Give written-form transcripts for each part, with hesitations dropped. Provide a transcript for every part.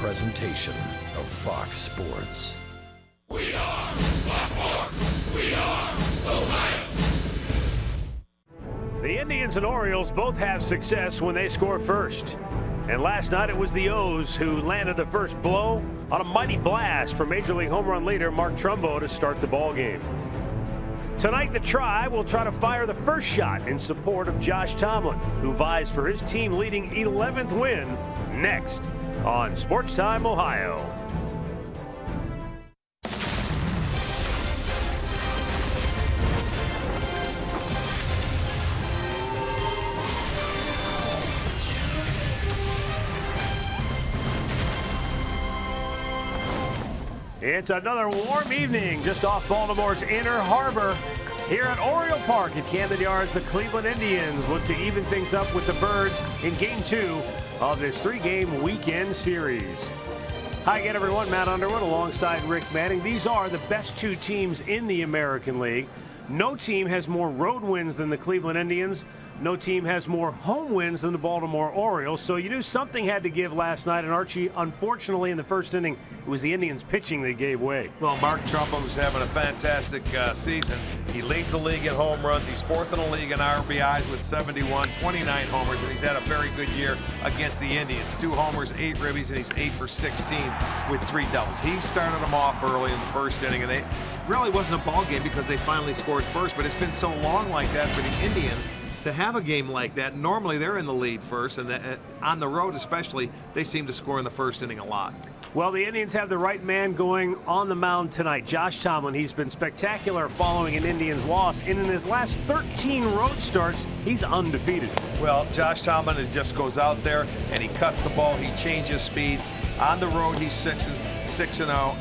presentation of Fox Sports. We are Baltimore. We are Ohio. The Indians and Orioles both have success when they score first. And last night it was the O's who landed the first blow on a mighty blast from Major League home run leader Mark Trumbo to start the ballgame. Tonight the Tri will try to fire the first shot in support of Josh Tomlin, who vies for his team-leading 11th win next on Sports Time Ohio. It's another warm evening just off Baltimore's Inner Harbor. Here at Oriole Park at Camden Yards, the Cleveland Indians look to even things up with the Birds in Game 2 of this 3-game weekend series. Hi again, everyone. Matt Underwood alongside Rick Manning. These are the best two teams in the American League. No team has more road wins than the Cleveland Indians. No team has more home wins than the Baltimore Orioles. So you knew something had to give last night. And Archie, unfortunately, in the first inning, it was the Indians pitching that gave way. Well, Mark Trumbo was having a fantastic season. He leads the league in home runs. He's fourth in the league in RBIs with 71, 29 homers, and he's had a very good year against the Indians. 2 homers, 8 ribbies, and he's 8 for 16 with 3 doubles. He started them off early in the first inning, and it really wasn't a ball game because they finally scored first, but it's been so long like that for the Indians to have a game like that. Normally they're in the lead first, and on the road especially, they seem to score in the first inning a lot. Well, the Indians have the right man going on the mound tonight. Josh Tomlin, he's been spectacular following an Indians loss, and in his last 13 road starts, he's undefeated. Well, Josh Tomlin just goes out there and he cuts the ball, he changes speeds. On the road, he's 6-0.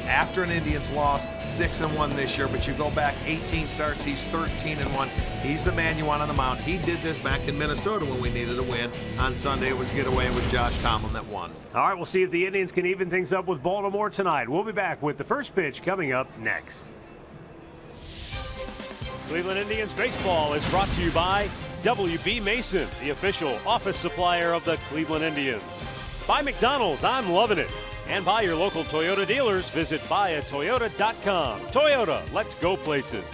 After an Indians loss, 6-1 this year. But you go back 18 starts, he's 13-1. He's the man you want on the mound. He did this back in Minnesota when we needed a win. On Sunday, it was get away with Josh Tomlin that won. All right, we'll see if the Indians can even things up with Baltimore tonight. We'll be back with the first pitch coming up next. Cleveland Indians baseball is brought to you by WB Mason, the official office supplier of the Cleveland Indians. By McDonald's, I'm loving it. And by your local Toyota dealers, visit buyatoyota.com. Toyota, let's go places.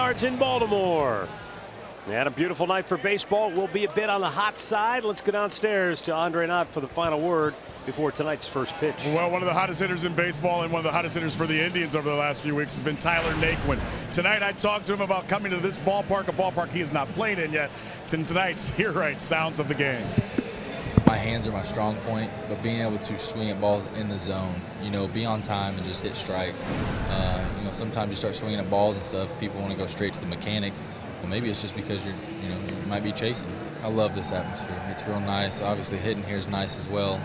Yards in Baltimore. We had a beautiful night for baseball. We'll be a bit on the hot side. Let's go downstairs to Andre Knott for the final word before tonight's first pitch. Well, one of the hottest hitters in baseball and one of the hottest hitters for the Indians over the last few weeks has been Tyler Naquin. Tonight I talked to him about coming to this ballpark, a ballpark he has not played in yet. Tonight's Hear Right sounds of the game. My hands are my strong point, but being able to swing at balls in the zone, be on time and just hit strikes. Sometimes you start swinging at balls and stuff, people want to go straight to the mechanics. Well, maybe it's just because you might be chasing. I love this atmosphere. It's real nice. Obviously, hitting here is nice as well.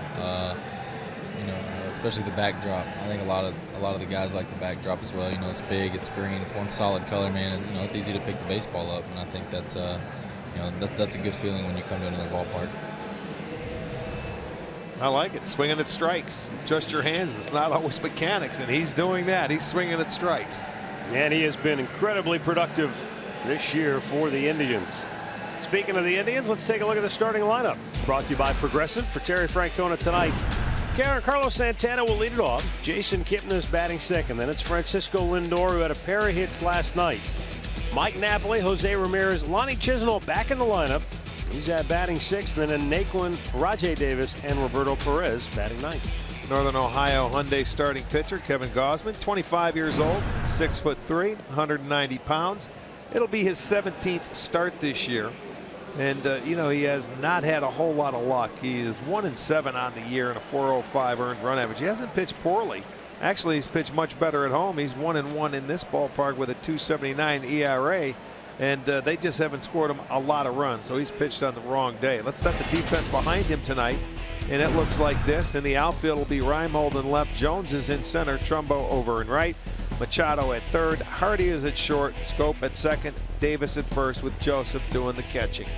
Especially the backdrop. I think a lot of the guys like the backdrop as well. It's big, it's green, it's one solid color, man. And, it's easy to pick the baseball up, and I think that's that's a good feeling when you come to another ballpark. I like it. Swinging at strikes. Just your hands. It's not always mechanics, and he's doing that. He's swinging at strikes. And he has been incredibly productive this year for the Indians. Speaking of the Indians, let's take a look at the starting lineup. It's brought to you by Progressive. For Terry Francona tonight, Carlos Santana will lead it off. Jason Kipnis batting second. Then it's Francisco Lindor, who had a pair of hits last night. Mike Napoli, Jose Ramirez, Lonnie Chisenhall back in the lineup. He's batting sixth. Then in NAQUIN, Rajay Davis, and Roberto Perez batting ninth. Northern Ohio Hyundai starting pitcher Kevin Gausman, 25 years old, 6'3", 190 pounds. It'll be his 17th start this year. And, he has not had a whole lot of luck. He is 1-7 on the year and a 4.05 earned run average. He hasn't pitched poorly. Actually, he's pitched much better at home. He's 1-1 in this ballpark with a 2.79 ERA. And they just haven't scored him a lot of runs. So he's pitched on the wrong day. Let's set the defense behind him tonight. And it looks like this. In the outfield will be REIMOLD in left. Jones is in center. Trumbo over in right. Machado at third. Hardy is at short. Schoop at second. Davis at first, with Joseph doing the catching.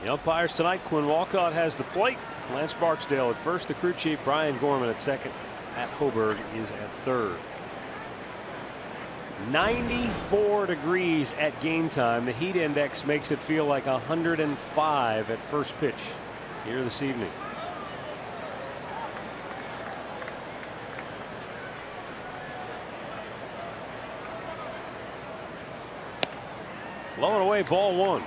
The umpires tonight, Quinn Walcott has the plate. Lance Barksdale at first. The crew chief, Brian Gorman, at second. Pat Hoberg is at third. 94 degrees at game time. The heat index makes it feel like 105 at first pitch here this evening. Low and away, ball one.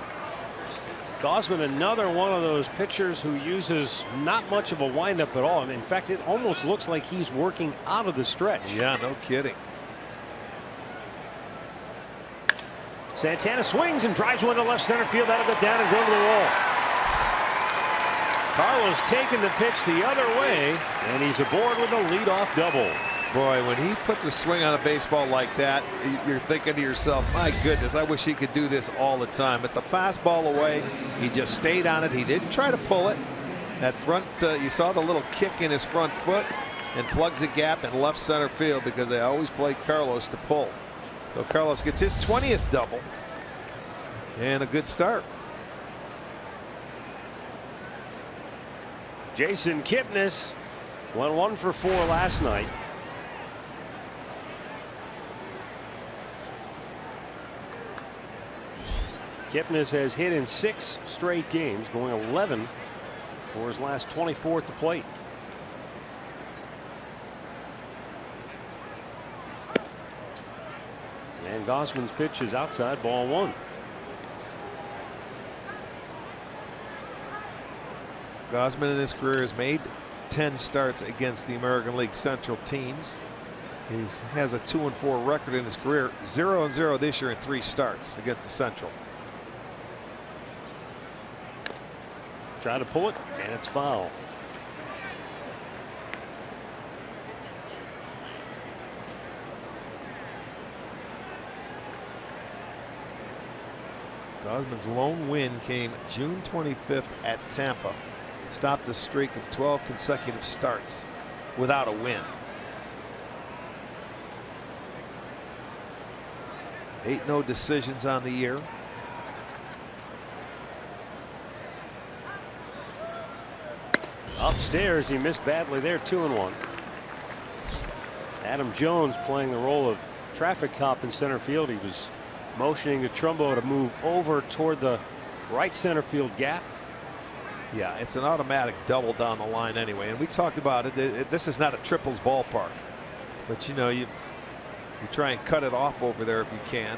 Gausman, another one of those pitchers who uses not much of a windup at all. In fact, it almost looks like he's working out of the stretch. Yeah, no kidding. Santana swings and drives one to left center field. That'll go down and go to the wall. Carlos taking the pitch the other way, and he's aboard with a leadoff double. Boy, when he puts a swing on a baseball like that, you're thinking to yourself, my goodness, I wish he could do this all the time. It's a fastball away. He just stayed on it. He didn't try to pull it. That front, you saw the little kick in his front foot, and plugs a gap in left center field because they always play Carlos to pull. So Carlos gets his 20th double and a good start. Jason Kipnis went 1 for 4 last night. Kipnis has hit in 6 straight games, going 11 for his last 24 at the plate. And Gausman's pitch is outside, ball one. Gausman in his career has made 10 starts against the American League Central teams. He has a 2-4 record in his career, 0-0 this year in 3 starts against the Central. Try to pull it, and it's foul. Gausman's lone win came June 25th at Tampa. Stopped a streak of 12 consecutive starts without a win. 8 no decisions on the year. Upstairs, he missed badly there, 2-1. Adam Jones playing the role of traffic cop in center field. He was motioning to Trumbo to move over toward the right center field gap. Yeah, it's an automatic double down the line anyway, and we talked about it. This is not a triples ballpark, but you You try and cut it off over there if you can.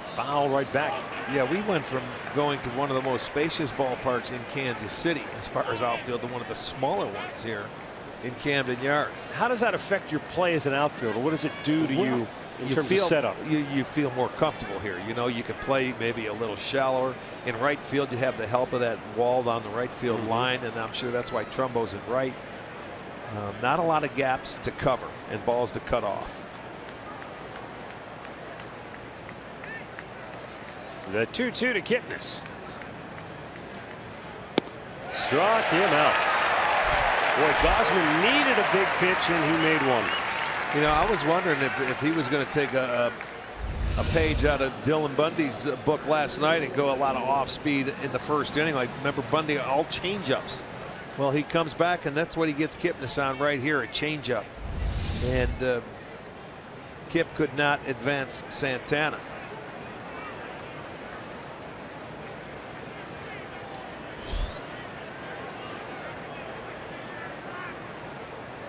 Foul right back. Yeah, we went from going to one of the most spacious ballparks in Kansas City as far as outfield to one of the smaller ones here in Camden Yards. How does that affect your play as an outfielder? What does it do to you in terms of setup? You feel more comfortable here. You know, you can play maybe a little shallower. In right field, you have the help of that wall down the right field line, and I'm sure that's why Trumbo's in right. Not a lot of gaps to cover and balls to cut off. The 2-2 to Kipnis. Struck him out. Boy, Gausman needed a big pitch and he made one. You know, I was wondering if he was going to take a page out of Dylan Bundy's book last night and go a lot of off speed in the first inning. Like, remember Bundy, all changeups. Well, he comes back and that's what he gets Kipnis on right here, a changeup. And Kip could not advance Santana.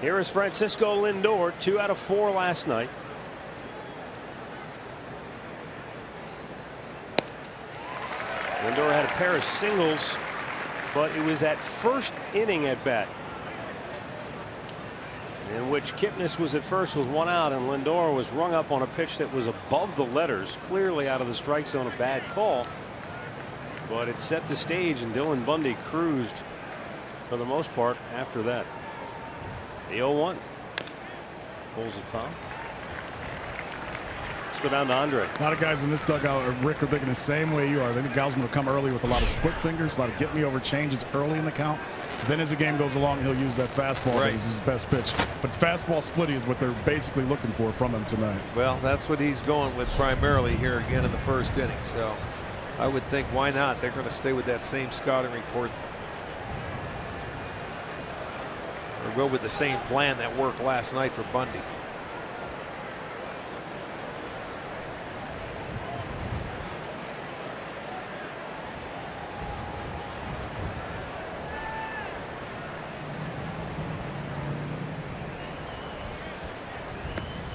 Here is Francisco Lindor, 2 out of 4 last night. Lindor had a pair of singles, but it was that first inning at bat in which Kipnis was at first with 1 out, and Lindor was rung up on a pitch that was above the letters, clearly out of the strike zone, a bad call. But it set the stage, and Dylan Bundy cruised for the most part after that. The 0-1. Pulls it foul. Let's go down to Andre. A lot of guys in this dugout, Rick, are thinking the same way you are. They think Gausman will come early with a lot of split fingers, a lot of get me over changes early in the count. Then as the game goes along, he'll use that fastball. Right. This is his best pitch. But fastball splitty is what they're basically looking for from him tonight. Well, that's what he's going with primarily here again in the first inning. So I would think, why not? They're going to stay with that same scouting report. Or go with the same plan that worked last night for Bundy.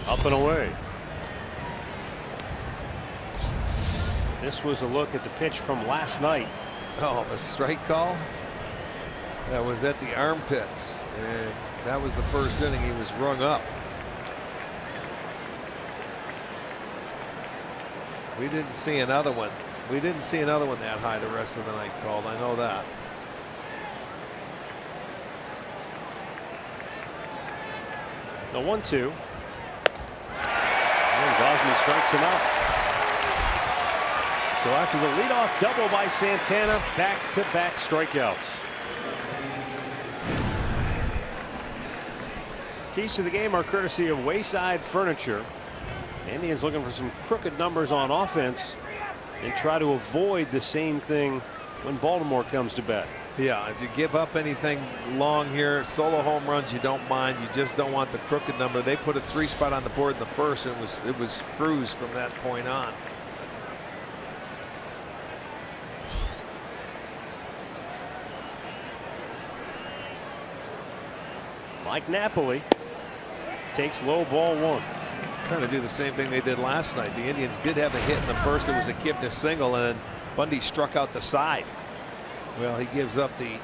Up and away. This was a look at the pitch from last night. Oh, the strike call? That was at the armpits, and that was the first inning. He was rung up. We didn't see another one. We didn't see another one that high the rest of the night called. I know that. The 1-2. And Gausman strikes him out. So after the leadoff double by Santana, back-to-back strikeouts. Keys to the game are courtesy of Wayside Furniture. The Indians looking for some crooked numbers on offense and try to avoid the same thing when Baltimore comes to bat. Yeah, if you give up anything long here, solo home runs you don't mind. You just don't want the crooked number. They put a 3-spot on the board in the first, and it was cruise from that point on. Mike Napoli takes low, ball 1. Trying to do the same thing they did last night. The Indians did have a hit in the first. It was a Kipnis single, and Bundy struck out the side. Well, he gives up the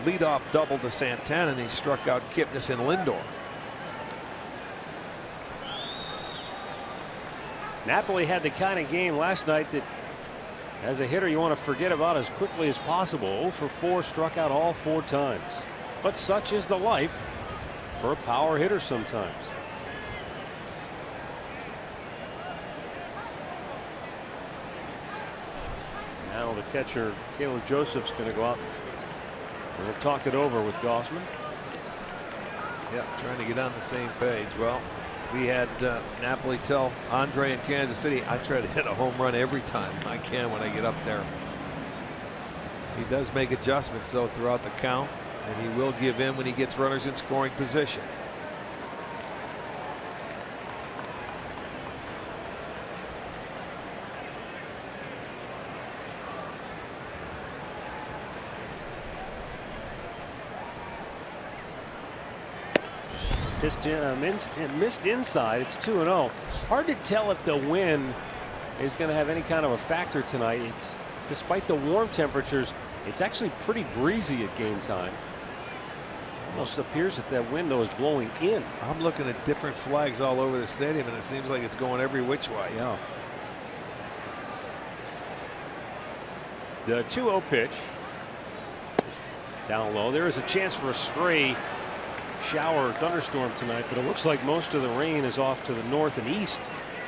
leadoff double to Santana, and he struck out Kipnis and Lindor. Napoli had the kind of game last night that as a hitter you want to forget about as quickly as possible. 0 for 4, struck out all 4 times. But such is the life for a power hitter sometimes. Now the catcher, Kalen Joseph's going to go out and we'll talk it over with Gausman. Yeah, trying to get on the same page. Well, we had Napoli tell Andre in Kansas City, I try to hit a home run every time I can when I get up there. He does make adjustments, though, throughout the count, and he will give in when he gets runners in scoring position. missed inside. It's 2-0. Hard to tell if the wind is going to have any kind of a factor tonight. It's despite the warm temperatures, it's actually pretty breezy at game time. Almost appears that that wind though is blowing in. I'm looking at different flags all over the stadium, and it seems like it's going every which way. Yeah. The 2-0 pitch. Down low. There is a chance for a stray shower or thunderstorm tonight, but it looks like most of the rain is off to the north and east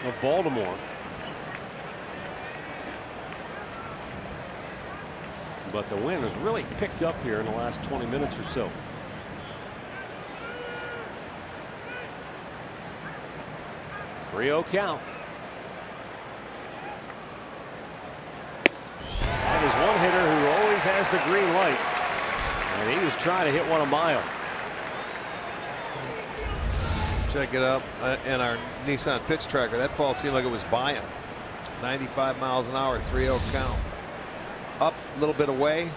of Baltimore. But the wind has really picked up here in the last 20 minutes or so. Three-0 count. That is one hitter who always has the green light. And he was trying to hit one a mile. Check it out in our Nissan pitch tracker. That ball seemed like it was by him. 95 miles an hour, 3-0 count. Up a little bit away.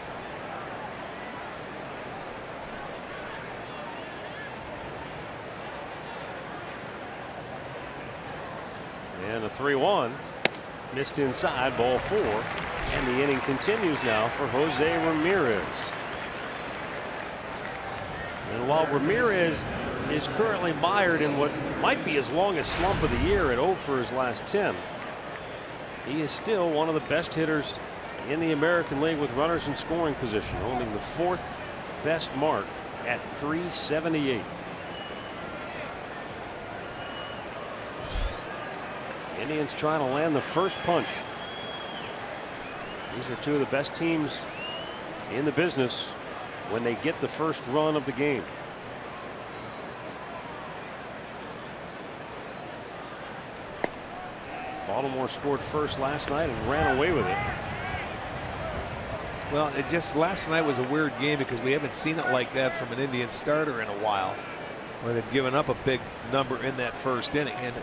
And a 3-1. Missed inside, ball 4. And the inning continues now for Jose Ramirez. And while Ramirez is currently mired in what might be his longest slump of the year at 0 for his last 10, he is still one of the best hitters in the American League with runners in scoring position, owning the 4th best mark at .378. Indians trying to land the first punch. These are two of the best teams in the business when they get the first run of the game. Baltimore scored first last night and ran away with it. Well, it just last night was a weird game because we haven't seen it like that from an Indian starter in a while, where they've given up a big number in that first inning, and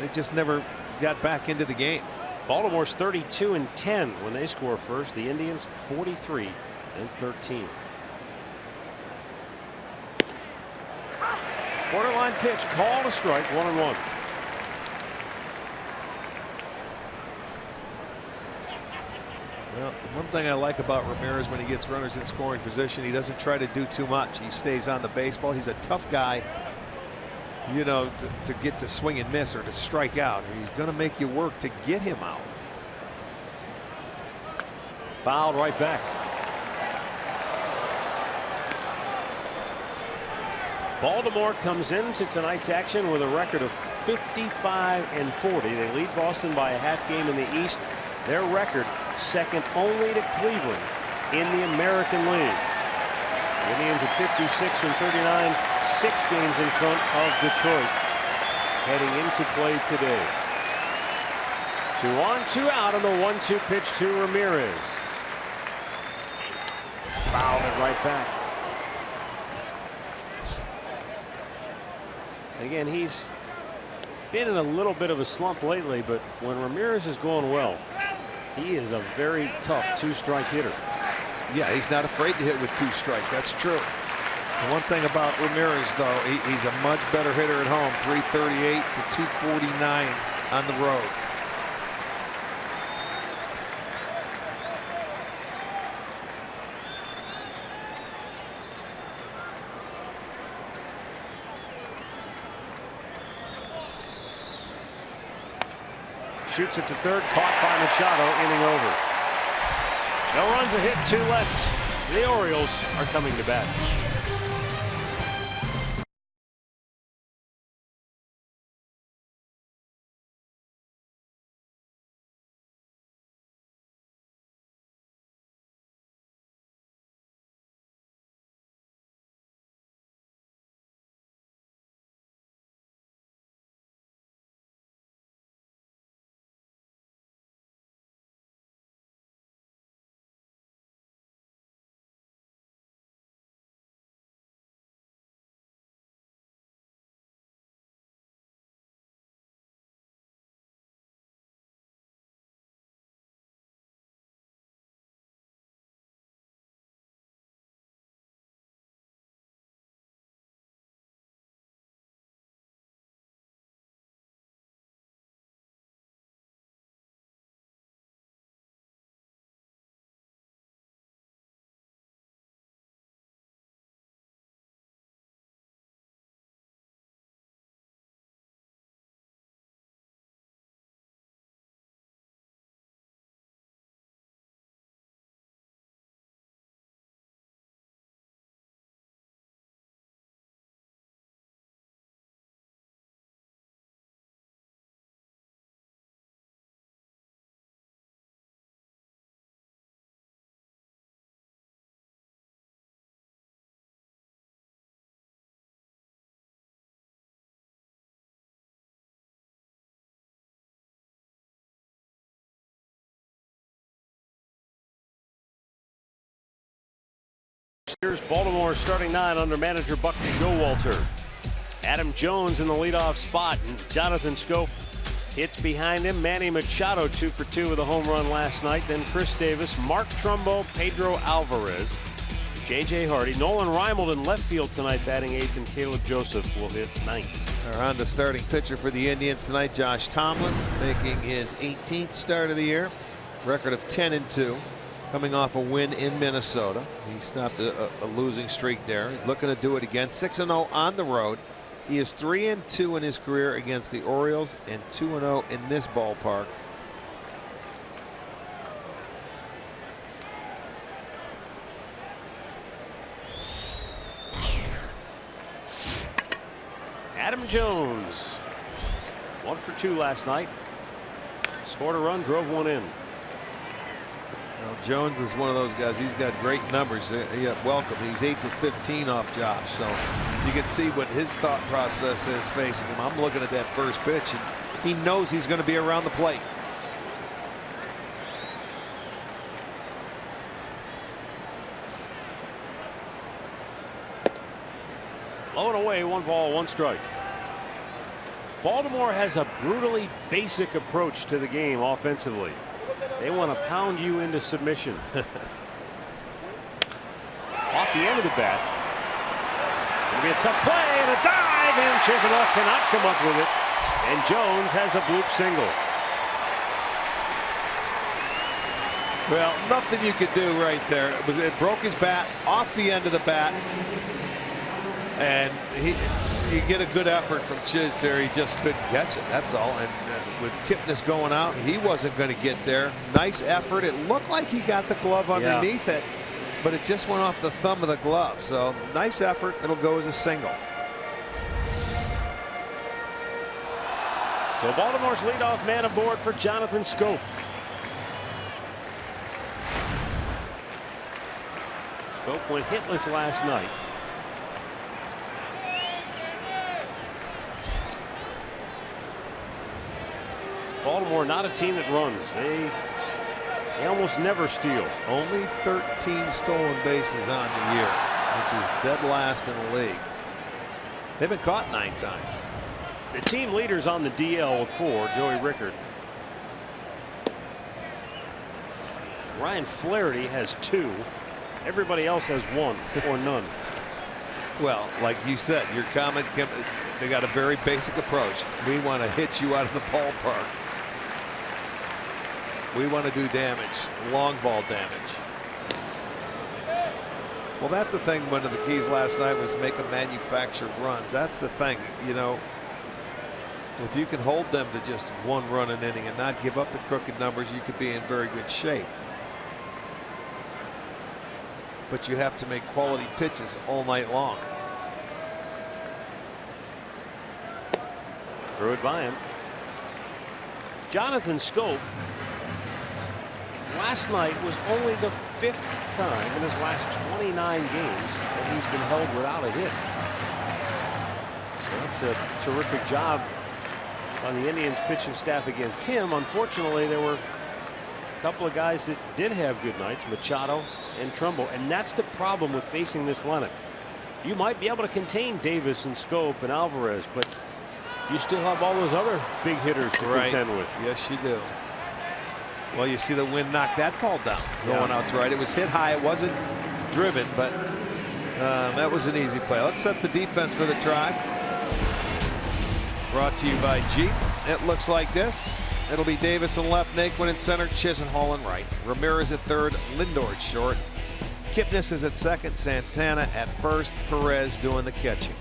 it just never got back into the game. Baltimore's 32-10 when they score first. The Indians 43-13. Borderline pitch, called a strike, 1-1. Well, one thing I like about Ramirez when he gets runners in scoring position, he doesn't try to do too much. He stays on the baseball. He's a tough guy, you know, to get to swing and miss or to strike out. He's going to make you work to get him out. Fouled right back. Baltimore comes into tonight's action with a record of 55-40. They lead Boston by a half game in the East. Their record second only to Cleveland in the American League. The Indians at 56-39, 6 games in front of Detroit heading into play today. 2 on, 2 out on the 1-2 pitch to Ramirez. Fouled it right back. Again, he's been in a little bit of a slump lately, but when Ramirez is going well, he is a very tough 2-strike hitter. Yeah, he's not afraid to hit with 2 strikes. That's true. The one thing about Ramirez, though, he's a much better hitter at home. 338 to 249 on the road. Shoots it to third, caught by Machado, inning over. No runs, a hit, 2 left. The Orioles are coming to bat. Here's Baltimore starting 9 under manager Buck Showalter. Adam Jones in the leadoff spot. Jonathan Schoop hits behind him. Manny Machado 2 for 2 with a home run last night. Then Chris Davis, Mark Trumbo, Pedro Alvarez, J.J. Hardy, Nolan Reimold in left field tonight batting 8th, and Caleb Joseph will hit 9th. Our Honda starting pitcher for the Indians tonight, Josh Tomlin, making his 18th start of the year. Record of 10-2. Coming off a win in Minnesota. He stopped a losing streak there. He's looking to do it again. 6-0 on the road. He is 3-2 in his career against the Orioles and 2-0 in this ballpark. Adam Jones, 1 for 2 last night. Scored a run, drove one in. Well, Jones is one of those guys. He's got great numbers. Welcome. He's 8 for 15 off Josh. So you can see what his thought process is facing him. I'm looking at that first pitch, and he knows he's going to be around the plate. Low and away, 1 ball, 1 strike. Baltimore has a brutally basic approach to the game offensively. They want to pound you into submission. Off the end of the bat. It'll be a tough play and a dive, and Chisenhall cannot come up with it. And Jones has a bloop single. Well, nothing you could do right there. It broke his bat off the end of the bat. And you get a good effort from Chiz there. He just couldn't catch it. That's all. And with KIPNIS going out, he wasn't going to get there. Nice effort. It looked like he got the glove underneath it, but it just went off the thumb of the glove. So nice effort. It'll go as a single. So Baltimore's leadoff man aboard for Jonathan Schoop. Schoop went hitless last night. Baltimore not a team that runs. They almost never steal. Only 13 stolen bases on the year, which is dead last in the league. They've been caught 9 times. The team leaders on the DL with 4, Joey Rickard. Ryan Flaherty has 2. Everybody else has 1 or none. Well, like you said, your comment, they got a very basic approach. We want to hit you out of the ballpark. We want to do damage, long ball damage. Well, that's the thing. One of the keys last night was make them manufacture runs. That's the thing, you know. If you can hold them to just 1 run an inning and not give up the crooked numbers, you could be in very good shape. But you have to make quality pitches all night long. Threw it by him. Jonathan Schoop last night was only the 5th time in his last 29 games that he's been held without a hit. So that's a terrific job on the Indians pitching staff against him. Unfortunately, there were a couple of guys that did have good nights, Machado and Trumbo, and that's the problem with facing this lineup. You might be able to contain Davis and Schoop and Alvarez, but you still have all those other big hitters to contend with. Yes, you do. Well, you see the wind knock that ball down going out to right. It was hit high. It wasn't driven, but that was an easy play. Let's set the defense for the Tribe. Brought to you by Jeep. It looks like this. It'll be Davis in left, NAQUIN in center, Chisenhall in right. Ramirez at third, Lindor at short. KIPNIS is at second, Santana at first, Perez doing the catching.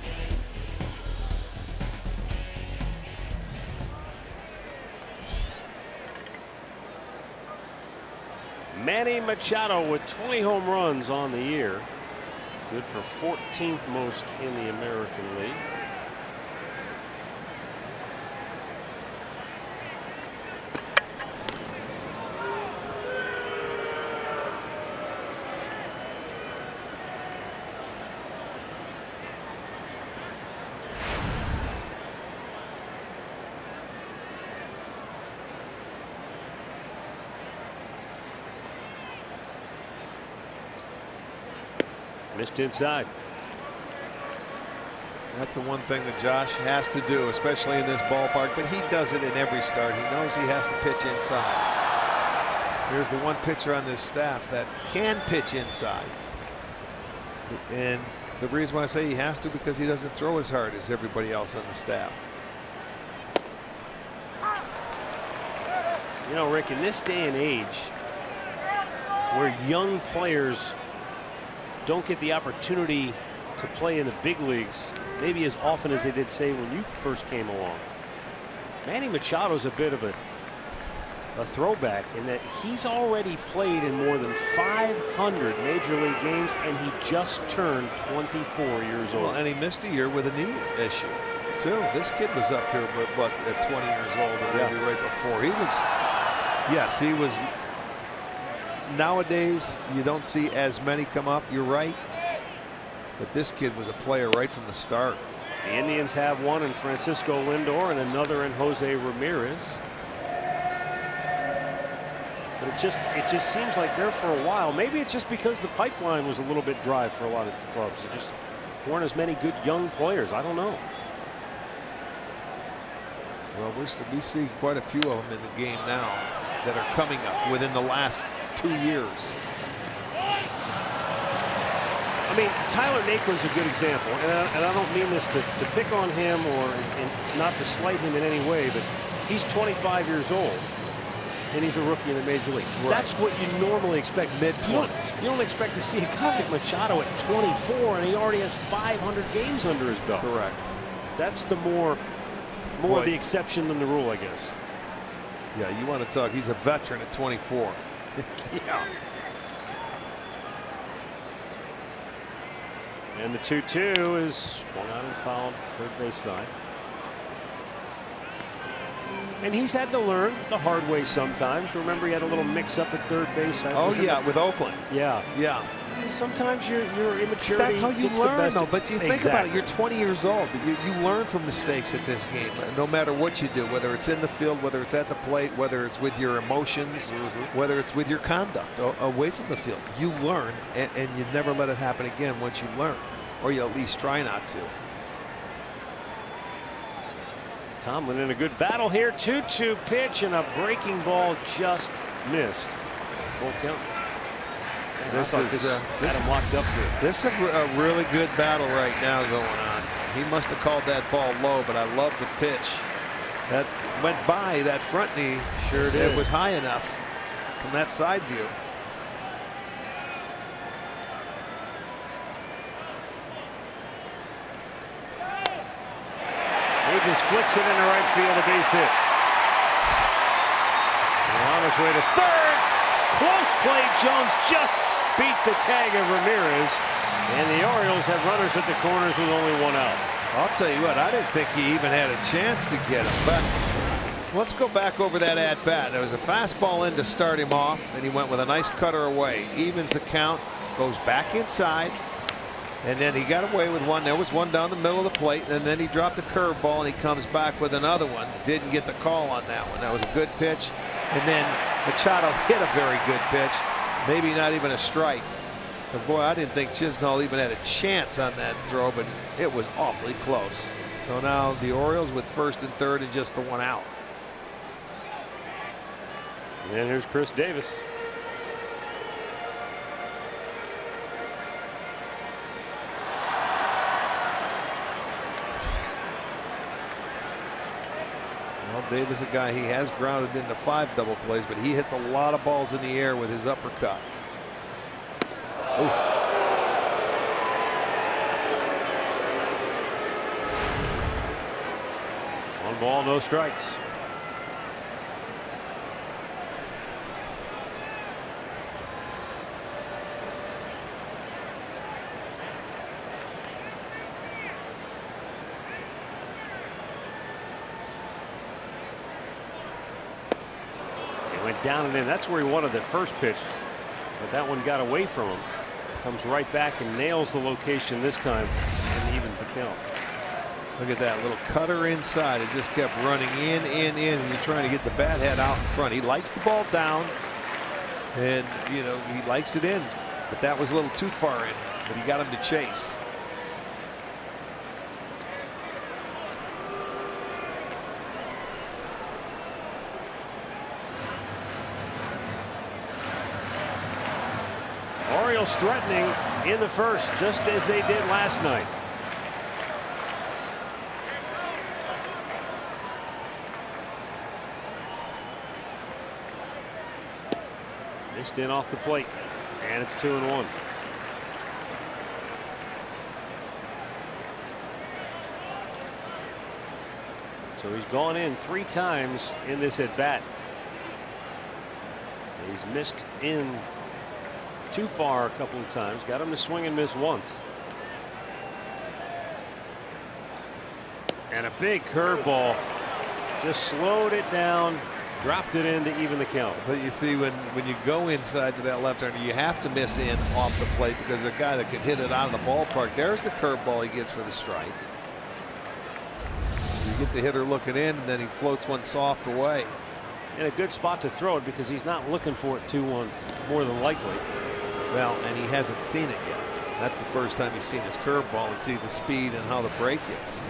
Manny Machado with 20 home runs on the year. Good for 14th most in the American League. Missed inside. That's the one thing that Josh has to do, especially in this ballpark, but he does it in every start. He knows he has to pitch inside. Here's the one pitcher on this staff that can pitch inside. And the reason why I say he has to, because he doesn't throw as hard as everybody else on the staff. You know, Rick, in this day and age where young players don't get the opportunity to play in the big leagues maybe as often as they did, say, when you first came along, Manny Machado's a bit of a throwback in that he's already played in more than 500 major league games, and he just turned 24 years old. Well, and he missed a year with a knee issue too. This kid was up here, but at 20 years old, or maybe right before. He was, yes, he was. Nowadays, you don't see as many come up. You're right. But this kid was a player right from the start. The Indians have one in Francisco Lindor and another in Jose Ramirez. But it just seems like there for a while. Maybe it's just because the pipeline was a little bit dry for a lot of the clubs. There just weren't as many good young players. I don't know. Well, we see quite a few of them in the game now that are coming up within the last 2 years. I mean, Tyler Naquin's a good example, and I don't mean this to pick on him, or it's not to slight him in any way, but he's 25 years old, and he's a rookie in the major league. Right. That's what you normally expect. Mid-20. You don't expect to see a guy like Machado at 24, and he already has 500 games under his belt. Correct. That's the more of the exception than the rule, I guess. Yeah, you want to talk. He's a veteran at 24. Yeah. And the 2-2 is swung out and fouled, third base side. And he's had to learn the hard way sometimes. Remember, he had a little mix-up at third base. Oh yeah, with Oakland. Yeah, yeah. Sometimes your immaturity. That's how you learn, though. But you think about it. You're 20 years old. You learn from mistakes at this game, no matter what you do. Whether it's in the field, whether it's at the plate, whether it's with your emotions, whether it's with your conduct away from the field. You learn, and you never let it happen again once you learn, or you at least try not to. Tomlin in a good battle here. 2-2 pitch, and a breaking ball just missed. Full count. This is locked up here. This is a really good battle right now going on. He must have called that ball low, but I love the pitch. That went by that front knee. Sure did. It was high enough from that side view. He just flicks it into right field, a base hit. And on his way to third. Close play. Jones just beat the tag of Ramirez. And the Orioles have runners at the corners with only one out. I'll tell you what, I didn't think he even had a chance to get him. But let's go back over that at-bat. There was a fastball in to start him off, and he went with a nice cutter away. Evens the count, goes back inside. And then he got away with one. There was one down the middle of the plate, and then he dropped the curveball, and he comes back with another one. Didn't get the call on that one. That was a good pitch. And then Machado hit a very good pitch. Maybe not even a strike. But boy, I didn't think Chisenhall even had a chance on that throw, but it was awfully close. So now the Orioles with first and third and just the one out. And here's Chris Davis. Davis, a guy, he has grounded into 5 double plays, but he hits a lot of balls in the air with his uppercut. Ooh. 1 ball, no strikes. Down and in. That's where he wanted that first pitch, but that one got away from him. Comes right back and nails the location this time and evens the count. Look at that little cutter inside. It just kept running in, and you're trying to get the bat head out in front. He likes the ball down, and you know he likes it in, but that was a little too far in. but he got him to chase. Orioles threatening in the first, just as they did last night. Missed in off the plate, and it's 2-1. So he's gone in 3 times in this at bat. He's missed in too far a couple of times. Got him to swing and miss once. And a big curveball. Just slowed it down, dropped it in to even the count. But you see, when you go inside to that left-hander, you have to miss in off the plate because a guy that could hit it out of the ballpark. There's the curveball he gets for the strike. You get the hitter looking in, and then he floats one soft away. In a good spot to throw it because he's not looking for it 2-1 more than likely. Well, and he hasn't seen it yet. That's the first time he's seen his curveball and see the speed and how the break is.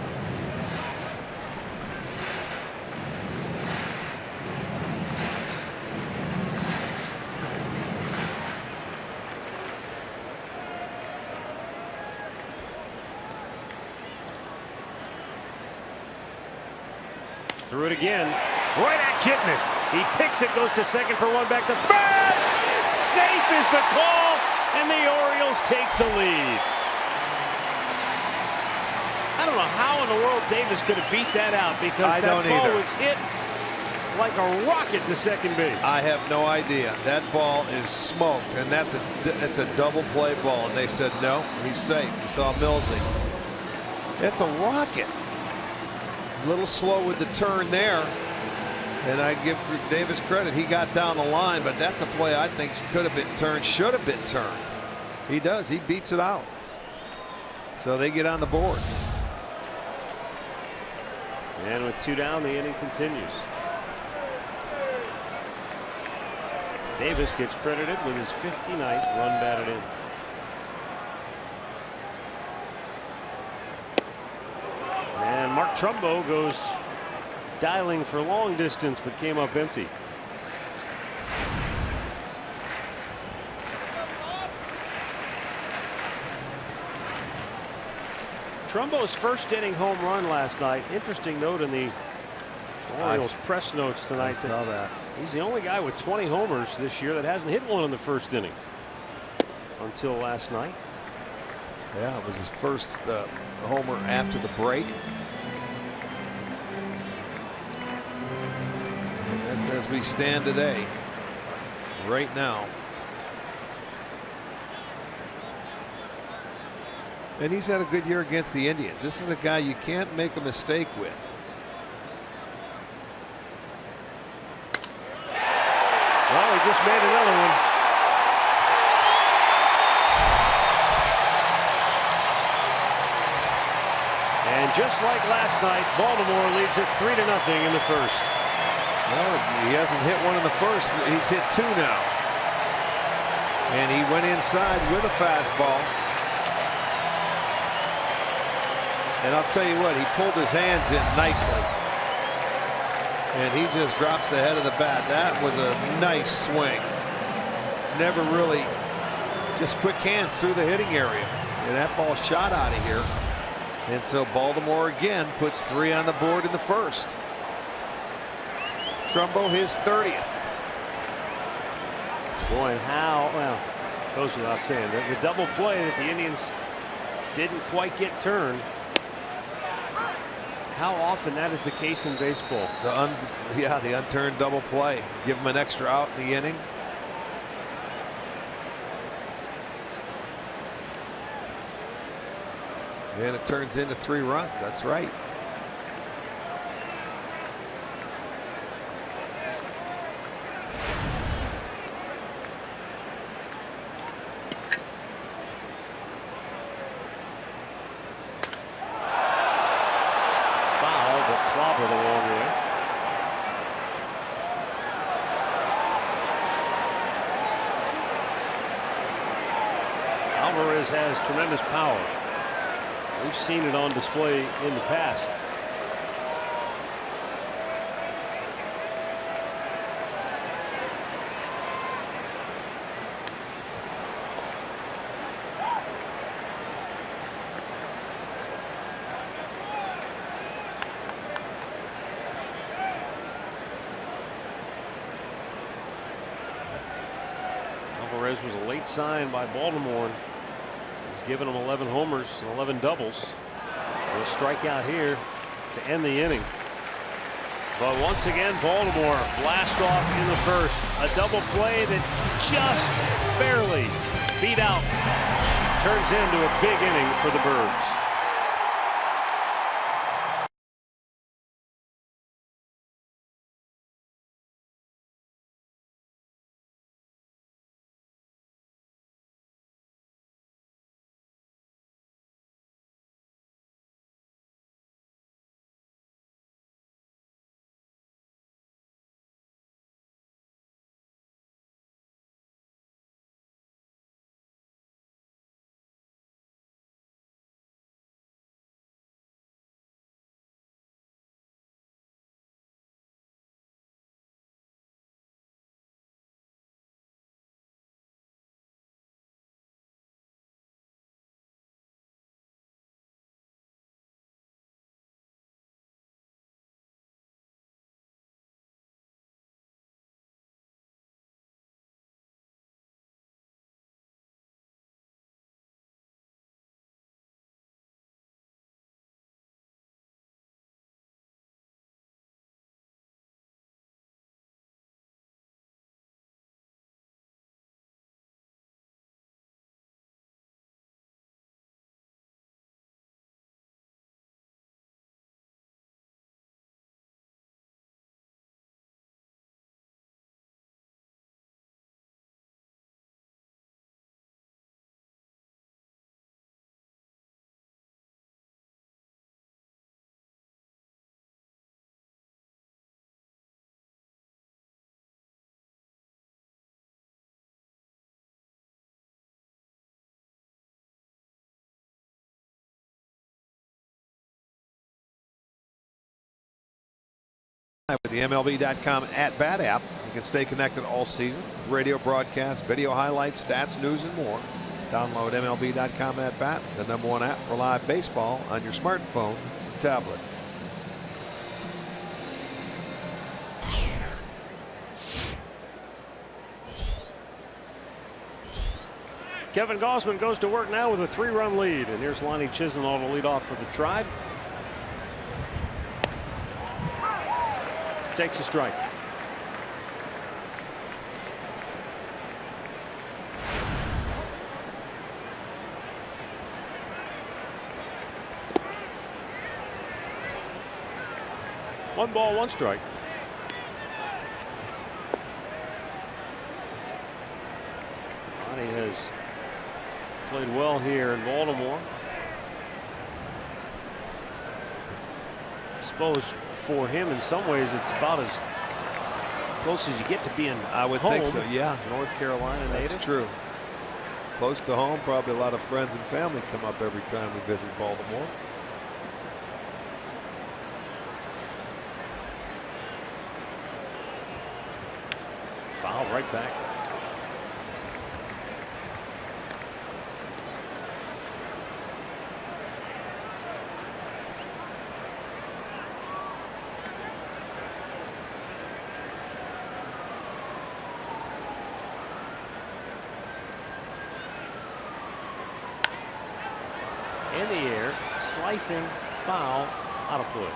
Threw it again, right at KIPNIS. He picks it, goes to second for one, back to first. Safe is the call, and the Orioles take the lead. I don't know how in the world Davis could have beat that out because that ball was hit like a rocket to second base. I have no idea. That ball is smoked, and it's a double play ball. And they said no, he's safe. You saw Millsy. It's a rocket. A little slow with the turn there, and I give Davis credit. He got down the line, but that's a play I think could have been turned, should have been turned. He does. He beats it out. So they get on the board. And with 2 down, the inning continues. Davis gets credited with his 59th run batted in. And Mark Trumbo goes dialing for long distance, but came up empty. Trumbo's first inning home run last night. Interesting note in the Orioles press notes tonight. I saw that. He's the only guy with 20 homers this year that hasn't hit one in the first inning until last night. Yeah, it was his first homer after the break. And that's as we stand today, right now. And he's had a good year against the Indians. This is a guy you can't make a mistake with. Well, he just made another one. And just like last night, Baltimore leads it 3-0 in the first. Well, he hasn't hit one in the first. He's hit 2 now. And he went inside with a fastball. And I'll tell you what, he pulled his hands in nicely. And he just drops the head of the bat. That was a nice swing. Never really, just quick hands through the hitting area. And that ball shot out of here. And so Baltimore again puts 3 on the board in the first. Trumbo his 30th. Boy, how, well, goes without saying, the double play that the Indians didn't quite get turned. How often that is the case in baseball. The unturned double play. Give him an extra out in the inning. And it turns into 3 runs. That's right. Alvarez has tremendous power. We've seen it on display in the past. Alvarez was a late sign by Baltimore. He's given them 11 homers and 11 doubles. He'll strike out here to end the inning. But once again, Baltimore blast off in the first. A double play that just barely beat out. Turns into a big inning for the Birds. With the MLB.com at-bat app, you can stay connected all season with radio broadcasts, video highlights, stats, news, and more. Download MLB.com at-bat, the #1 app for live baseball on your smartphone and tablet. Kevin Gausman goes to work now with a 3-run lead, and here's Lonnie Chisenhall to lead off for the Tribe. Takes a strike. One ball, one strike. Lonnie has played well here in Baltimore. I suppose for him, in some ways, it's about as close as you get to being I would home. think so, yeah. North Carolina native. That's true. Close to home, probably a lot of friends and family come up every time we visit Baltimore. Foul right back. In the air, slicing foul, out of play.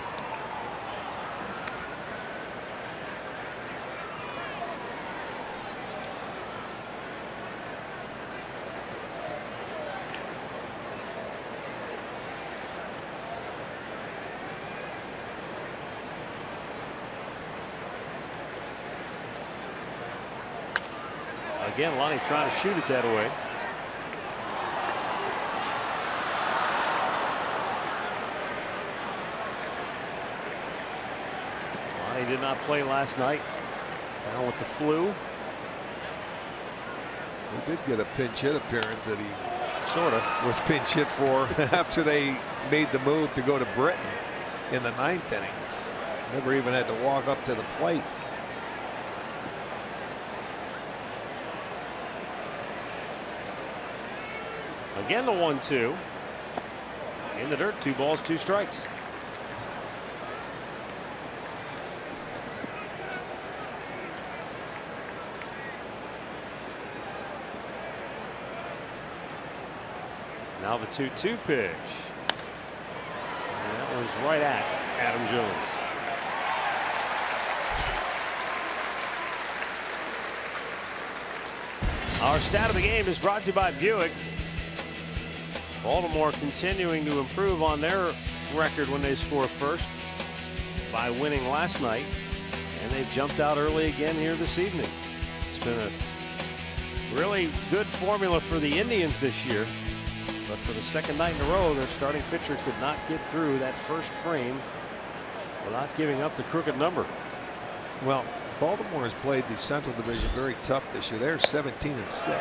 Again, Lonnie trying to shoot it that way. Lonnie did not play last night, down with the flu. He did get a pinch hit appearance that he Sort of. Was pinch hit for after they made the move to go to Britain in the 9th inning. Never even had to walk up to the plate. Again, the 1-2. In the dirt, 2 balls, 2 strikes. Now the 2-2 pitch. And that was right at Adam Jones. Our stat of the game is brought to you by Buick. Baltimore continuing to improve on their record when they score first by winning last night, and they've jumped out early again here this evening. It's been a really good formula for the Indians this year, but for the second night in a row, their starting pitcher could not get through that first frame without giving up the crooked number. Well, Baltimore has played the Central Division very tough this year. They're 17-6.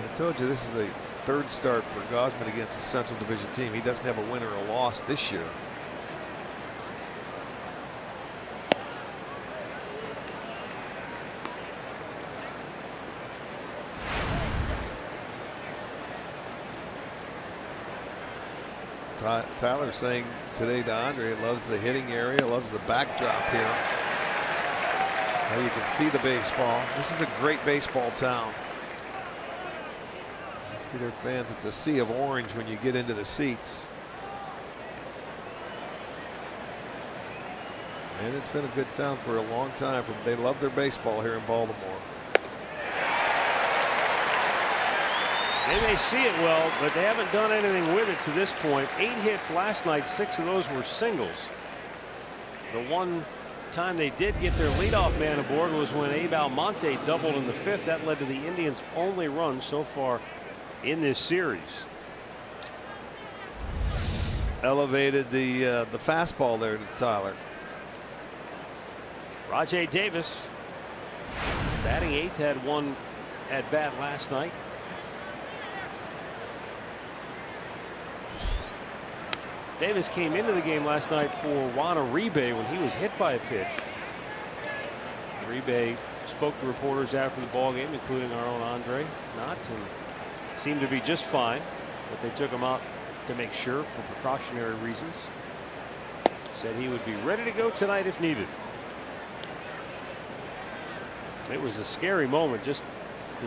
I told you this is the 3rd start for Gausman against a Central Division team. He doesn't have a win or a loss this year. Tyler saying today to Andre, loves the hitting area, loves the backdrop here. Now you can see the baseball. This is a great baseball town. You see their fans, it's a sea of orange when you get into the seats. And it's been a good town for a long time. They love their baseball here in Baltimore. They may see it well, but they haven't done anything with it to this point. 8 hits last night, 6 of those were singles. The one time they did get their leadoff man aboard was when Abe Almonte doubled in the 5th. That led to the Indians' only run so far in this series. Elevated the fastball there to Tyler. Rajai Davis batting 8th, had one at bat last night. Davis came into the game last night for Juan Uribe when he was hit by a pitch. Uribe spoke to reporters after the ball game, including our own Andre Knott, and seemed to be just fine, but they took him out to make sure for precautionary reasons. Said he would be ready to go tonight if needed. It was a scary moment just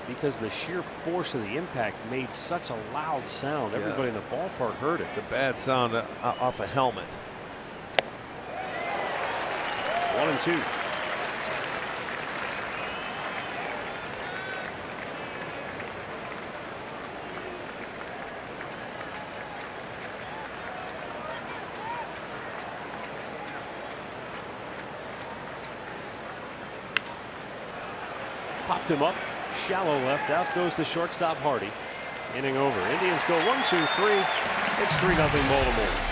because the sheer force of the impact made such a loud sound. Everybody in the ballpark heard it. It's a bad sound off a helmet. 1-2. Popped him up. Shallow left. Out goes the shortstop Hardy. Inning over. Indians go 1-2-3. It's 3-0 Baltimore.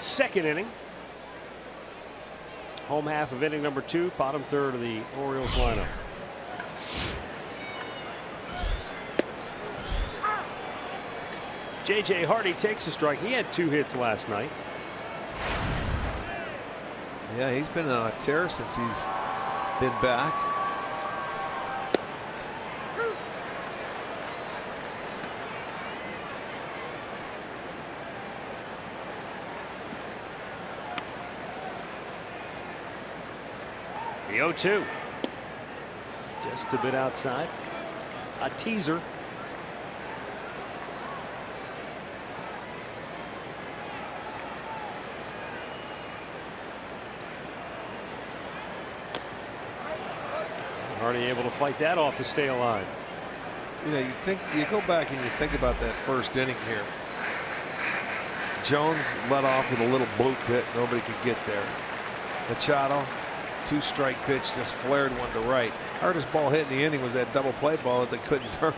second inning. Home half of inning number 2, bottom third of the Orioles lineup. J.J. Hardy takes a strike. He had 2 hits last night. Yeah, he's been on a tear since he's been back. The 0-2. Just a bit outside. A teaser. Hardy able to fight that off to stay alive. You know, you go back and you think about that first inning here. Jones led off with a little bloop hit. Nobody could get there. Machado, 2-strike pitch, just flared one to right. Hardest ball hit in the inning was that double play ball that they couldn't turn.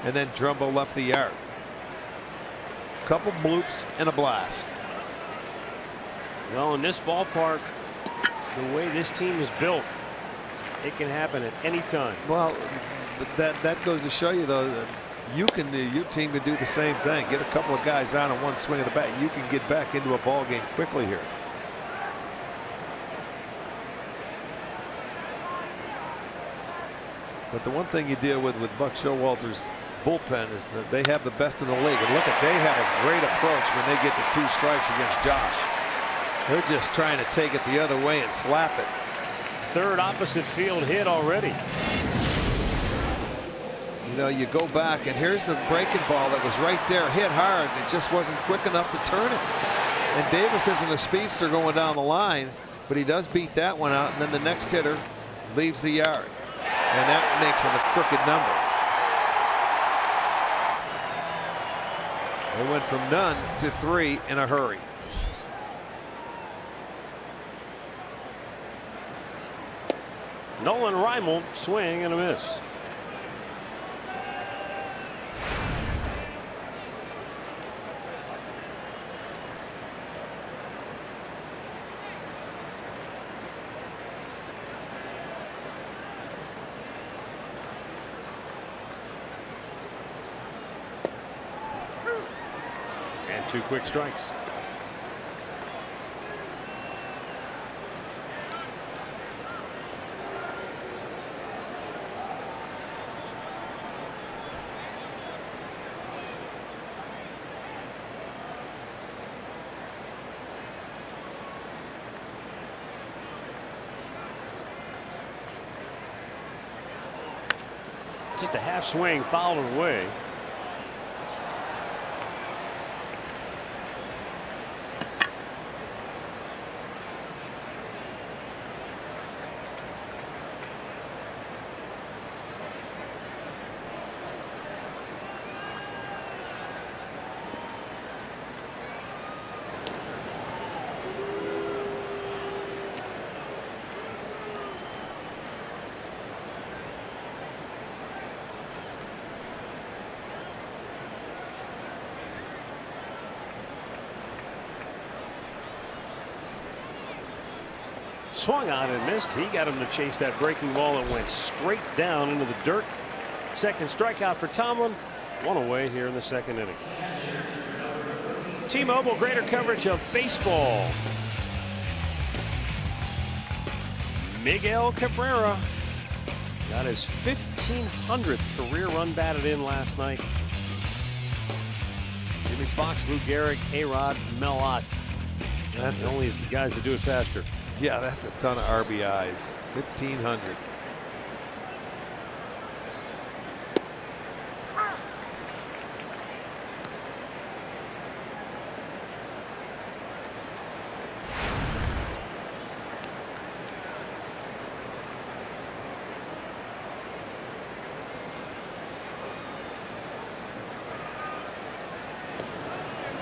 And then Trumbo left the yard. Couple bloops and a blast. Well, in this ballpark, the way this team is built, it can happen at any time. Well, that goes to show you, though, that your team can do the same thing. Get a couple of guys out on one swing of the bat. You can get back into a ball game quickly here. But the one thing you deal with Buck Showalter's bullpen is that they have the best in the league. And look, they have a great approach when they get to 2 strikes against Josh. They're just trying to take it the other way and slap it. Third opposite field hit already. You know, you go back and here's the breaking ball that was right there, hit hard. It just wasn't quick enough to turn it. And Davis isn't a speedster going down the line, but he does beat that one out. And then the next hitter leaves the yard. And that makes it a crooked number. They went from none to 3 in a hurry. Nolan REIMOLD, swing and a miss. And 2 quick strikes. Just a half swing fouled away. Swung on and missed. He got him to chase that breaking ball that went straight down into the dirt. Second strikeout for Tomlin. 1 away here in the second inning. T-Mobile, greater coverage of baseball. Miguel Cabrera got his 1500th career run batted in last night. Jimmy Fox, Lou Gehrig, A-Rod, Mel Ott. That's only the guys that do it faster. Yeah, that's a ton of RBIs. 1,500.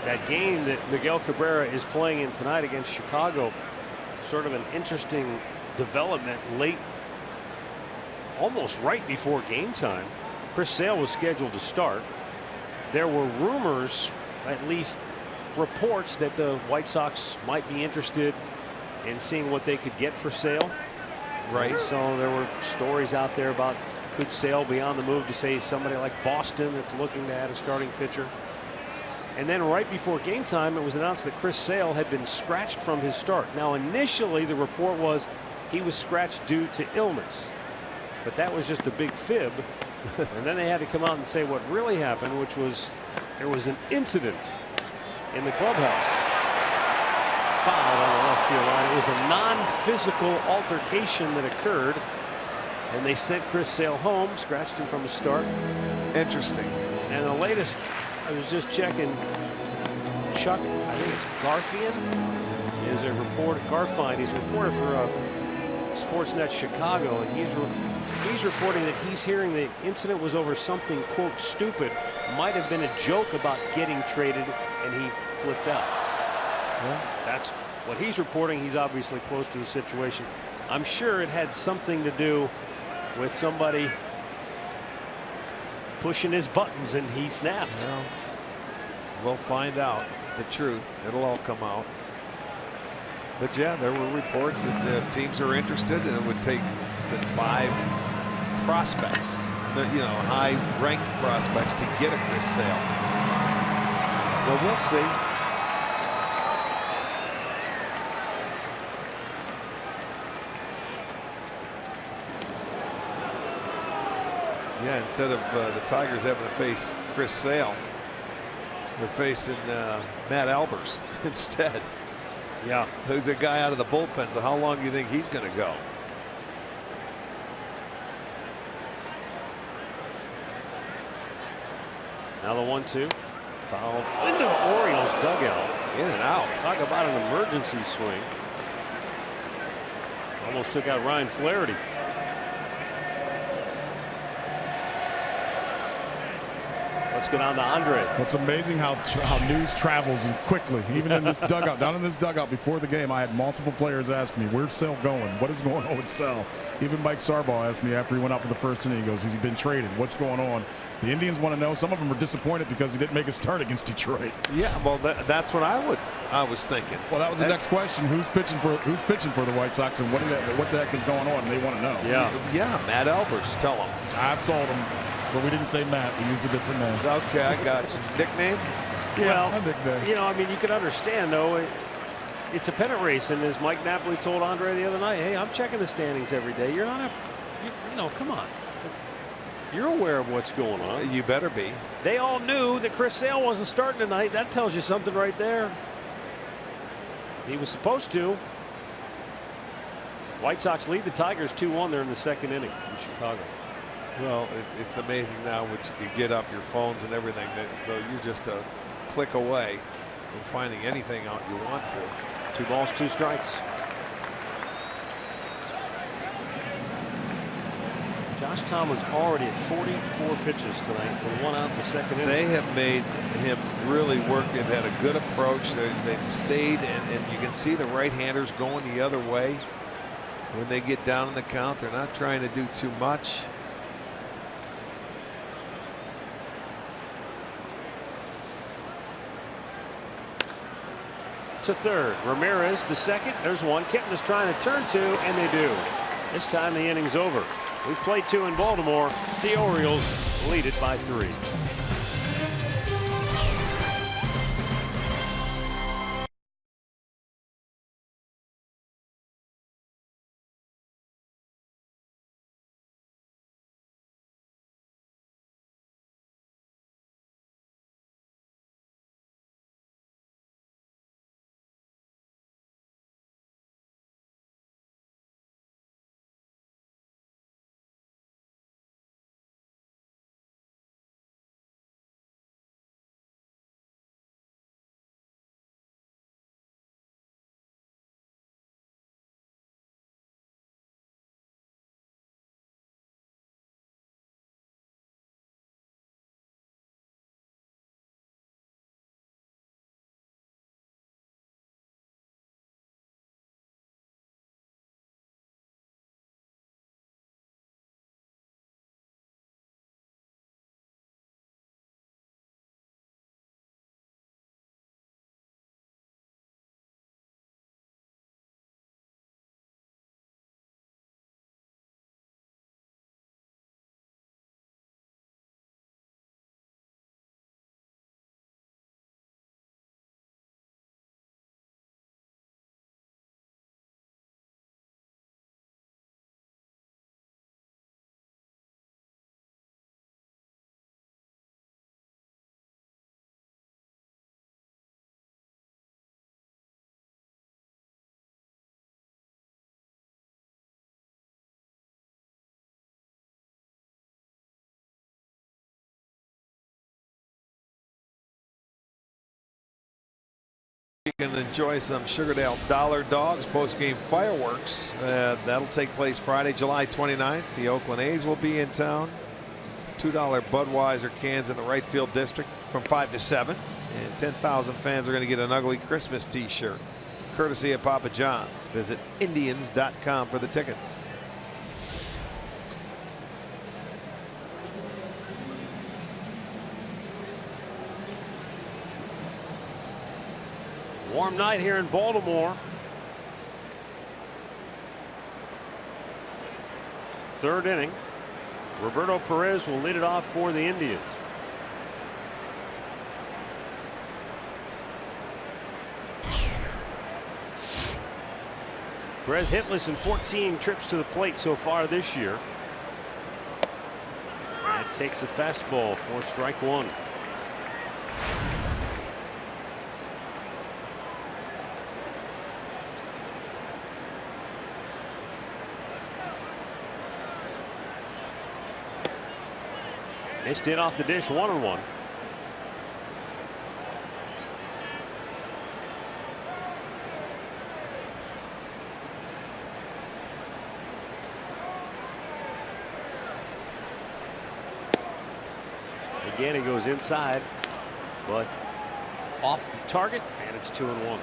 That game that Miguel Cabrera is playing in tonight against Chicago, sort of an interesting development late, almost right before game time. Chris Sale was scheduled to start. There were rumors, at least reports that the White Sox might be interested in seeing what they could get for Sale. Right. So there were stories out there about could Sale be on the move to say somebody like Boston that's looking to add a starting pitcher. And then right before game time, it was announced that Chris Sale had been scratched from his start. Now, initially, the report was he was scratched due to illness, but that was just a big fib. And then they had to come out and say what really happened, which was there was an incident in the clubhouse. Foul on the left field line. It was a non-physical altercation that occurred, and they sent Chris Sale home, scratched him from his start. Interesting. And the latest, I was just checking, Chuck, I think it's Garfian, is a reporter. Garfien, he's a reporter for Sportsnet Chicago, and he's reporting that he's hearing the incident was over something, quote, stupid. Might have been a joke about getting traded, and he flipped out. Well, that's what he's reporting. He's obviously close to the situation. I'm sure it had something to do with somebody pushing his buttons and he snapped. Well, we'll find out the truth. It'll all come out. But yeah, there were reports that teams are interested, and it would take 5 prospects, high-ranked prospects to get a Chris Sale. Well, we'll see. Yeah, instead of the Tigers having to face Chris Sale, they're facing Matt Albers instead. Yeah. Who's a guy out of the bullpen, so how long do you think he's going to go? Now the 1-2. Fouled into the Orioles dugout. In and out. Talk about an emergency swing. Almost took out Ryan Flaherty. Let's go down to Andre. It's amazing how news travels quickly, even in this dugout. Down in this dugout before the game, I had multiple players ask me, where's Sale going? What is going on with Sale? Even Mike Sarbaugh asked me after he went out for the first inning, he goes, has he been traded? What's going on? The Indians want to know. Some of them are disappointed because he didn't make a start against Detroit. Yeah, well, that's what I was thinking. Well, that was the next question. Who's pitching for the White Sox, and what the heck is going on? They want to know. Yeah, Matt Albers. Tell them. I've told him. But we didn't say Matt. We used a different name. Okay, I got you. Nickname? Yeah, well, a nickname. I mean, you can understand, though. It's a pennant race, and as Mike Napoli told Andre the other night, hey, I'm checking the standings every day. You're not come on. You're aware of what's going on. You better be. They all knew that Chris Sale wasn't starting tonight. That tells you something right there. He was supposed to. White Sox lead the Tigers 2-1 there in the second inning in Chicago. Well, it's amazing now what you can get off your phones and everything. So you're just a click away from finding anything out you want to. 2 balls, 2 strikes. Josh Tomlin's already at 44 pitches tonight, with 1 out in the second inning. They have made him really work. They've had a good approach. They've stayed, and you can see the right-handers going the other way. When they get down in the count, they're not trying to do too much. To third, Ramirez to second. There's one. KIPNIS trying to turn 2, and they do. This time the inning's over. We've played 2 in Baltimore. The Orioles lead it by 3. Can enjoy some Sugardale Dollar Dogs post-game fireworks. That'll take place Friday, July 29th. The Oakland A's will be in town. $2 Budweiser cans in the right field district from 5 to 7. And 10,000 fans are going to get an ugly Christmas t-shirt, courtesy of Papa John's. Visit Indians.com for the tickets. Warm night here in Baltimore. Third inning. Roberto Perez will lead it off for the Indians. Perez hitless in 14 trips to the plate so far this year. That takes a fastball for strike one. Missed it off the dish, 1-1. Again, he goes inside, but off the target, and it's 2-1.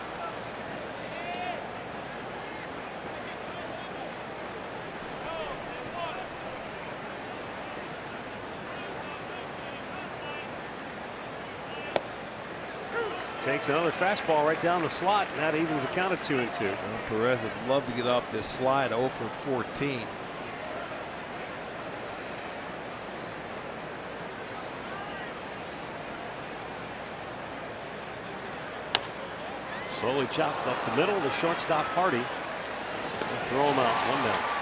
Takes another fastball right down the slot, and that evens the count of 2-2. Well, Perez would love to get off this slide. 0 for 14. Slowly chopped up the middle. The shortstop Hardy will throw him out. 1 down.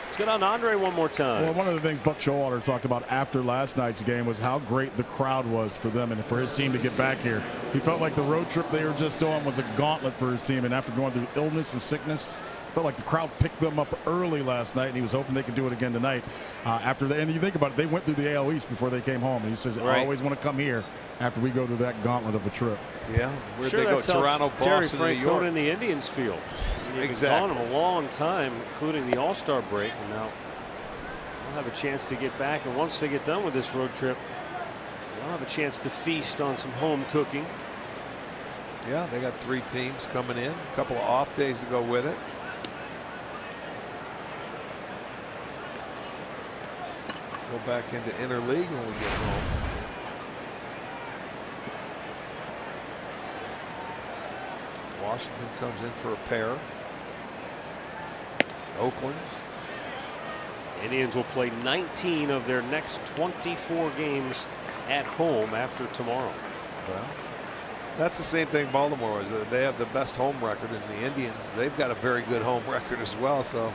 Let's go down to Andre one more time. Well, one of the things Buck Showalter talked about after last night's game was how great the crowd was for them and for his team to get back here. He felt like the road trip they were just doing was a gauntlet for his team, and after going through illness and sickness, felt like the crowd picked them up early last night, and he was hoping they could do it again tonight. And you think about it, they went through the AL East before they came home, and he says, I always want to come here after we go through that gauntlet of a trip. Yeah, where'd sure, they go? Toronto, Terry Boston, New York. Francona in the Indians field. Exactly. Been gone a long time, including the All-Star break, and now they'll have a chance to get back. And once they get done with this road trip, they'll have a chance to feast on some home cooking. Yeah, they got 3 teams coming in, a couple of off days to go with it. Go back into interleague when we get home. Washington comes in for a pair. Oakland. Indians will play 19 of their next 24 games at home after tomorrow. Well, that's the same thing Baltimore is. They have the best home record, and the Indians, they've got a very good home record as well. So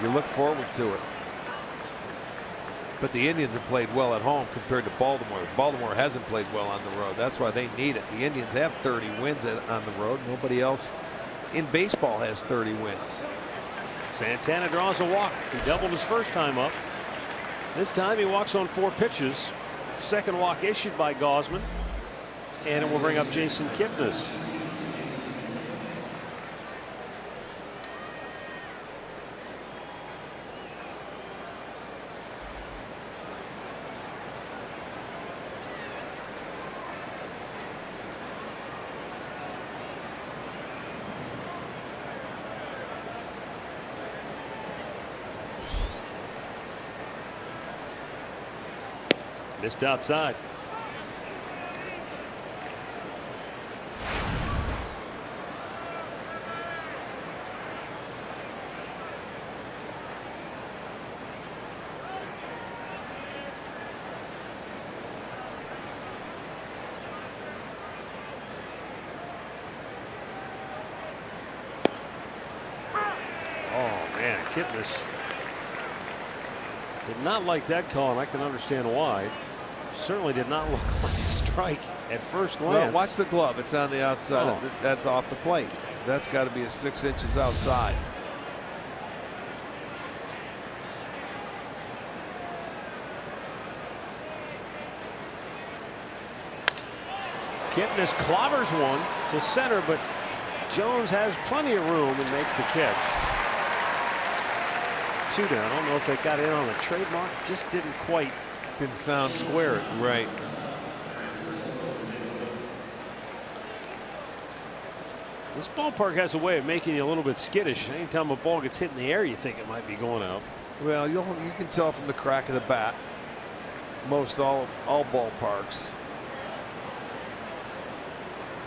you look forward to it. But the Indians have played well at home compared to Baltimore. Baltimore hasn't played well on the road. That's why they need it. The Indians have 30 wins on the road. Nobody else in baseball has 30 wins. Santana draws a walk. He doubled his first time up. This time he walks on 4 pitches. Second walk issued by Gausman. And it will bring up Jason Kipnis. Missed outside. Oh man, Kipnis did not like that call, and I can understand why. Certainly did not look like a strike at first glance. Well, watch the glove. It's on the outside. Oh. That's off the plate. That's got to be a 6 inches outside. Kipnis clobbers one to center, but Jones has plenty of room and makes the catch. 2 down. I don't know if they got in on the trademark. Just didn't quite. Didn't sound square it. Right. This ballpark has a way of making you a little bit skittish. Anytime a ball gets hit in the air, you think it might be going out. Well, you can tell from the crack of the bat. Most all ballparks.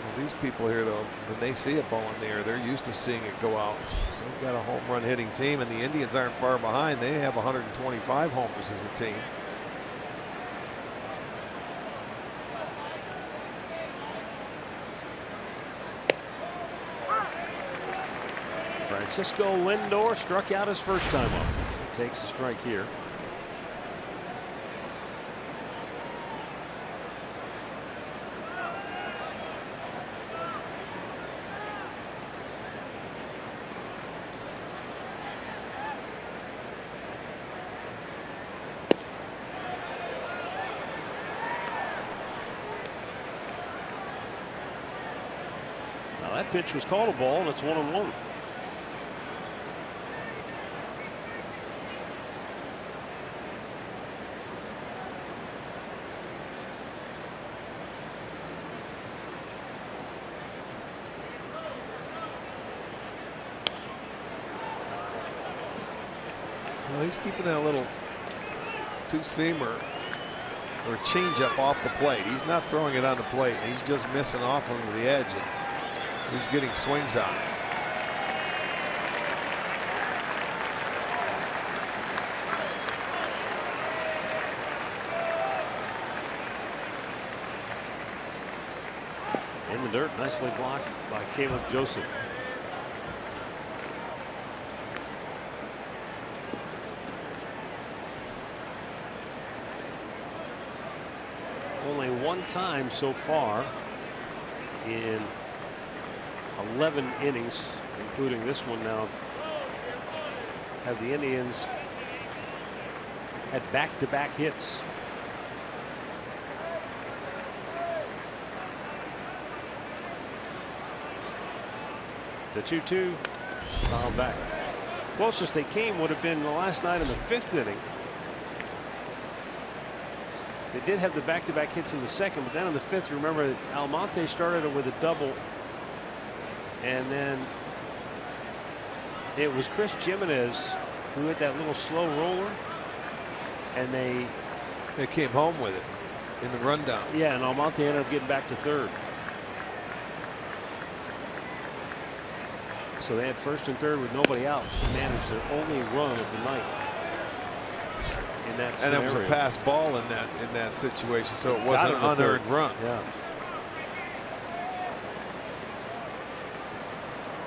Well, these people here, though, when they see a ball in the air, they're used to seeing it go out. They've got a home run hitting team, and the Indians aren't far behind. They have 125 homers as a team. Francisco Lindor struck out his first time up. He takes a strike here. Now that pitch was called a ball, and it's 1-1. Well, he's keeping that little two-seamer or changeup off the plate. He's not throwing it on the plate. He's just missing off on the edge, and he's getting swings on it. In the dirt, nicely blocked by Caleb Joseph. Only one time so far in 11 innings, including this one now, have the Indians had back-to-back hits. The 2-2 fouled back. Closest they came would have been the last night in the 5th inning. They did have the back-to-back hits in the 2nd, but then in the 5th, remember, Almonte started it with a double, and then it was Chris Jimenez who hit that little slow roller, and they came home with it in the rundown. Yeah, and Almonte ended up getting back to 3rd. So they had 1st and 3rd with nobody out to manage their only run of the night. In that scenario. And it was a pass ball in that situation, so it wasn't an unearned run. Yeah.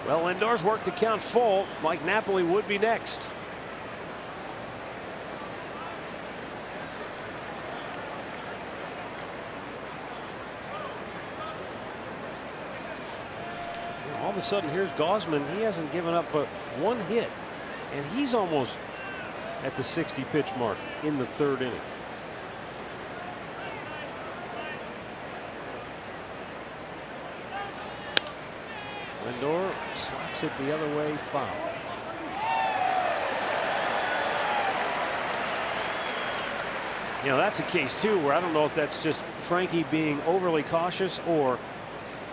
Well, Lindor's worked the count full. Mike Napoli would be next. All of a sudden, here's Gausman. He hasn't given up but 1 hit, and he's almost at the 60 pitch mark in the 3rd inning. Lindor slaps it the other way, foul. You know, that's a case too where I don't know if that's just Frankie being overly cautious or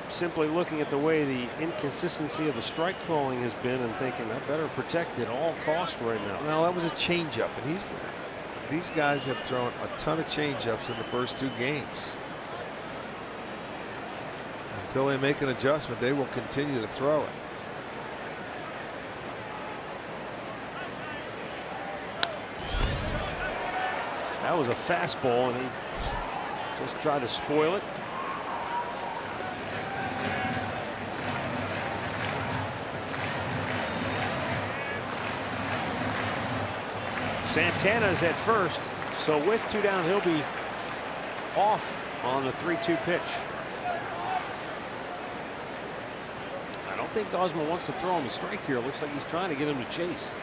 simply looking at the way the inconsistency of the strike calling has been and thinking I better protect at all cost right now. Well, that was a changeup, and these guys have thrown a ton of changeups in the first 2 games. Until they make an adjustment, they will continue to throw it. That was a fastball, and he just tried to spoil it. Santana's at first, so with 2 down, he'll be off on the 3-2 pitch. I don't think Gausman wants to throw him a strike here. It looks like he's trying to get him to chase.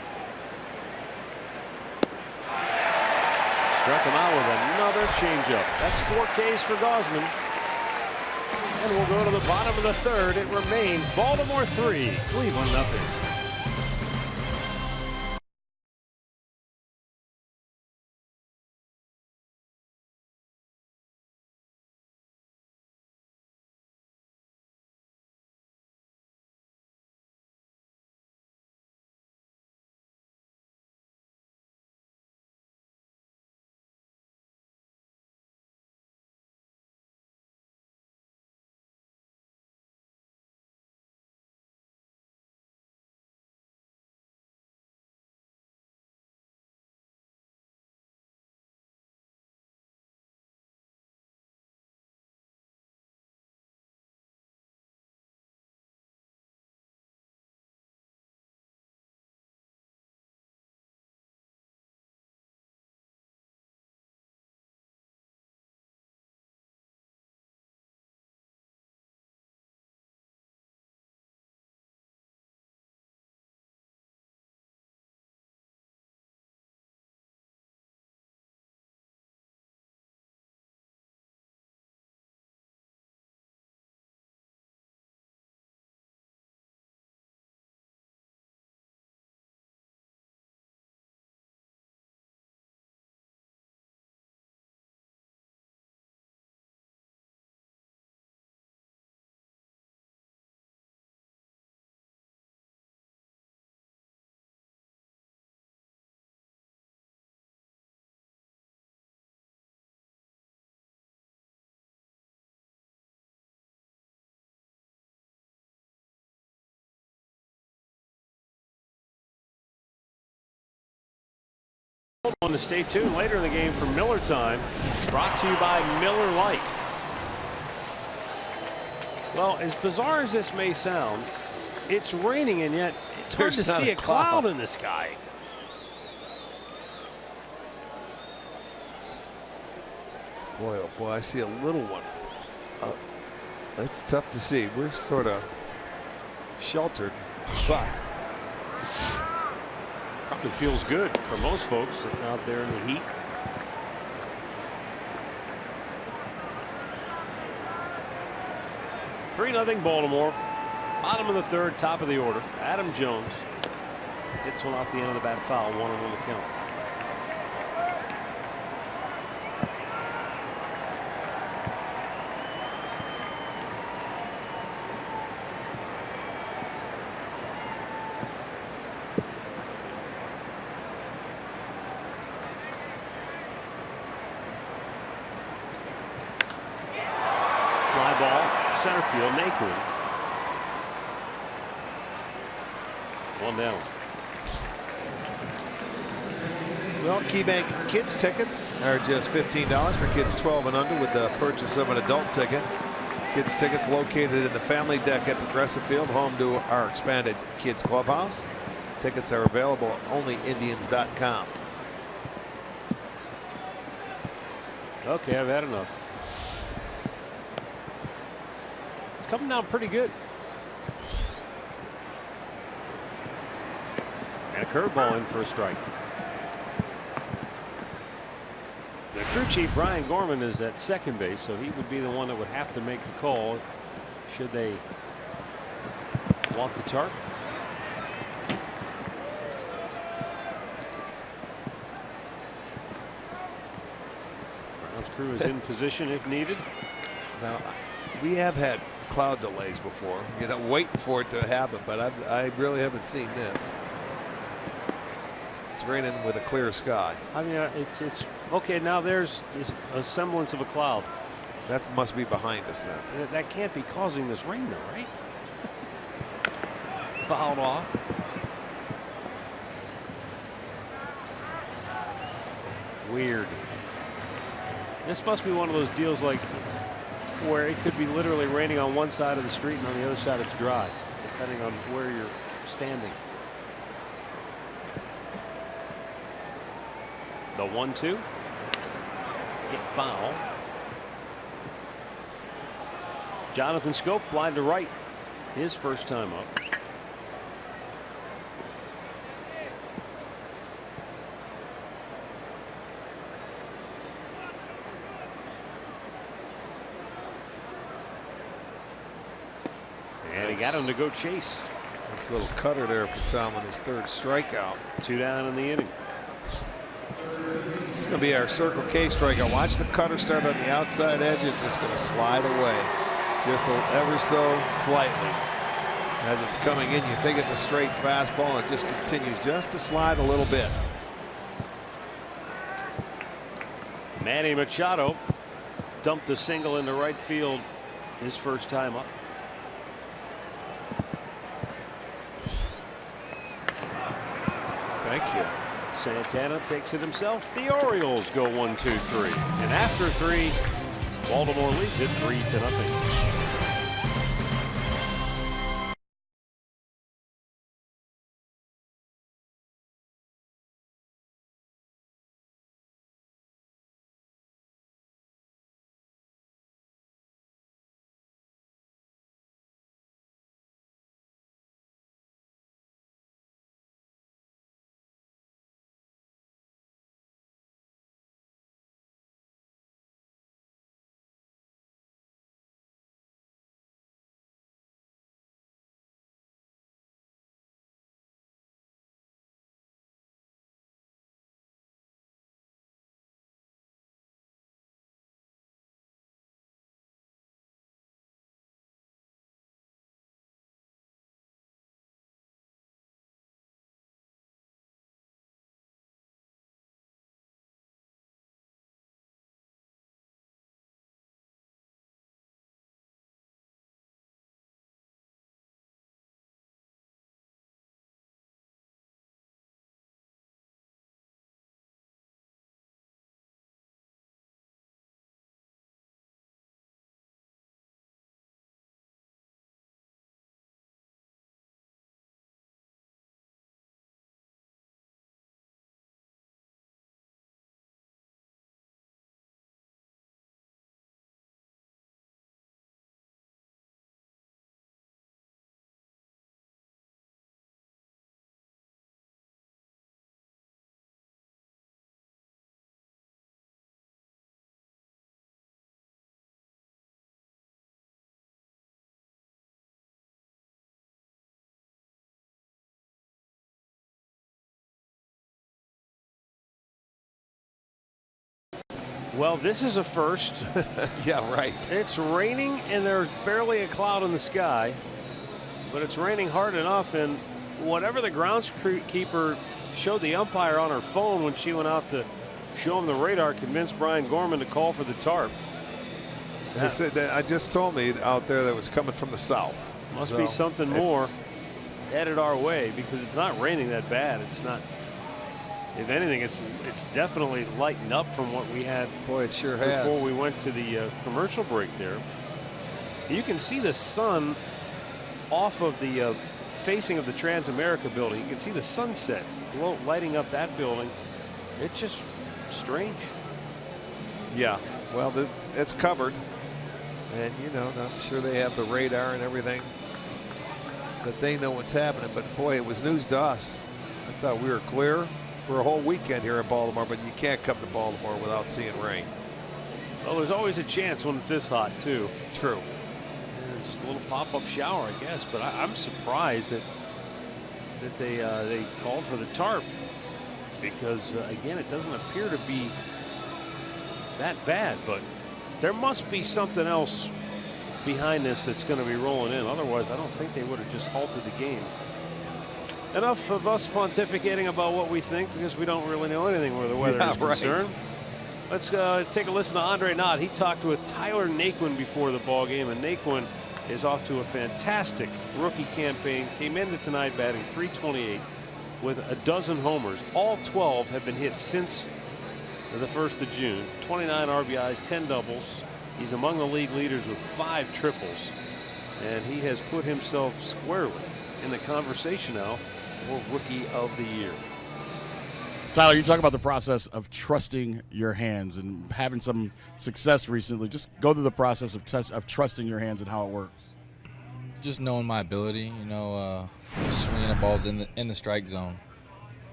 Struck him out with another changeup. That's 4 Ks for Gausman. And we'll go to the bottom of the third. It remains Baltimore 3, Cleveland 0. On to stay tuned later in the game for Miller Time, brought to you by Miller Lite. Well, as bizarre as this may sound, it's raining and yet it's hard to see a cloud in the sky. Boy, oh boy, I see a little one. It's tough to see. We're sort of sheltered, but probably feels good for most folks sitting out there in the heat. Three 0 Baltimore. Bottom of the third, top of the order. Adam Jones hits one off the end of the bat foul, 1-1 the count. Center field, NAQUIN. One down. Well, KeyBank Kids tickets are just $15 for kids 12 and under with the purchase of an adult ticket. Kids tickets located in the family deck at Progressive Field, home to our expanded kids clubhouse. Tickets are available at onlyindians.com. Okay, I've had enough. Coming down pretty good. And a curveball in for a strike. The crew chief, Brian Gorman, is at second base, so he would be the one that would have to make the call should they want the tarp. Brown's crew is in position if needed. Now, we have had cloud delays before, you know, waiting for it to happen, but I really haven't seen this. It's raining with a clear sky. I mean, it's okay. Now there's a semblance of a cloud. That must be behind us then. That can't be causing this rain, though, right? Fouled off. Weird. This must be one of those deals like where it could be literally raining on one side of the street and on the other side it's dry, depending on where you're standing. The 1-2. Hit foul. Jonathan Schoop flying to right. His first time up. And he got him to go chase. Nice little cutter there for Tom on his 3rd strikeout. 2 down in the inning. It's going to be our Circle K strikeout. Watch the cutter start on the outside edge. It's just going to slide away just ever so slightly. As it's coming in, you think it's a straight fastball, and it just continues just to slide a little bit. Manny Machado dumped a single into right field his first time up. Thank you. Santana takes it himself. The Orioles go 1-2-3. And after 3, Baltimore leads it 3-0. Well, this is a first. Yeah, right. It's raining and there's barely a cloud in the sky, but it's raining hard enough, and whatever the groundskeeper showed the umpire on her phone when she went out to show him the radar convinced Brian Gorman to call for the tarp. They said that, I just told me out there that was coming from the south. Must be something more headed our way, because it's not raining that bad. It's not. If anything, it's definitely lightened up from what we had. Boy, it sure has. Before we went to the commercial break there. You can see the sun off of the facing of the Transamerica building. You can see the sunset lighting up that building. It's just strange. Yeah, well, it's covered. And, you know, I'm sure they have the radar and everything, that they know what's happening. But, boy, it was news to us. I thought we were clear for a whole weekend here in Baltimore, but you can't come to Baltimore without seeing rain. Well, there's always a chance when it's this hot, too. True. And just a little pop-up shower, I guess. But I'm surprised that they called for the tarp, because, again, it doesn't appear to be that bad. But there must be something else behind this that's going to be rolling in. Otherwise, I don't think they would have just halted the game. Enough of us pontificating about what we think, because we don't really know anything where the weather is concerned. Let's take a listen to Andre Knott. He talked with Tyler Naquin before the ball game, and Naquin is off to a fantastic rookie campaign. Came into tonight batting .328 with a dozen homers. All 12 have been hit since the 1st of June. 29 RBIs, 10 doubles. He's among the league leaders with 5 triples, and he has put himself squarely in the conversation now for Rookie of the Year. Tyler, you talk about the process of trusting your hands and having some success recently. Just go through the process of trusting your hands and how it works. Just knowing my ability, you know, just swinging at balls in the strike zone.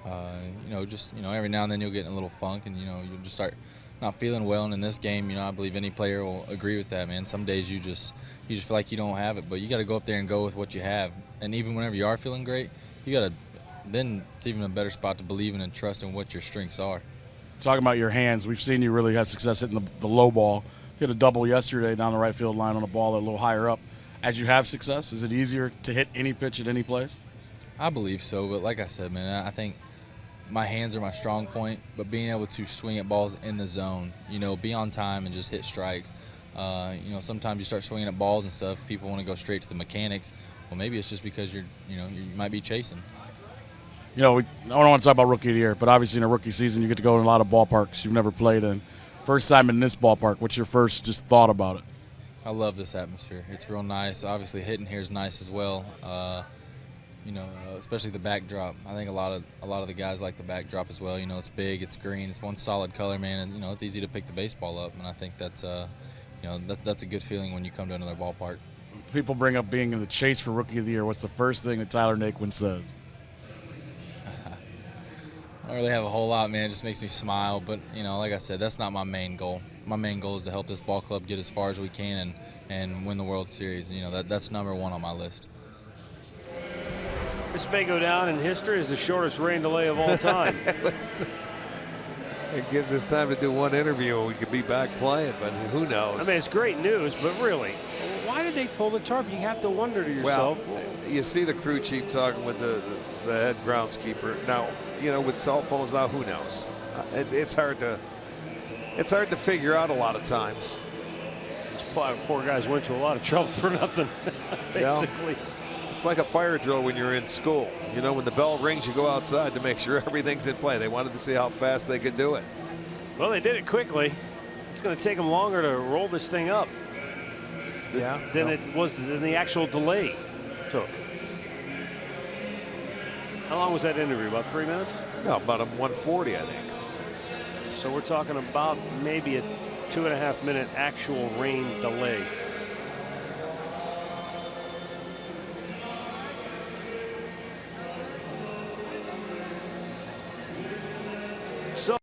You know, just, you know, every now and then you'll get in a little funk, and, you know, you'll just start not feeling well. And in this game, you know, I believe any player will agree with that, man. Some days you just feel like you don't have it, but you got to go up there and go with what you have. And even whenever you are feeling great, you got to, then it's even a better spot to believe in and trust in what your strengths are. Talking about your hands, we've seen you really have success hitting the low ball. You hit a double yesterday down the right field line on a ball a little higher up. As you have success, is it easier to hit any pitch at any place? I believe so, but like I said, man, I think my hands are my strong point, but being able to swing at balls in the zone, you know, be on time and just hit strikes. You know, sometimes you start swinging at balls and stuff, people want to go straight to the mechanics. Well, maybe it's just because you might be chasing. You know, I don't want to talk about Rookie of the Year, but obviously in a rookie season you get to go in a lot of ballparks you've never played in. First time in this ballpark, what's your first just thought about it? I love this atmosphere. It's real nice. Obviously hitting here is nice as well. You know, especially the backdrop. I think a lot of the guys like the backdrop as well. You know, it's big, it's green, it's one solid color, man, and you know, it's easy to pick the baseball up. And I think that's you know, that's a good feeling when you come to another ballpark. People bring up being in the chase for Rookie of the Year. What's the first thing that Tyler Naquin says? I don't really have a whole lot, man. It just makes me smile. But, you know, like I said, that's not my main goal. My main goal is to help this ball club get as far as we can and win the World Series. And, you know, that's #1 on my list. This may go down in history as the shortest rain delay of all time. It gives us time to do one interview and we could be back playing, but who knows? I mean, it's great news, but really, why did they pull the tarp? You have to wonder to yourself. Well, you see the crew chief talking with the head groundskeeper. Now, you know, with cell phones now, who knows? It's hard to figure out a lot of times. These poor guys went to a lot of trouble for nothing, basically. Yeah. It's like a fire drill when you're in school. You know, when the bell rings, you go outside to make sure everything's in play. They wanted to see how fast they could do it. Well, they did it quickly. It's going to take them longer to roll this thing up than the actual delay took. How long was that interview? About 3 minutes? No, about 1:40, I think. So we're talking about maybe a 2.5 minute actual rain delay. So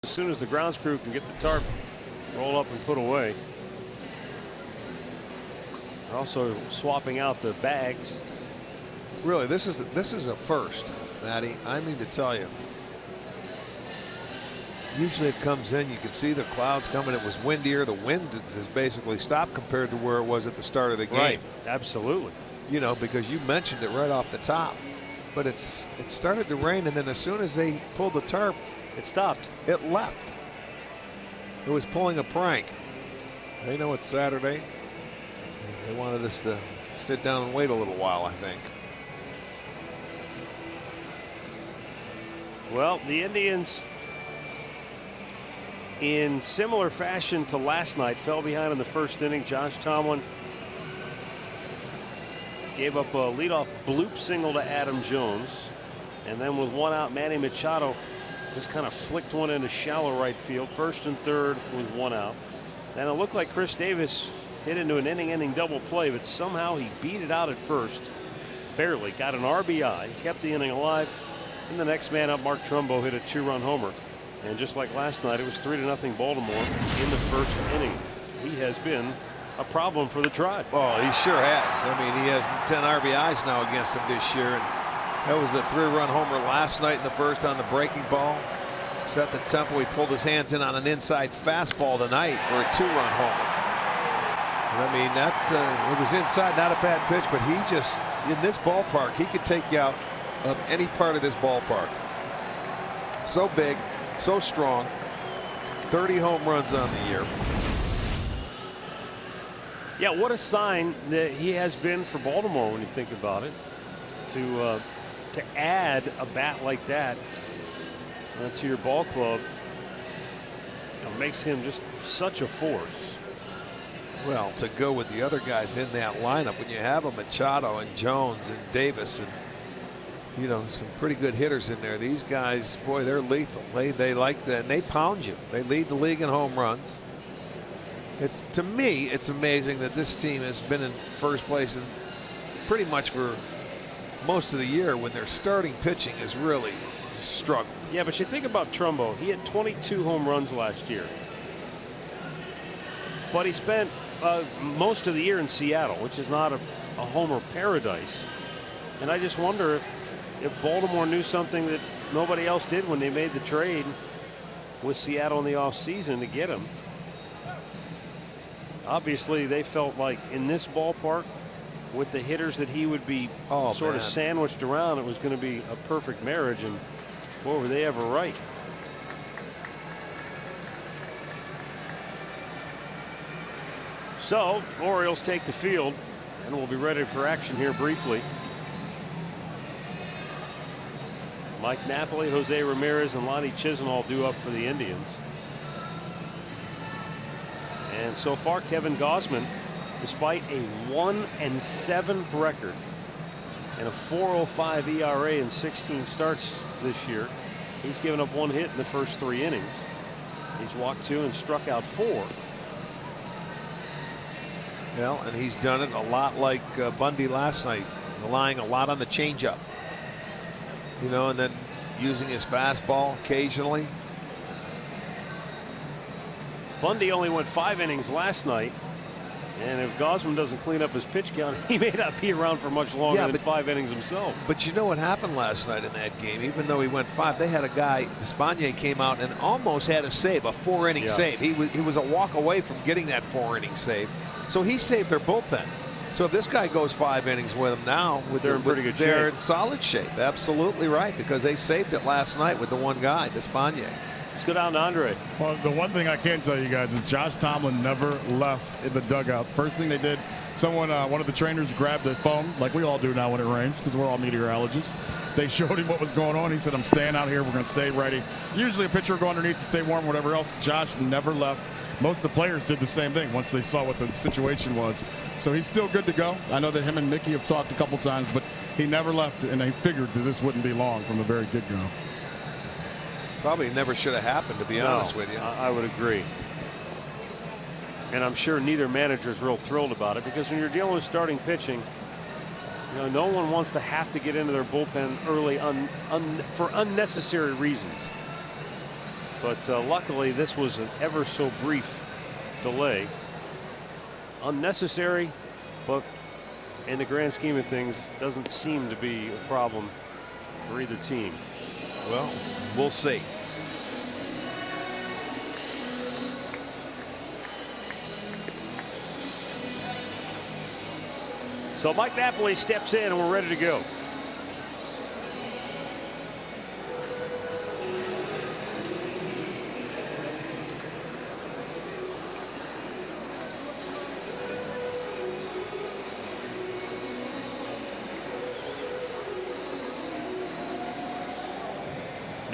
as soon as the grounds crew can get the tarp rolled up and put away. They're also swapping out the bags. Really, this is a first, Matty. I need to tell you. Usually it comes in, you can see the clouds coming. It was windier. The wind has basically stopped compared to where it was at the start of the game. Right, absolutely. You know, because you mentioned it right off the top. but it started to rain, and then as soon as they pulled the tarp, it stopped. It left. It was pulling a prank. They know it's Saturday. They wanted us to sit down and wait a little while, I think. Well, the Indians, in similar fashion to last night, fell behind in the first inning. Josh Tomlin gave up a leadoff bloop single to Adam Jones. And then with one out, Manny Machado just kind of flicked one into shallow right field. First and third with one out. Then it looked like Chris Davis hit into an inning-ending double play, but somehow he beat it out at first. Barely. Got an RBI. Kept the inning alive. And the next man up, Mark Trumbo, hit a 2-run homer. And just like last night, it was 3-0 Baltimore in the first inning. He has been a problem for the Tribe. Oh, he sure has. I mean, he has 10 RBIs now against him this year. And that was a 3-run homer last night in the first on the breaking ball. Set the tempo. He pulled his hands in on an inside fastball tonight for a 2-run homer. And I mean, that's it was inside, not a bad pitch, but he just, in this ballpark, he could take you out of any part of this ballpark. So big, so strong. 30 home runs on the year. Yeah, what a sign that he has been for Baltimore when you think about it. To add a bat like that to your ball club, makes him just such a force. Well, to go with the other guys in that lineup, when you have a Machado and Jones and Davis and, you know, some pretty good hitters in there. These guys, boy, they're lethal. They like that, and they pound you. They lead the league in home runs. It's, to me, it's amazing that this team has been in first place and pretty much for most of the year when their starting pitching has really struggled. Yeah, but you think about Trumbo. He had 22 home runs last year. But he spent most of the year in Seattle, which is not a homer paradise. And I just wonder if Baltimore knew something that nobody else did when they made the trade with Seattle in the offseason to get him. Obviously, they felt like in this ballpark, with the hitters that he would be sort of sandwiched around, it was going to be a perfect marriage. And boy, were they ever right. So, Orioles take the field, and we'll be ready for action here briefly. Mike Napoli, Jose Ramirez, and Lonnie Chisenhall due up for the Indians. And so far, Kevin Gausman, despite a 1-7 record and a 4.05 ERA in 16 starts this year, he's given up one hit in the first 3 innings. He's walked 2 and struck out 4. Well, and he's done it a lot like Bundy last night, relying a lot on the changeup. You know, and then using his fastball occasionally. Bundy only went 5 innings last night, and if Gausman doesn't clean up his pitch count, he may not be around for much longer than 5 innings himself. But you know what happened last night in that game? Even though he went 5, they had a guy, Despaigne, came out and almost had a save, a 4-inning save. He was a walk away from getting that 4-inning save. So he saved their bullpen. So if this guy goes 5 innings with them now, they're in pretty good shape. They're in solid shape. Absolutely right, because they saved it last night with the one guy, Despaigne. Let's go down to Andre. Well, the one thing I can tell you guys is Josh Tomlin never left in the dugout. First thing they did, one of the trainers grabbed the phone, like we all do now when it rains, because we're all meteorologists. They showed him what was going on. He said, I'm staying out here. We're going to stay ready. Usually a pitcher will go underneath to stay warm, whatever else. Josh never left. Most of the players did the same thing once they saw what the situation was. So he's still good to go. I know that him and Mickey have talked a couple times, but he never left, and they figured that this wouldn't be long from the very get-go. Probably never should have happened, to be honest with you. I would agree. And I'm sure neither manager is real thrilled about it, because when you're dealing with starting pitching, you know, no one wants to have to get into their bullpen early for unnecessary reasons. But luckily, this was an ever so brief delay. Unnecessary, but in the grand scheme of things, doesn't seem to be a problem for either team. Well, we'll see. So Mike Napoli steps in, and we're ready to go.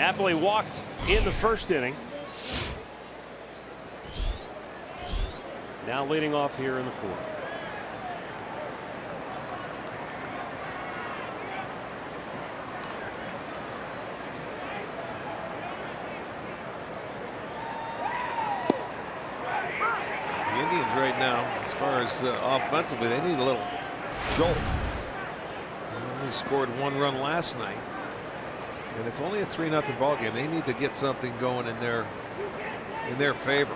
Napoli walked in the first inning. Now leading off here in the fourth. The Indians right now, as far as offensively, they need a little jolt. They only scored 1 run last night, and it's only a 3-0 ball game. They need to get something going in their favor.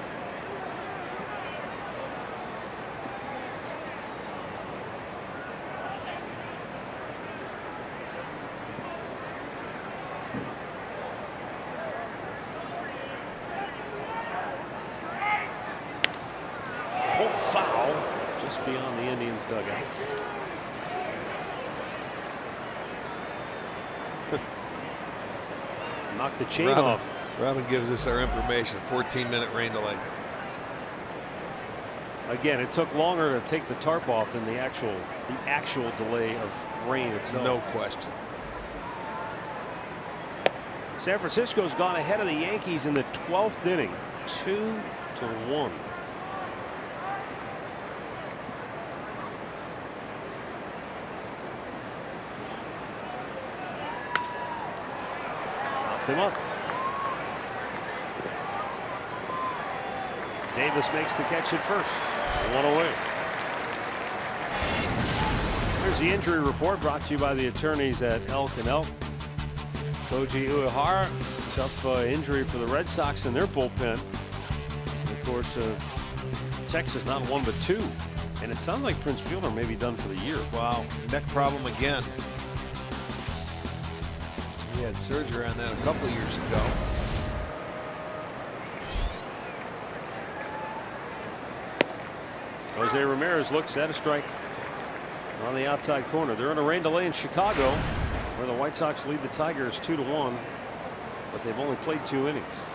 Pulled foul just beyond the Indians' dugout. Knocked the chain off. Robin gives us our information. 14-minute rain delay. Again, it took longer to take the tarp off than the actual delay of rain itself. No question. San Francisco's gone ahead of the Yankees in the 12th inning, 2-1. Them up. Davis makes the catch at first. 1 away. Here's the injury report brought to you by the attorneys at Elk & Elk. Koji Uehara, tough injury for the Red Sox in their bullpen. And of course, Texas not 1 but 2. And it sounds like Prince Fielder may be done for the year. Wow, neck problem again. He had surgery on that a couple years ago. Jose Ramirez looks at a strike on the outside corner. They're in a rain delay in Chicago, where the White Sox lead the Tigers 2-1, but they've only played 2 innings.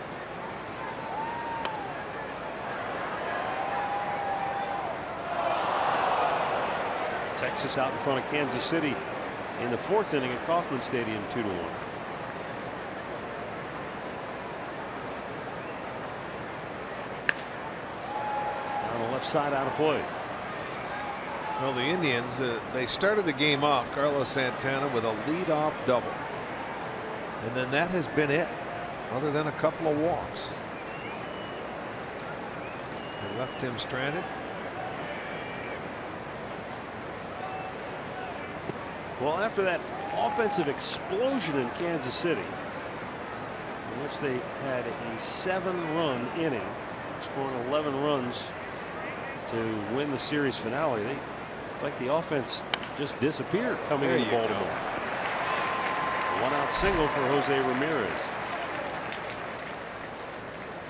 Texas out in front of Kansas City in the 4th inning at Kauffman Stadium, 2-1. Side out of play. Well, the Indians, they started the game off, Carlos Santana, with a leadoff double. And then that has been it, other than a couple of walks. They left him stranded. Well, after that offensive explosion in Kansas City, in which they had a 7-run inning, scoring 11 runs to win the series finale, it's like the offense just disappeared coming into Baltimore. A 1-out single for Jose Ramirez.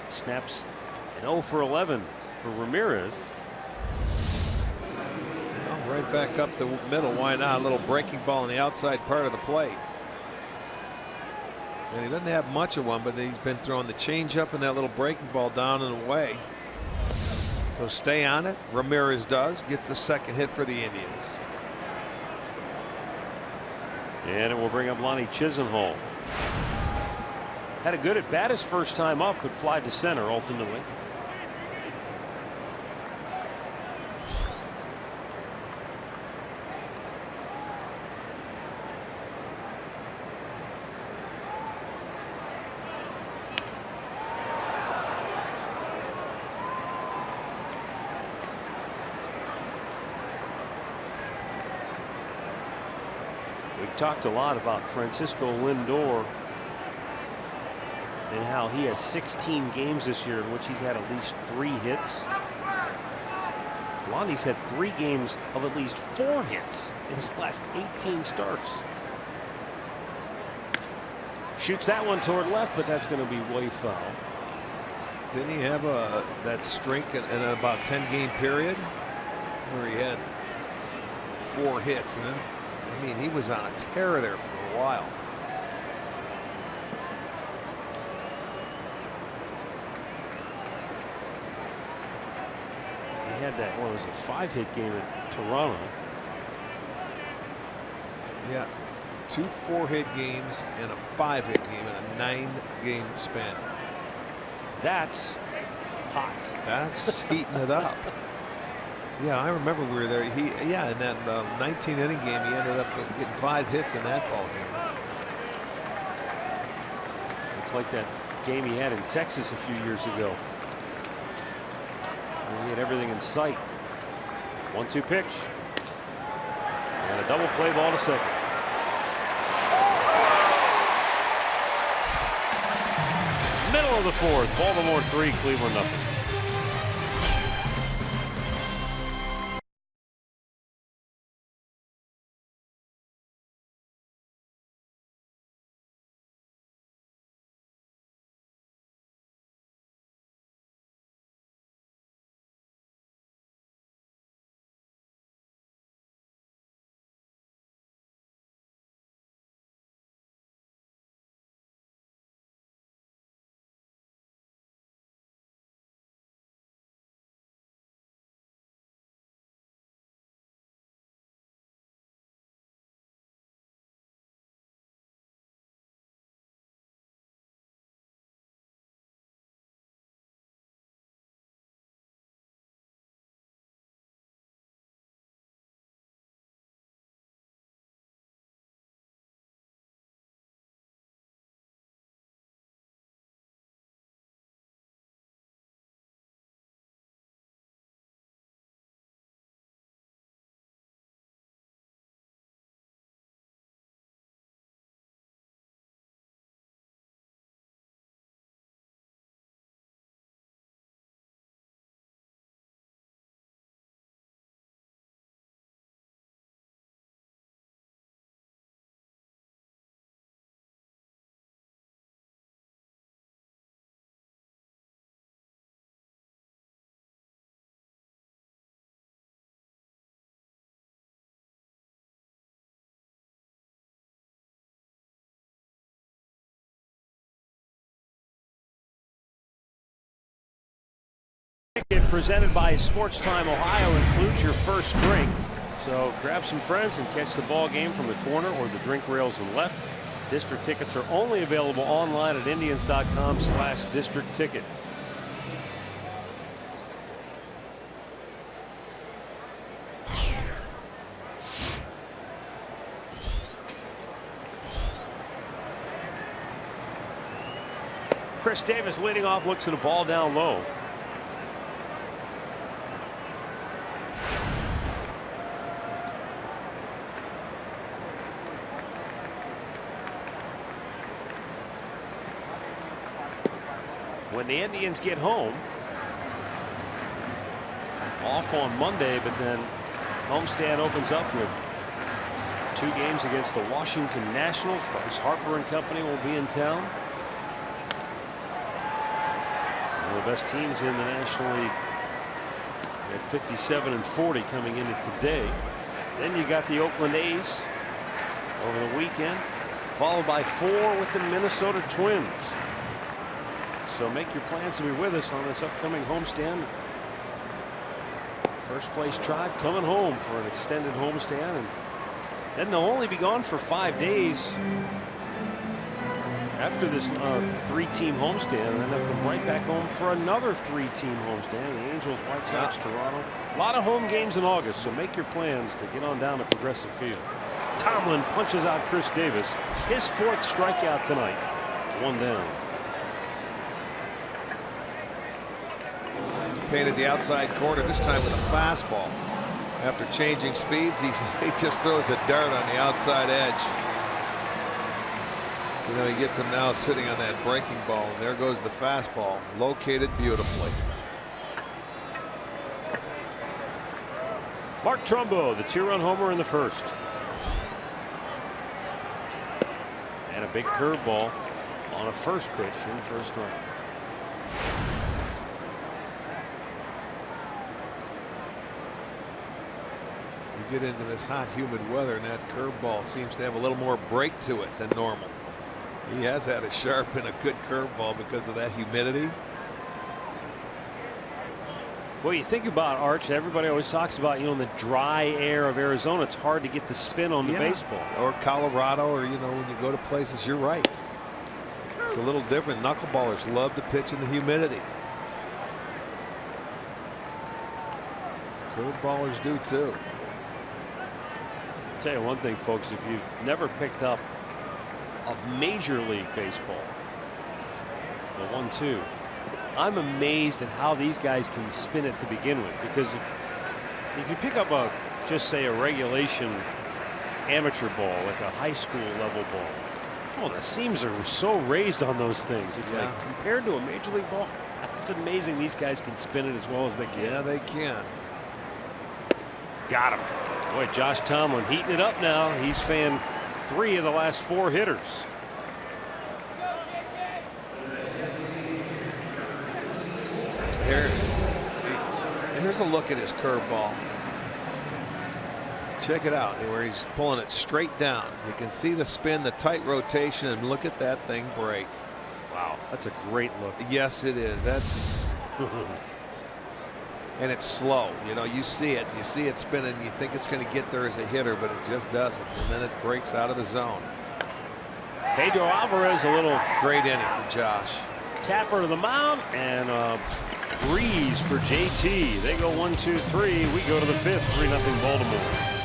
Snaps an 0 for 11 for Ramirez. Well, right back up the middle. Why not? A little breaking ball on the outside part of the plate. And he doesn't have much of one, but he's been throwing the changeup and that little breaking ball down and away. So stay on it. Ramirez does. Gets the second hit for the Indians. And it will bring up Lonnie Chisenhall. Had a good at bat his first time up, but flied to center ultimately. Talked a lot about Francisco Lindor and how he has 16 games this year in which he's had at least 3 hits. Lonnie's had 3 games of at least 4 hits in his last 18 starts. Shoots that one toward left, but that's going to be way foul. Didn't he have that streak in about 10-game period where he had 4 hits? And then, I mean, he was on a tear there for a while. He had that, what was it, 5-hit game at Toronto. Yeah, 2 4-hit games and a 5-hit game in a 9-game span. That's hot. That's heating it up. Yeah, I remember we were there. In that 19-inning game, he ended up getting 5 hits in that ball game. It's like that game he had in Texas a few years ago. He had everything in sight. 1-2 pitch. And a double play ball to second. Middle of the 4th. Baltimore 3, Cleveland nothing. Presented by Sports Time Ohio includes your first drink. So grab some friends and catch the ball game from the corner or the drink rails and left. District tickets are only available online at Indians.com/district ticket. Chris Davis leading off, looks at a ball down low. When the Indians get home, off on Monday, but then homestand opens up with 2 games against the Washington Nationals. Bryce Harper and company will be in town. One of the best teams in the National League at 57-40 coming into today. Then you got the Oakland A's over the weekend, followed by 4 with the Minnesota Twins. So make your plans to be with us on this upcoming homestand. First place tribe coming home for an extended homestand, and then they'll only be gone for 5 days after this 3-team homestand, and then they'll come right back home for another 3-team homestand. The Angels, White Sox, Toronto. A lot of home games in August, so make your plans to get on down to Progressive Field. Tomlin punches out Chris Davis, his 4th strikeout tonight. 1 down. Painted the outside corner, this time with a fastball. After changing speeds, he just throws a dart on the outside edge. You know, he gets him now sitting on that breaking ball, and there goes the fastball, located beautifully. Mark Trumbo, the 2-run homer in the 1st. And a big curveball on a first pitch in the 1st round. Get into this hot, humid weather, and that curveball seems to have a little more break to it than normal. He has had a sharp and a good curveball because of that humidity. Well, you think about, Arch, everybody always talks about, in the dry air of Arizona, it's hard to get the spin on the baseball. Or Colorado, or, when you go to places, you're right. It's a little different. Knuckleballers love to pitch in the humidity. Curveballers do too. I'll tell you one thing, folks, if you've never picked up a Major League Baseball, the 1-2, I'm amazed at how these guys can spin it to begin with, because if you pick up just say a regulation amateur ball, like a high school level ball, the seams are so raised on those things. It's like, compared to a Major League ball, it's amazing these guys can spin it as well as they can. Yeah, they can. Got him. Boy, Josh Tomlin heating it up now. He's fanned 3 of the last 4 hitters. Here's a look at his curveball. Check it out, where he's pulling it straight down. You can see the spin, the tight rotation, and look at that thing break. Wow, that's a great look. Yes, it is. That's and it's slow. You see it. You see it spinning. You think it's going to get there as a hitter, but it just doesn't. And then it breaks out of the zone. Pedro Alvarez, a little great inning for Josh. Tapper to the mound, and breeze for JT. They go 1-2-3. We go to the 5th. 3-0 Baltimore.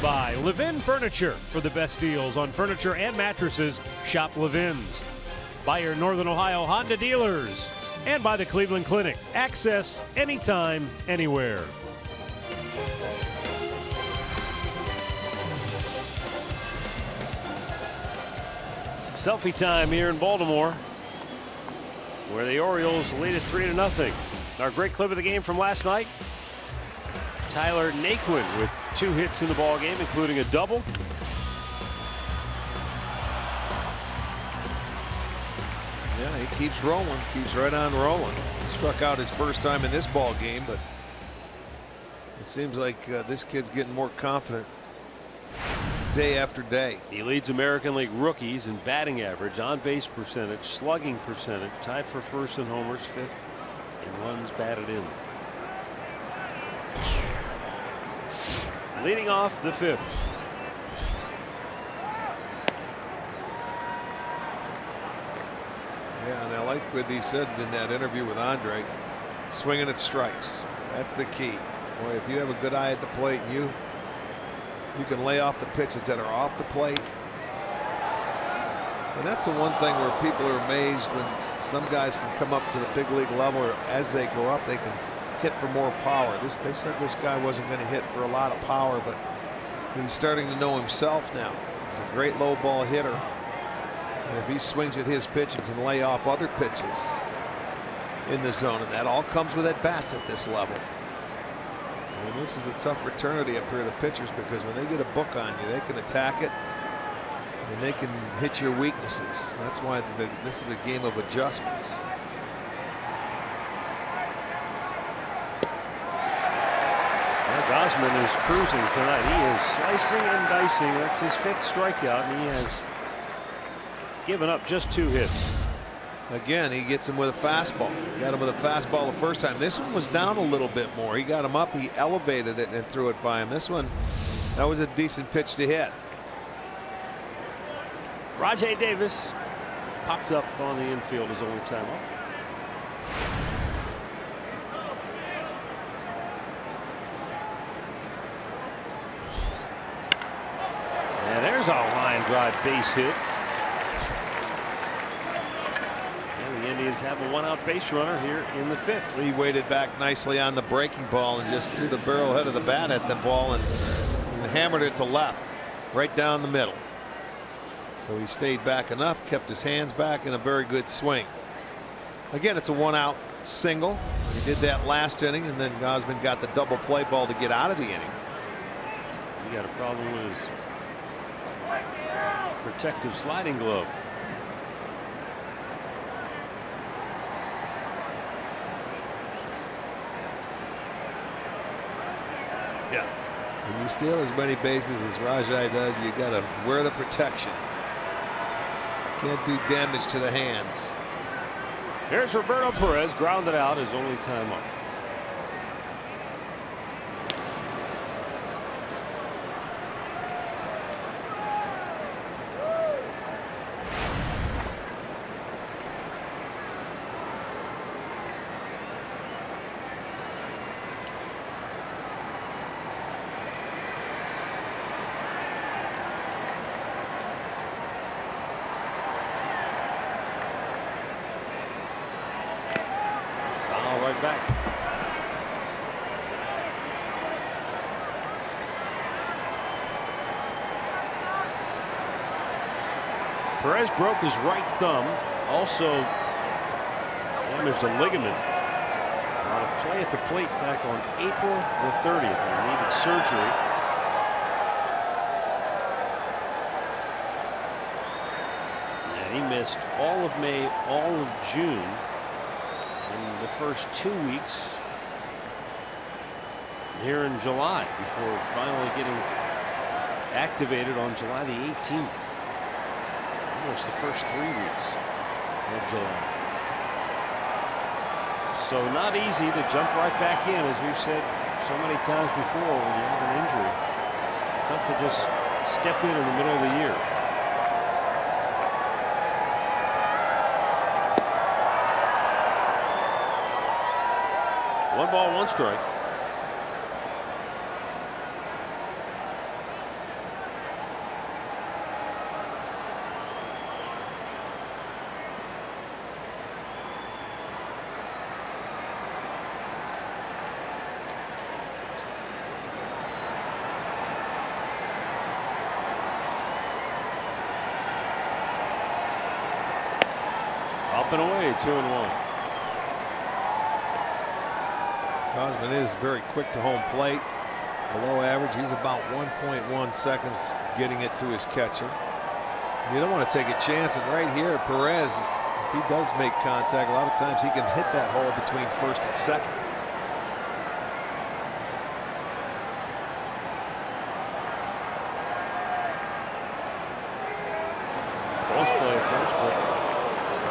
By Levin Furniture. For the best deals on furniture and mattresses, shop Levin's. By your Northern Ohio Honda dealers. And by the Cleveland Clinic. Access anytime, anywhere. Selfie time here in Baltimore, where the Orioles lead it 3-0. Our great clip of the game from last night. Tyler NAQUIN with 2 hits in the ball game, including a double. Yeah, he keeps rolling, keeps right on rolling. He struck out his first time in this ball game, but it seems like this kid's getting more confident day after day. He leads American League rookies in batting average, on base percentage, slugging percentage, tied for first in homers, 5th in runs batted in. Leading off the 5th. Yeah, and I like what he said in that interview with Andre, swinging at strikes. That's the key. Boy, if you have a good eye at the plate, and you can lay off the pitches that are off the plate. And that's the one thing where people are amazed when some guys can come up to the big league level, or as they grow up, they can hit for more power. They said this guy wasn't going to hit for a lot of power, but he's starting to know himself now. He's a great low ball hitter. And if he swings at his pitch and can lay off other pitches in the zone, and that all comes with at bats at this level. And this is a tough fraternity up here, the pitchers, because when they get a book on you, they can attack it and they can hit your weaknesses. That's why this is a game of adjustments. Gausman is cruising tonight. He is slicing and dicing. That's his 5th strikeout, and he has given up just 2 hits. Again, he gets him with a fastball. Got him with a fastball the first time. This one was down a little bit more. He got him up, he elevated it and threw it by him. This one, that was a decent pitch to hit. Rajai Davis popped up on the infield his only time up. And there's a line drive base hit. And the Indians have a 1-out base runner here in the 5th. He waited back nicely on the breaking ball and just threw the barrel head of the bat at the ball and hammered it to left, right down the middle. So he stayed back enough, kept his hands back, in a very good swing. Again, it's a 1-out single. He did that last inning, and then Gausman got the double play ball to get out of the inning. He got a problem with his protective sliding glove. Yeah. When you steal as many bases as Rajai does, you got to wear the protection. Can't do damage to the hands. Here's Roberto Perez, grounded out, his only time up. Back. Perez broke his right thumb, also damaged a ligament on a play at the plate back on April the 30th. He needed surgery. And he missed all of May, all of June. In the first 2 weeks here in July, before finally getting activated on July the 18th. Almost the first 3 weeks of July. So not easy to jump right back in, as we've said so many times before. When you have an injury, tough to just step in the middle of the year. One ball, one strike. Up and away, 2-1. Gausman is very quick to home plate. Below average. He's about 1.1 seconds getting it to his catcher. You don't want to take a chance. And right here, Perez, if he does make contact, a lot of times he can hit that hole between first and second. Close play at first, but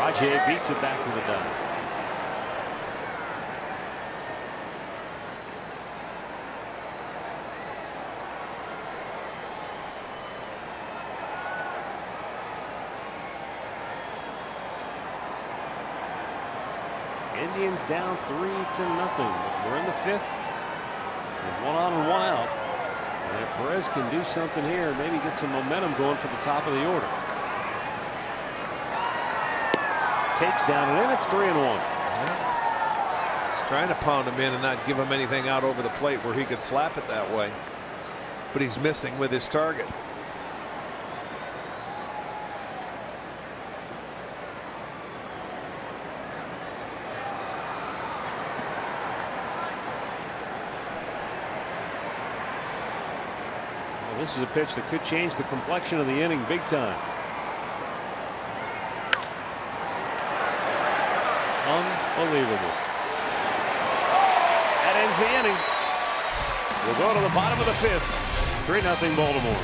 Rajai beats it back with a dive. Indians down 3-0. We're in the 5th with 1 on and 1 out. And if Perez can do something here, maybe get some momentum going for the top of the order. Takes down and in. It's 3-1. He's trying to pound him in and not give him anything out over the plate where he could slap it that way. But he's missing with his target. Well, this is a pitch that could change the complexion of the inning big time. Unbelievable. That ends the inning. We'll go to the bottom of the 5th. 3-0 Baltimore.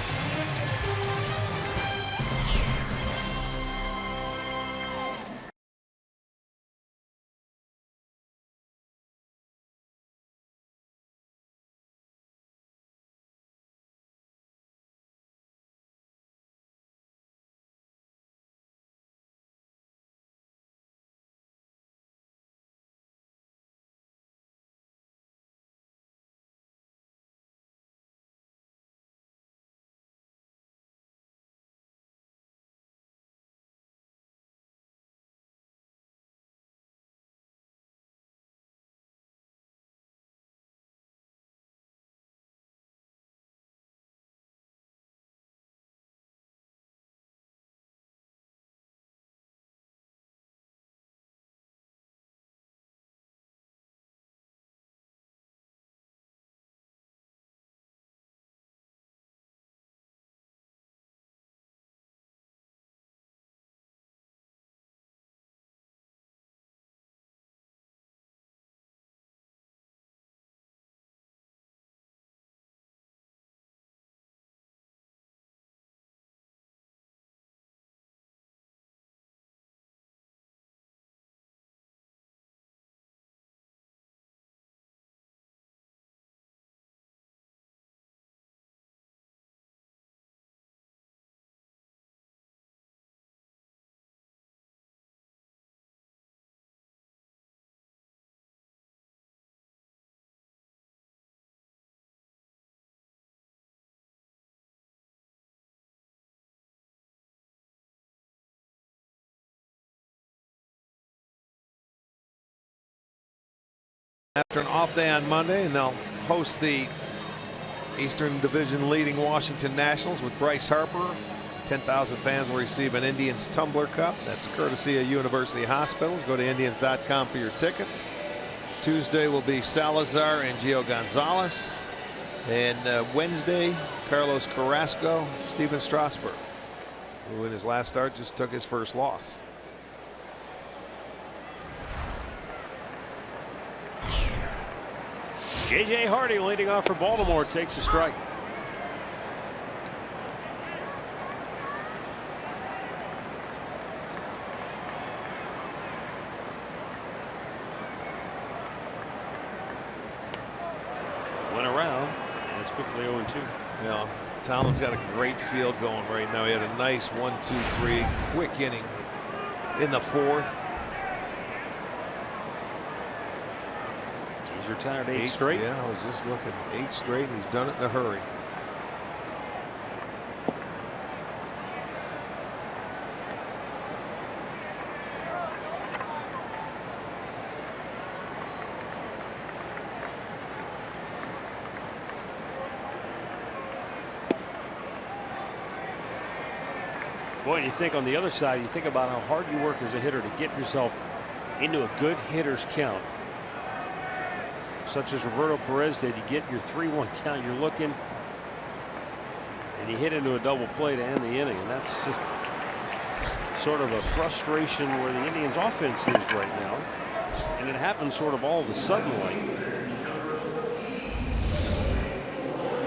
After an off day on Monday, and they'll host the Eastern Division leading Washington Nationals with Bryce Harper. 10,000 fans will receive an Indians Tumbler Cup. That's courtesy of University Hospitals. Go to Indians.com for your tickets. Tuesday will be Salazar and Gio Gonzalez. And Wednesday, Carlos Carrasco, Steven Strasburg, who in his last start just took his first loss. J.J. Hardy leading off for Baltimore takes a strike. Went around, and it's quickly 0-2. Yeah, Tomlin's got a great field going right now. He had a nice 1-2-3 quick inning in the 4th. Retired 8 straight. Yeah, I was just looking. 8 straight. He's done it in a hurry. Boy, you think on the other side, you think about how hard you work as a hitter to get yourself into a good hitter's count. Such as Roberto Perez did. You get your 3-1 count, you're looking, and you hit into a double play to end the inning, and that's just sort of a frustration where the Indians offense is right now, and it happens sort of all of a sudden like.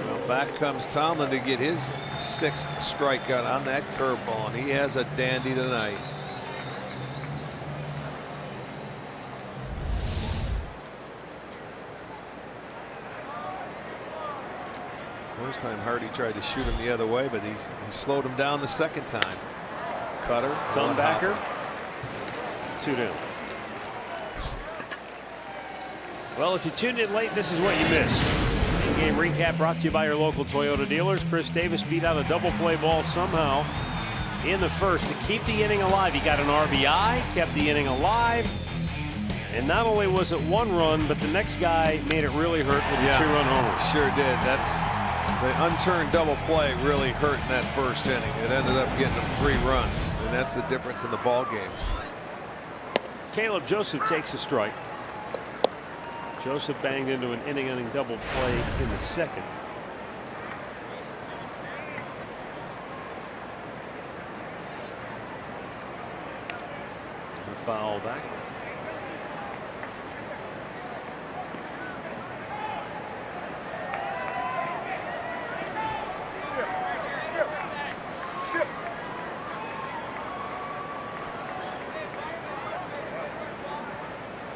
Well, back comes Tomlin to get his 6th strikeout on that curveball, and he has a dandy tonight. First time Hardy tried to shoot him the other way, but he slowed him down the second time. Cutter, comebacker, 2 down. Well, if you tuned in late, this is what you missed. In-game recap brought to you by your local Toyota dealers. Chris Davis beat out a double play ball somehow in the 1st to keep the inning alive. He got an RBI, kept the inning alive, and not only was it 1 run, but the next guy made it really hurt with the 2-run homer. Sure did. That's the unturned double play really hurt in that 1st inning. It ended up getting them 3 runs, and that's the difference in the ball game. Caleb Joseph takes a strike. Joseph banged into an inning-ending double play in the 2nd. foul back.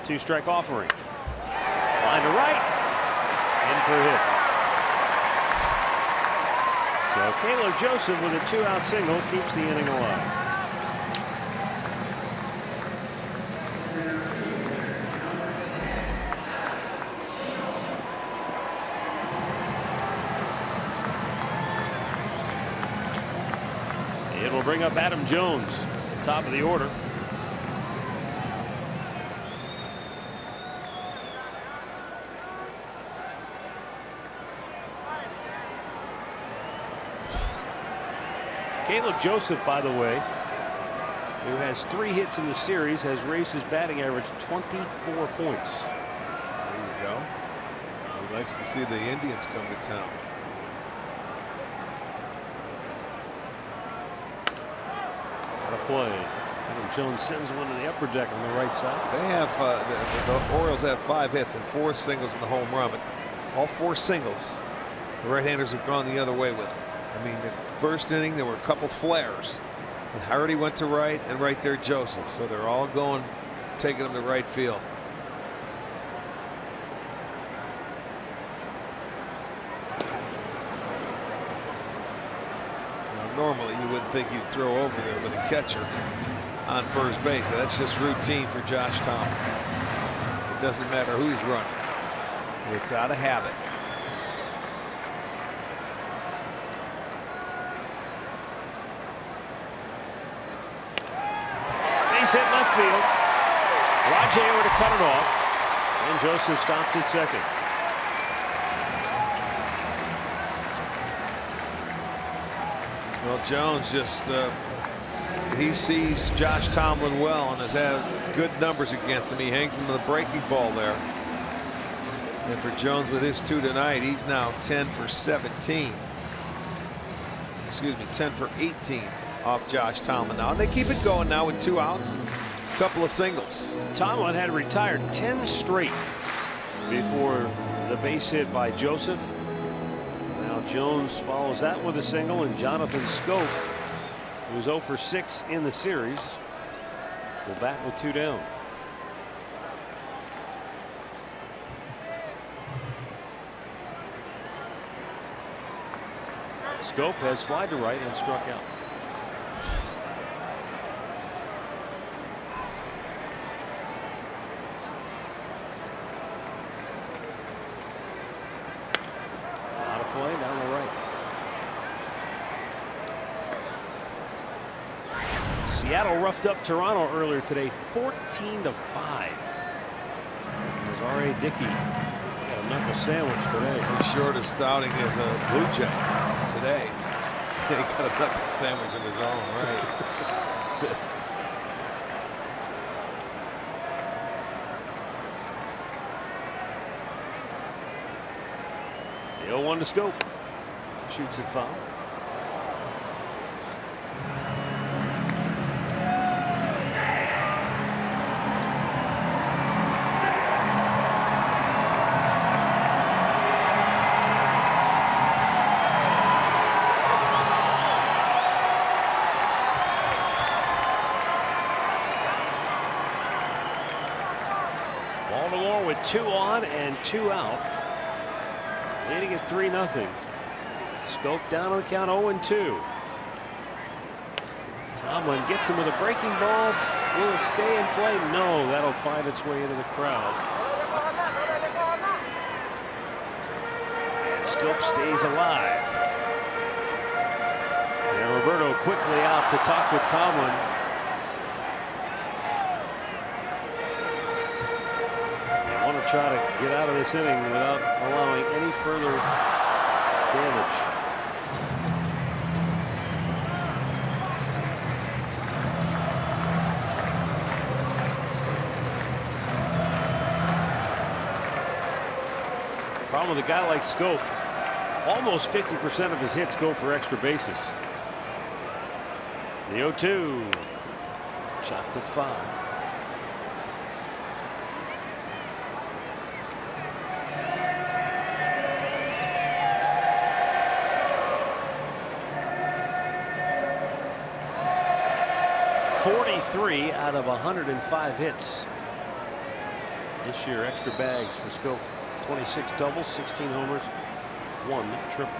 Two-strike offering. Line to right. In for a hit. So Caleb Joseph with a two-out single keeps the inning alive. It will bring up Adam Jones, top of the order. Caleb Joseph, by the way, who has 3 hits in the series, has raised his batting average 24 points. There you go. He likes to see the Indians come to town. What a play. Adam Jones sends one to the upper deck on the right side. They have the Orioles have 5 hits and 4 singles in the home run, but all 4 singles, the right-handers have gone the other way with them. I mean, the first inning there were a couple flares. Hardy went to right, and right there Joseph. So they're all going, taking them to right field. Now, normally you wouldn't think you'd throw over there with a catcher on first base. That's just routine for Josh Thomas. It doesn't matter who he's running. It's out of habit. Hit left field. Rajay over to cut it off, and Joseph stops at second. Well, Jones just he sees Josh Tomlin well and has had good numbers against him. He hangs him to the breaking ball there. And for Jones with his 2 tonight, he's now 10 for 17. Excuse me, 10 for 18. Off Josh Tomlin now, and they keep it going now with 2 outs and a couple of singles. Tomlin had retired 10 straight before the base hit by Joseph. Now Jones follows that with a single, and Jonathan Schoop, who was 0 for 6 in the series, will bat with 2 down. Schoop has flied to right and struck out. Seattle roughed up Toronto earlier today, 14-5. There's R.A. Dickey. Got a knuckle sandwich today. His shortest outing as a Blue Jay today. He got a knuckle sandwich of his own, right? The 0-1 to Schoop. Shoots it foul. Baltimore with 2 on and 2 out. Leading at 3-0. Schoop down on the count 0-2. Tomlin gets him with a breaking ball. Will it stay in play? No, that'll find its way into the crowd. And Schoop stays alive. And Roberto quickly out to talk with Tomlin. They want to try to get out of this inning without allowing any further damage. Problem with a guy like Schoop, almost 50% of his hits go for extra bases. The 0-2, chopped at foul. 43 out of 105 hits. This year, extra bags for Schoop. 26 doubles, 16 homers, 1 triple.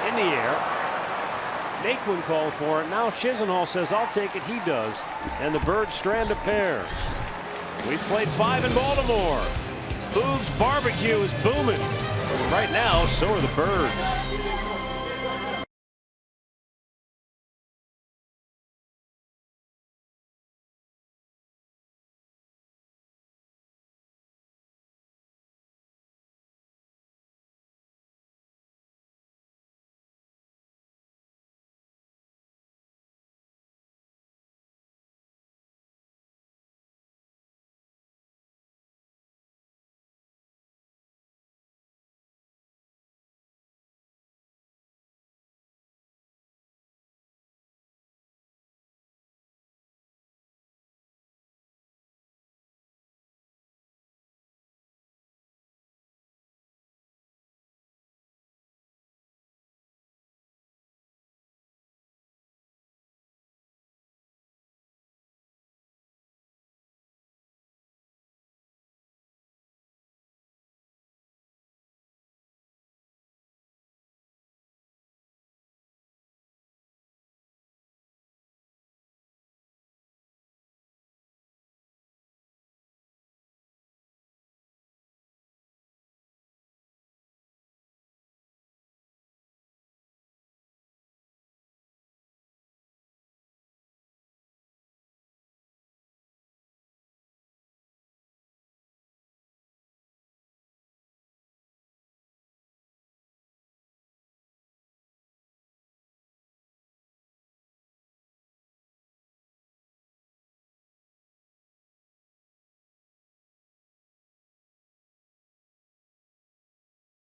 In the air. NAQUIN called for it. Now Chisenhall says, I'll take it. He does. And the Birds strand a pair. We've played 5 in Baltimore. Boog's barbecue is booming. And right now, so are the Birds.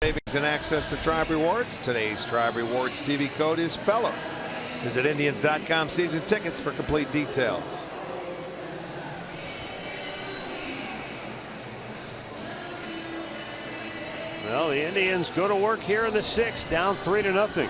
Savings and access to Tribe Rewards. Today's Tribe Rewards TV code is FELLOW. Visit Indians.com season tickets for complete details. Well, the Indians go to work here in the 6th, down 3-0.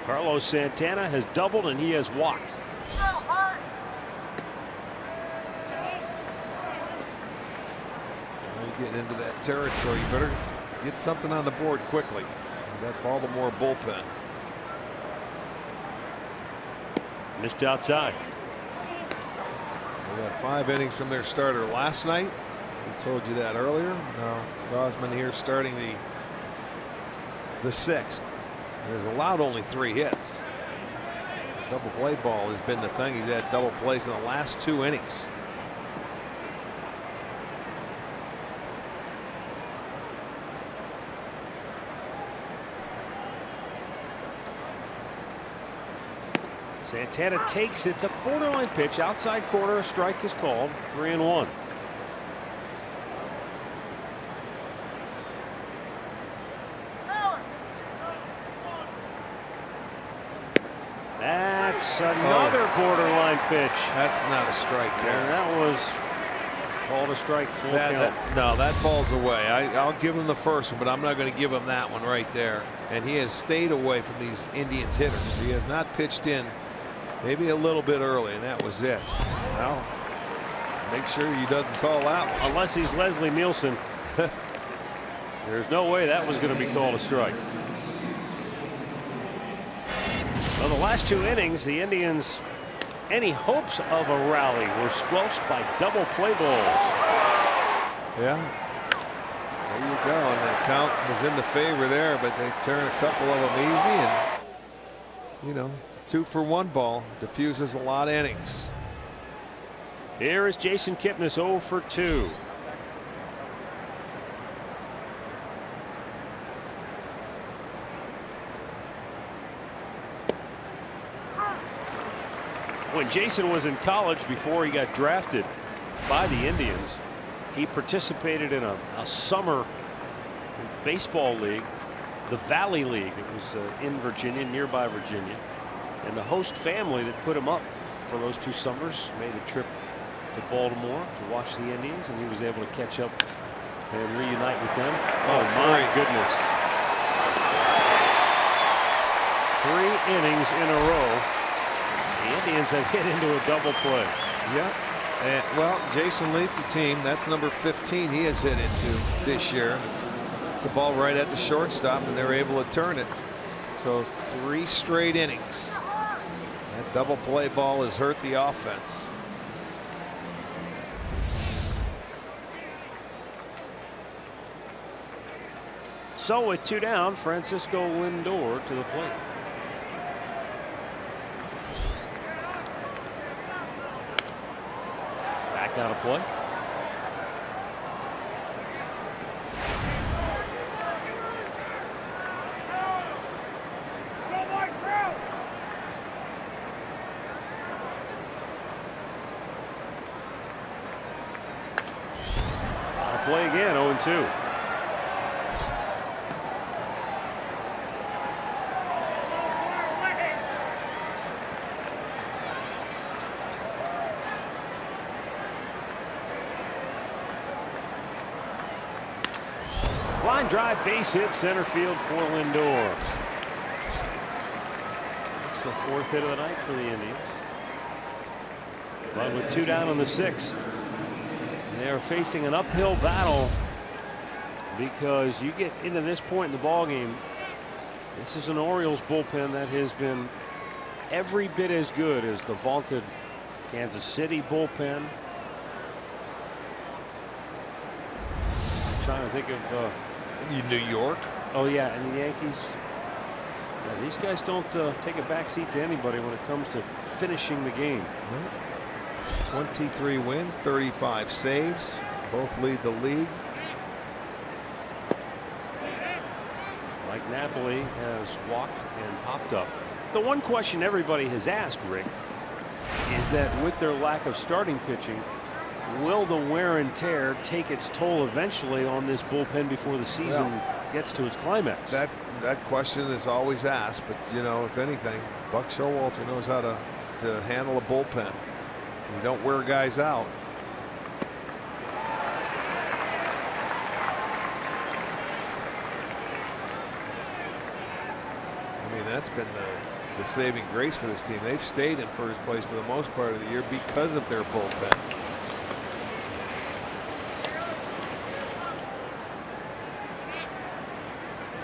Carlos Santana has doubled and he has walked. You're getting into that territory. You better get something on the board quickly. That Baltimore bullpen. Missed outside. They got 5 innings from their starter last night. We told you that earlier. Now Gosman here starting the 6th. Has allowed only 3 hits. Double play ball has been the thing. He's had double plays in the last 2 innings. Santana takes it's a borderline pitch outside corner. A strike is called. 3-1. That's another borderline pitch. That's not a strike there. And that was called a strike. Full count. No, that falls away. I'll give him the first one, but I'm not going to give him that one right there. And he has stayed away from these Indians hitters. He has not pitched in maybe a little bit early, and that was it. Well, make sure he doesn't call out. Unless he's Leslie Nielsen. There's no way that was going to be called a strike. Well, the last 2 innings, the Indians, any hopes of a rally were squelched by double play balls. Yeah. There you go. And the count was in the favor there, but they turn a couple of them easy, and you know, 2-for-1 ball diffuses a lot of innings. Here is Jason Kipnis, 0 for 2. When Jason was in college before he got drafted by the Indians, he participated in a summer baseball league, the Valley League. It was in Virginia, nearby Virginia. And the host family that put him up for those 2 summers made a trip to Baltimore to watch the Indians, and he was able to catch up and reunite with them. Oh my goodness. 3 innings in a row. The Indians have hit into a double play. Yeah. Well, Jason leads the team. That's number 15 he has hit into this year. It's a ball right at the shortstop, and they're able to turn it. So 3 straight innings. That double play ball has hurt the offense. So with 2 down, Francisco Lindor to the plate. Back out of play. I'll play again, 0-2. Line drive, base hit, center field for Lindor. That's the 4th hit of the night for the Indians. But with 2 down in the 6th, they are facing an uphill battle, because you get into this point in the ball game. This is an Orioles bullpen that has been every bit as good as the vaunted Kansas City bullpen. I'm trying to think of New York. Oh yeah, and the Yankees. Yeah, these guys don't take a back seat to anybody when it comes to finishing the game. 23 wins, 35 saves. Both lead the league. Mike Napoli has walked and popped up. The one question everybody has asked, Rick, is that with their lack of starting pitching, will the wear and tear take its toll eventually on this bullpen before the season gets to its climax? That question is always asked, but you know, if anything, Buck Showalter knows how to handle a bullpen. You don't wear guys out. I mean, that's been the saving grace for this team. They've stayed in first place for the most part of the year because of their bullpen.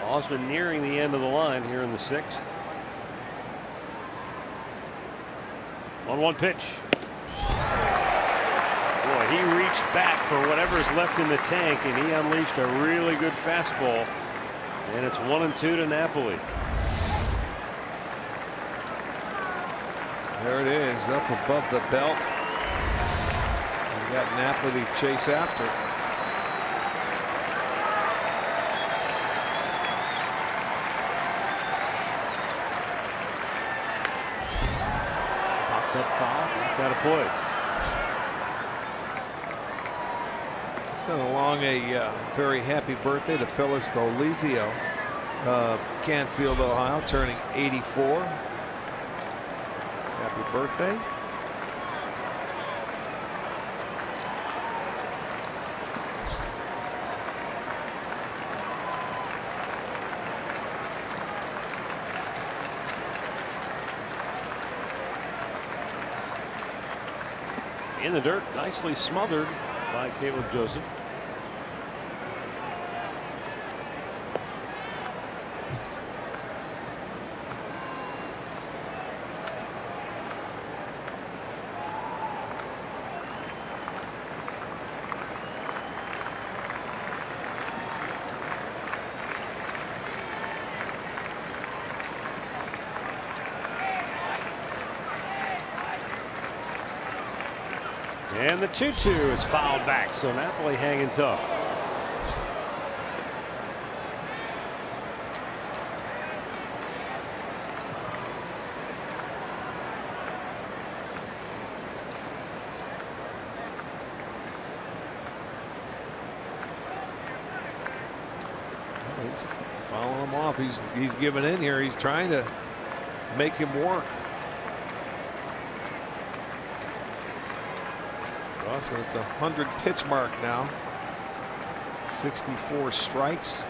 Osmond nearing the end of the line here in the 6th. 1-1 pitch. Boy, he reached back for whatever's left in the tank, and he unleashed a really good fastball. And it's 1-2 to Napoli. There it is, up above the belt. You got Napoli to chase after. Popped up foul, back out of play. Sent along a very happy birthday to Phyllis Dolizio, Canfield, Ohio, turning 84. Happy birthday. In the dirt, nicely smothered by Caleb Joseph. And the 2-2 is fouled back, so Napoli hanging tough. He's following him off. He's giving in here. He's trying to make him work. Rossman at the 100 pitch mark now. 64 strikes.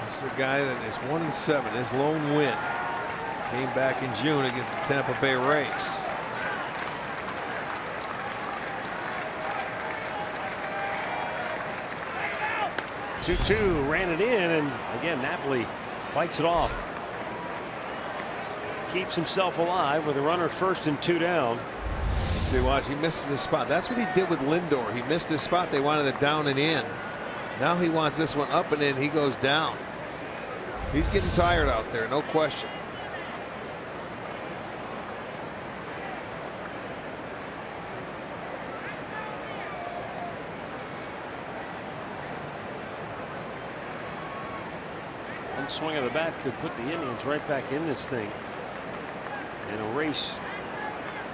This is a guy that is 1-7. His lone win came back in June against the Tampa Bay Rays. Two ran it in, and again Napoli fights it off. Keeps himself alive with a runner at first and 2 down. See, watch, he misses his spot. That's what he did with Lindor. He missed his spot. They wanted it down and in. Now he wants this one up and in. He goes down. He's getting tired out there, no question. One swing of the bat could put the Indians right back in this thing and erase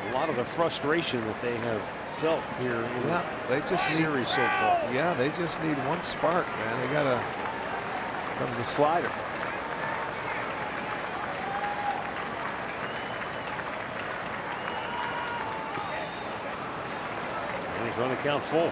a lot of the frustration that they have felt here in the series so far. Yeah, they just need one spark, man. They gotta. Comes a slider. And he's running count full.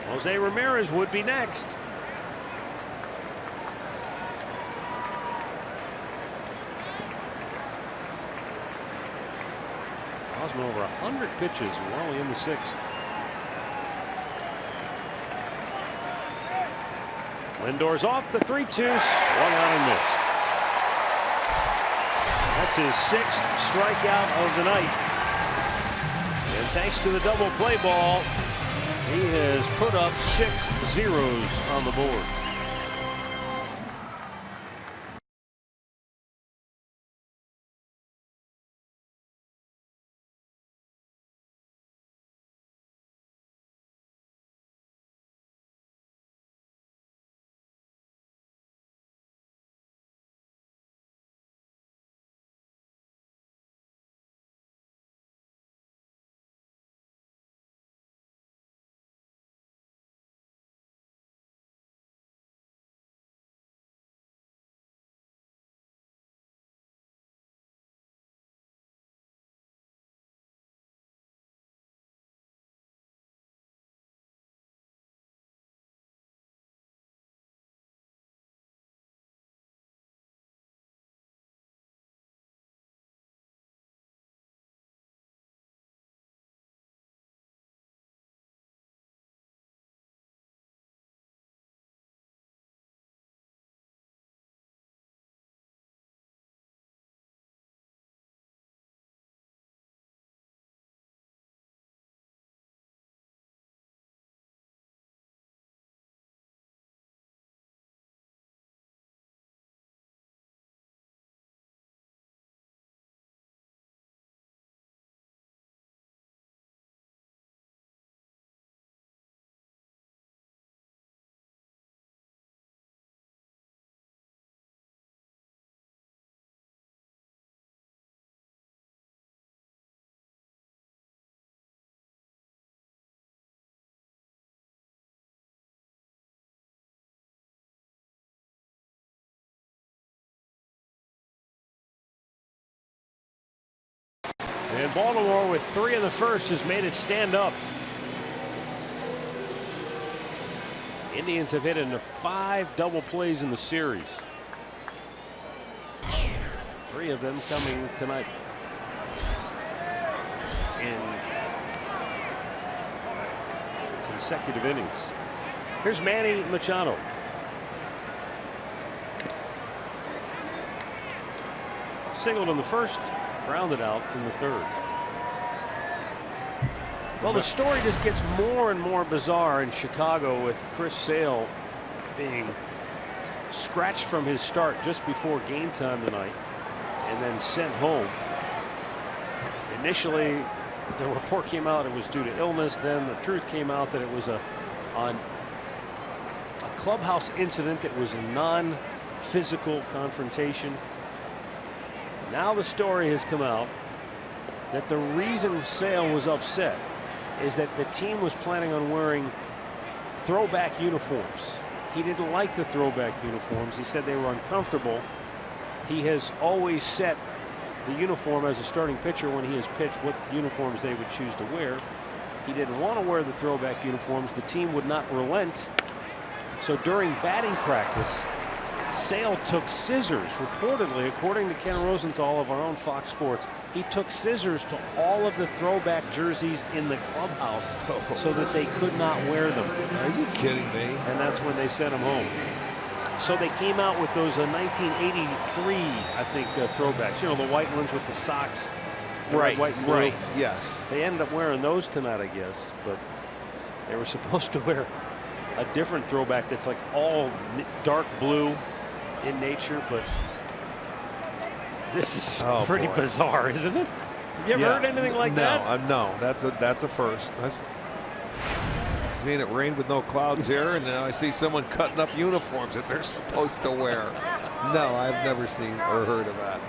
Jose Ramirez would be next. Osman over 100 pitches. We're only in the 6th. Lindor's off the 3-2. Swung out and missed. That's his 6th strikeout of the night. And thanks to the double play ball, he has put up 6 zeros on the board. And Baltimore with 3 in the 1st has made it stand up. Indians have hit into 5 double plays in the series. 3 of them coming tonight in consecutive innings. Here's Manny Machado. Singled in the 1st, grounded out in the 3rd. Well, the story just gets more and more bizarre in Chicago with Chris Sale being scratched from his start just before game time tonight and then sent home. Initially, the report came out it was due to illness. Then the truth came out that it was a clubhouse incident that was a non-physical confrontation. Now the story has come out that the reason Sale was upset is that the team was planning on wearing throwback uniforms. He didn't like the throwback uniforms. He said they were uncomfortable. He has always set the uniform as a starting pitcher when he has pitched what uniforms they would choose to wear. He didn't want to wear the throwback uniforms. The team would not relent. So during batting practice, Sale took scissors, reportedly, according to Ken Rosenthal of our own Fox Sports. He took scissors to all of the throwback jerseys in the clubhouse so that they could not wear them. Are you kidding me? And that's when they sent him home. So they came out with those 1983, I think, throwbacks. You know, the white ones with the socks. Right, white and blue. right, yes. They ended up wearing those tonight, I guess. But they were supposed to wear a different throwback that's like all dark blue in nature. But this is pretty bizarre, isn't it? Have you ever heard anything like that? No, that's a first. I've seen it rain with no clouds here, and now I see someone cutting up uniforms that they're supposed to wear. No, I've never seen or heard of that.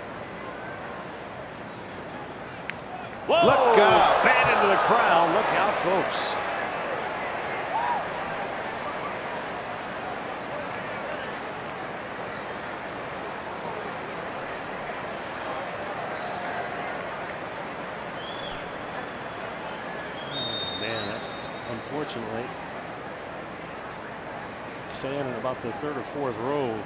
Whoa! Look out! Bat into the crowd. Look out, folks. Oh, man, that's unfortunately fan in about the third or fourth row.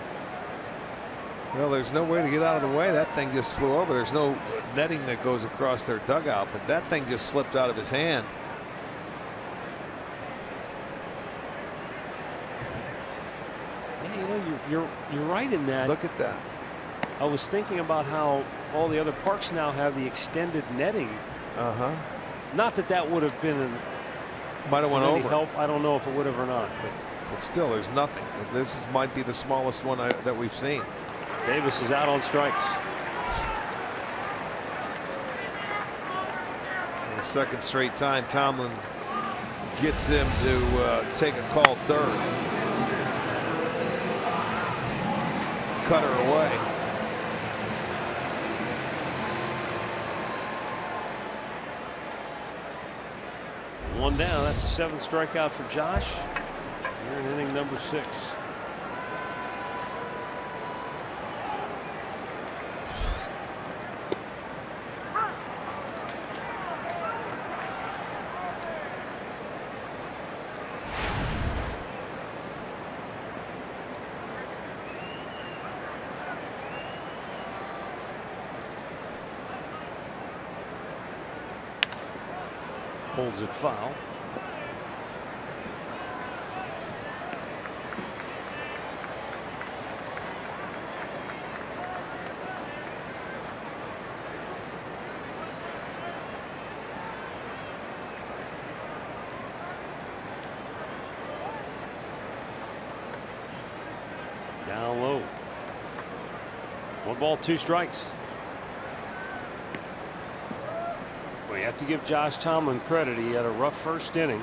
Well, there's no way to get out of the way. That thing just flew over. There's no netting that goes across their dugout, but that thing just slipped out of his hand. Yeah, you know, you're right in that. Look at that. I was thinking about how all the other parks now have the extended netting. Not that that would have been might have went over. Help. I don't know if it would have or not, but still, there's nothing. This might be the smallest one that we've seen. Davis is out on strikes. The second straight time Tomlin gets him to take a call third. Cut her away. One down. That's the seventh strikeout for Josh. Here in inning number 6. Holds it foul. Down low. 1 ball, 2 strikes. Well, you have to give Josh Tomlin credit. He had a rough first inning.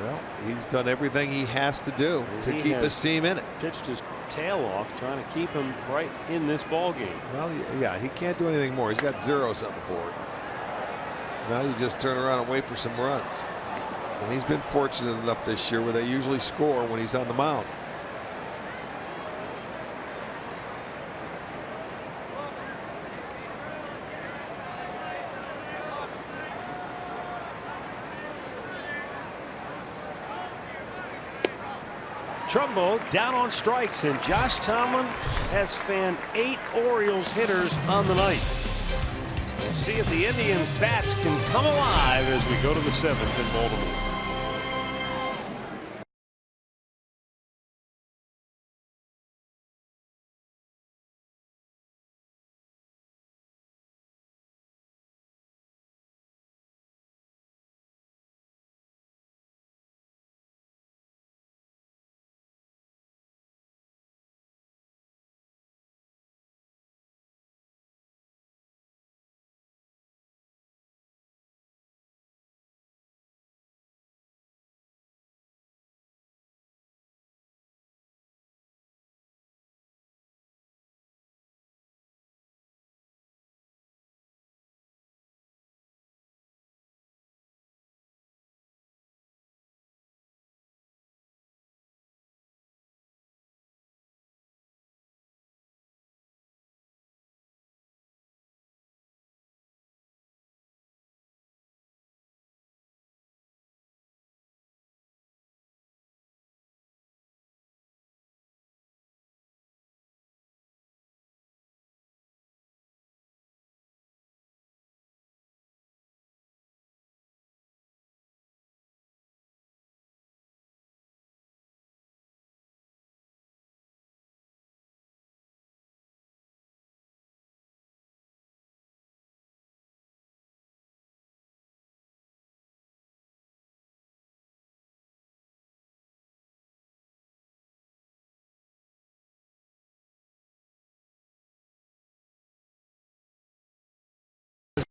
Well, he's done everything he has to do to keep his team in it. Pitched his tail off trying to keep him right in this ball game. Well, yeah, he can't do anything more. He's got zeros on the board. Now you just turn around and wait for some runs. And he's been fortunate enough this year where they usually score when he's on the mound. Trumbo down on strikes, and Josh Tomlin has fanned 8 Orioles hitters on the night. We'll see if the Indians' bats can come alive as we go to the 7th in Baltimore.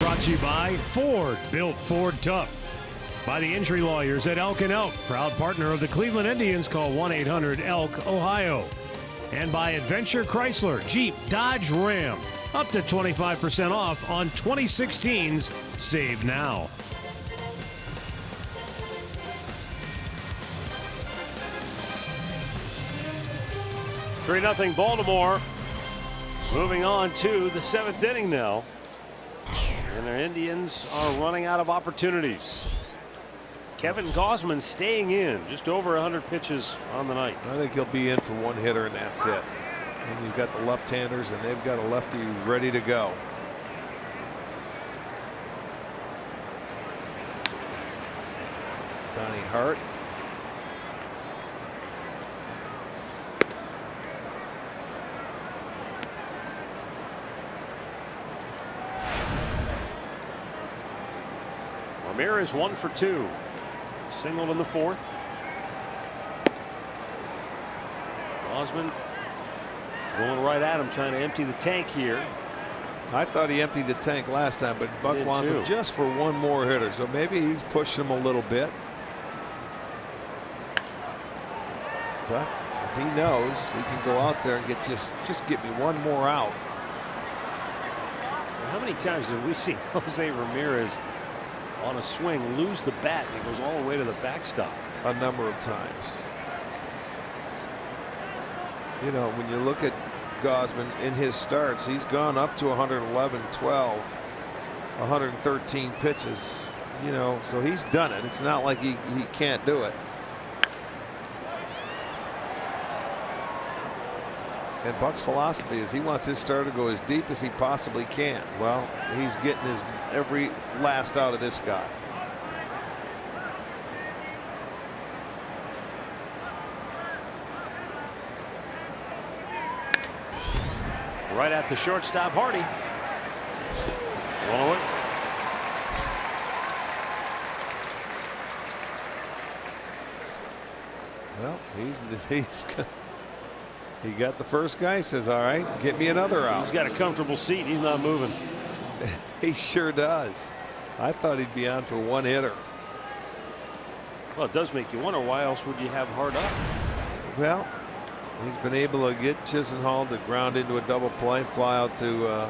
Brought to you by Ford, built Ford tough. By the injury lawyers at Elk & Elk, proud partner of the Cleveland Indians. Call 1-800-ELK, Ohio. And by Adventure Chrysler, Jeep, Dodge, Ram. Up to 25% off on 2016s. Save now. Three 0 Baltimore. Moving on to the 7th inning now. And their Indians are running out of opportunities. Kevin Gausman staying in, just over 100 pitches on the night. I think he'll be in for one hitter, and that's it. And you've got the left-handers, and they've got a lefty ready to go. Donnie Hart. Ramirez 1 for 2. Singled in the 4th. Gausman going right at him, trying to empty the tank here. I thought he emptied the tank last time, but Buck wants him just for one more hitter, so maybe he's pushing him a little bit. But if he knows he can go out there and get just get me one more out. How many times have we seen Jose Ramirez on a swing lose the bat? He goes all the way to the backstop. A number of times. You know, when you look at Gausman in his starts, he's gone up to 111, 12, 113 pitches. You know, so he's done it. It's not like he can't do it. And Buck's philosophy is he wants his starter to go as deep as he possibly can. Well, he's getting his every last out of this guy. Right at the shortstop, Hardy. 1-0. Well, he got the first guy. Says, all right, get me another out. He's got a comfortable seat. He's not moving. He sure does. I thought he'd be on for one hitter. Well, it does make you wonder, why else would you have Hart up? Well, he's been able to get Chisenhall to ground into a double play, fly out to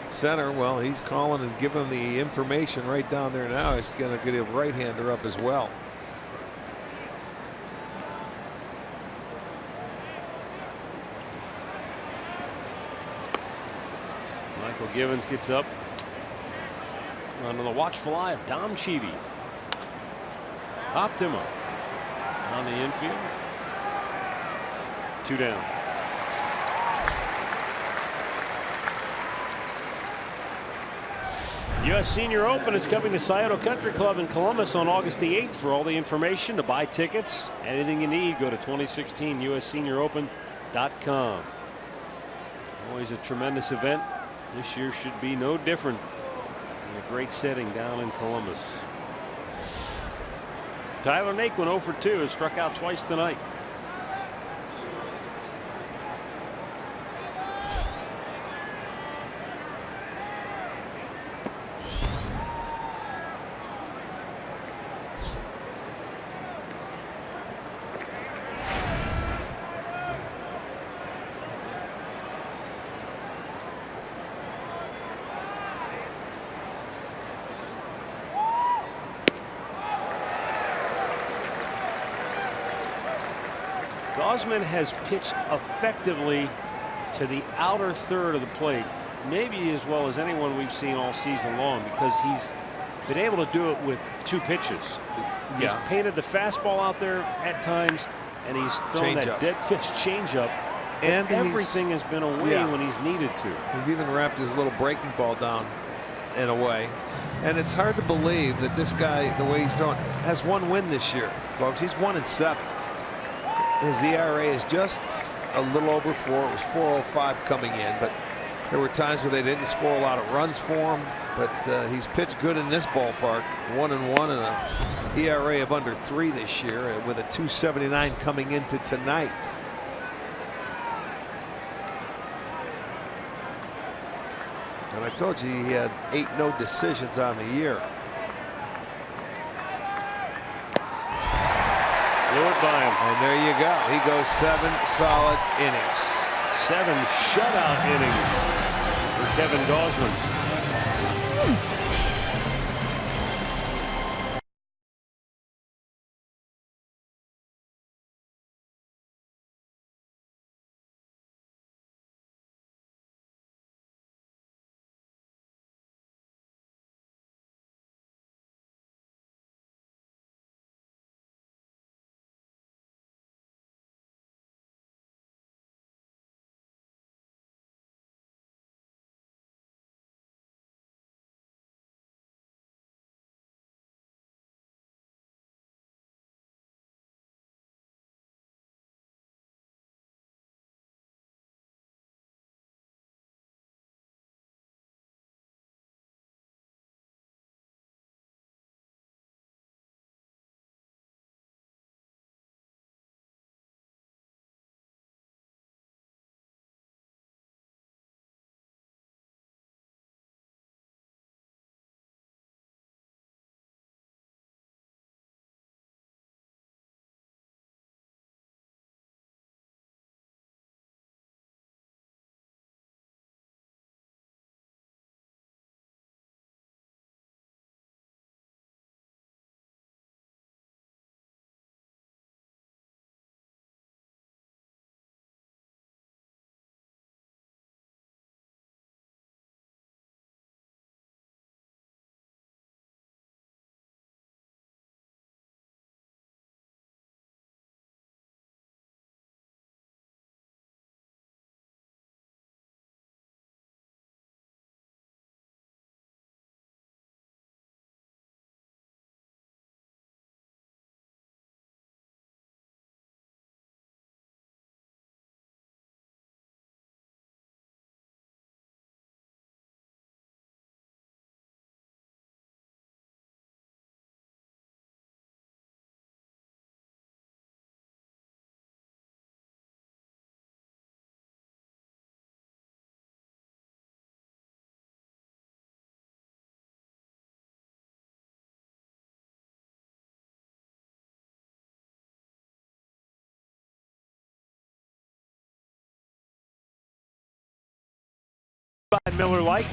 center. Well, he's calling and giving him the information right down there now. He's going to get a right-hander up as well. Michael Givens gets up on the watchful eye of Dom Chidi. Popped him up on the infield. 2 down. U.S. Senior Open is coming to Scioto Country Club in Columbus on August the 8th. For all the information, to buy tickets, anything you need, go to 2016USSeniorOpen.com. Always a tremendous event. This year should be no different. In a great setting down in Columbus. Tyler Naquin 0 for 2 has struck out twice tonight. Gausman has pitched effectively to the outer third of the plate, maybe as well as anyone we've seen all season long, because he's been able to do it with 2 pitches. He's painted the fastball out there at times, and he's thrown that dead fish changeup, and everything has been away when he's needed to. He's even wrapped his little breaking ball down and away. And it's hard to believe that this guy, the way he's throwing, has 1 win this year, folks. He's 1-7. His ERA is just a little over 4. It was 4.05 coming in, but there were times where they didn't score a lot of runs for him. But he's pitched good in this ballpark. 1-1 and an ERA of under 3 this year, with a 2.79 coming into tonight. And I told you he had 8 no decisions on the year. Blew it by him. And there you go. He goes 7 solid innings. 7 shutout innings for Kevin Gausman. Miller Lite.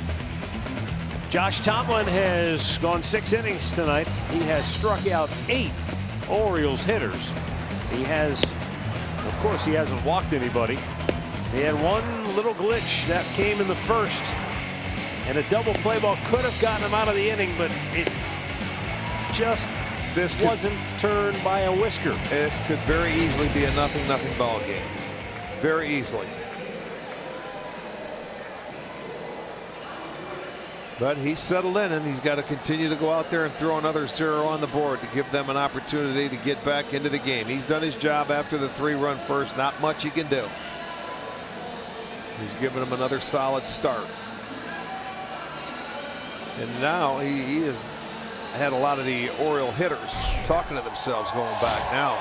Josh Tomlin has gone 6 innings tonight. He has struck out 8 Orioles hitters. He has, of course, he hasn't walked anybody. He had one little glitch that came in the first, and a double play ball could have gotten him out of the inning, but it just wasn't turned by a whisker. This could very easily be a 0-0 ball game. Very easily. But he's settled in, and he's got to continue to go out there and throw another 0 on the board to give them an opportunity to get back into the game. He's done his job after the 3-run first. Not much he can do. He's given them another solid start. And now he has had a lot of the Oriole hitters talking to themselves going back now.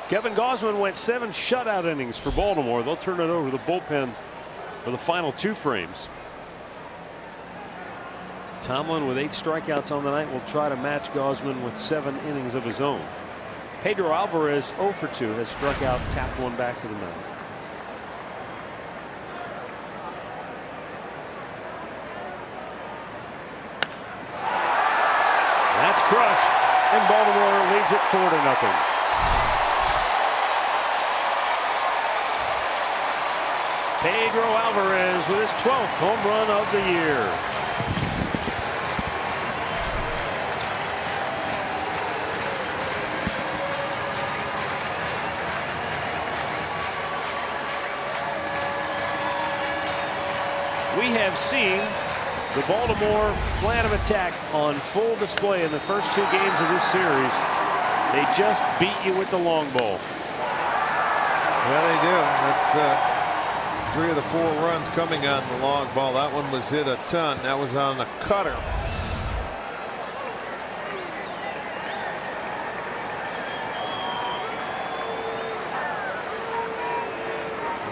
Kevin Gausman went 7 shutout innings for Baltimore. They'll turn it over to the bullpen for the final 2 frames. Tomlin with 8 strikeouts on the night will try to match Gausman with 7 innings of his own. Pedro Alvarez 0 for 2 has struck out, tapped one back to the mound. That's crushed, and Baltimore leads it 4-0. Pedro Alvarez with his 12th home run of the year. We have seen the Baltimore plan of attack on full display in the first 2 games of this series. They just beat you with the long ball. Yeah, they do. That's 3 of the 4 runs coming on the long ball. That one was hit a ton. That was on a cutter.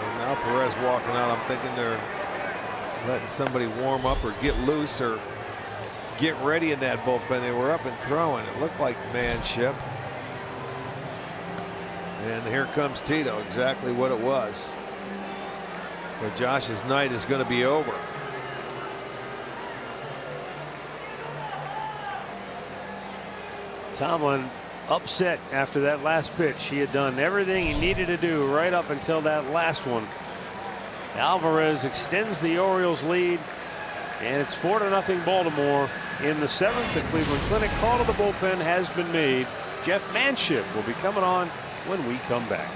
And now Perez walking out. I'm thinking they're letting somebody warm up or get loose or get ready in that bullpen. They were up and throwing. It looked like manship. And here comes Tito, exactly what it was. But Josh's night is going to be over. Tomlin upset after that last pitch. He had done everything he needed to do right up until that last one. Alvarez extends the Orioles lead, and it's 4-0 Baltimore in the 7th. The Cleveland Clinic call to the bullpen has been made. Jeff Manship will be coming on when we come back.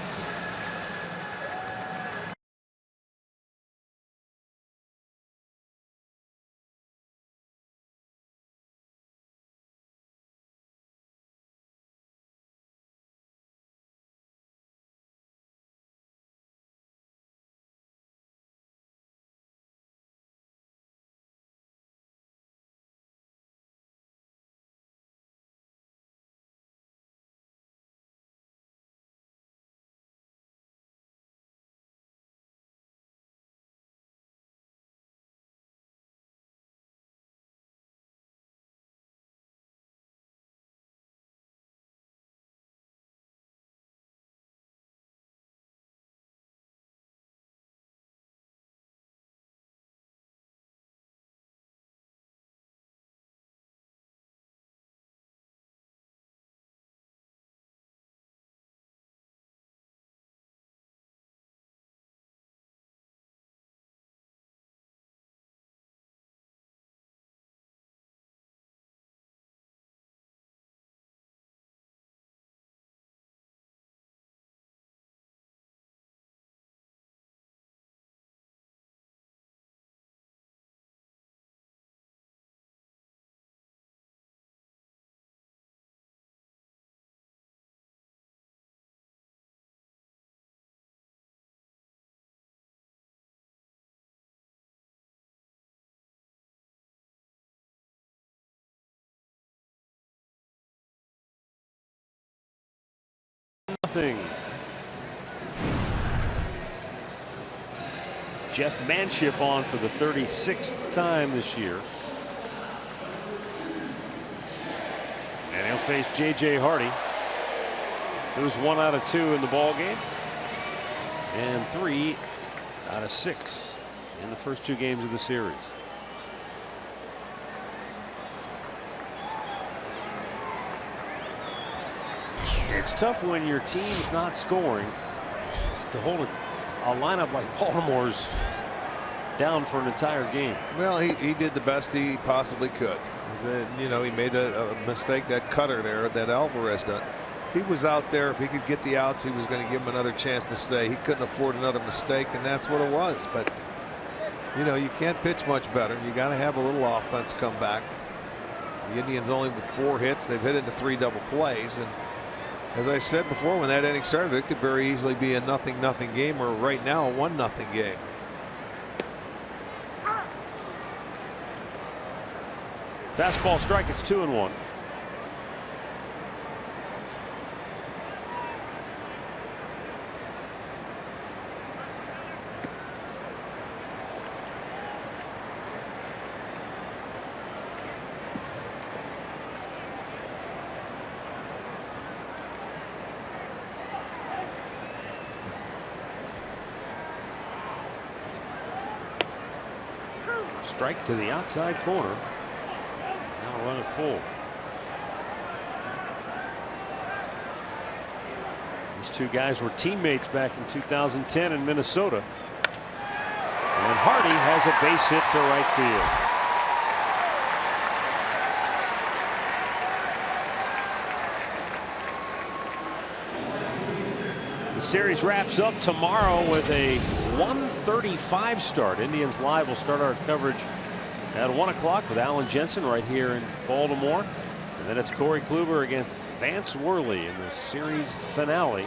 Nothing. Jeff Manship on for the 36th time this year. And he'll face J.J. Hardy, who's 1 out of 2 in the ball game and 3 out of 6 in the first 2 games of the series. It's tough when your team's not scoring to hold a lineup like Baltimore's down for an entire game. Well, he did the best he possibly could. You know, he made a mistake, that cutter there that Alvarez done. He was out there. If he could get the outs, he was going to give him another chance to stay. He couldn't afford another mistake, and that's what it was. But you know, you can't pitch much better. You got to have a little offense come back. The Indians only with 4 hits. They've hit into 3 double plays, and as I said before, when that inning started, it could very easily be a 0-0 game, or right now a 1-0 game. Fastball strike. It's 2-1. Strike to the outside corner. Now run it full. These 2 guys were teammates back in 2010 in Minnesota. And Hardy has a base hit to right field. The series wraps up tomorrow with a 1:35 start. Indians Live will start our coverage at 1 o'clock with Alan Jensen right here in Baltimore. And then it's Corey Kluber against Vance Worley in the series finale,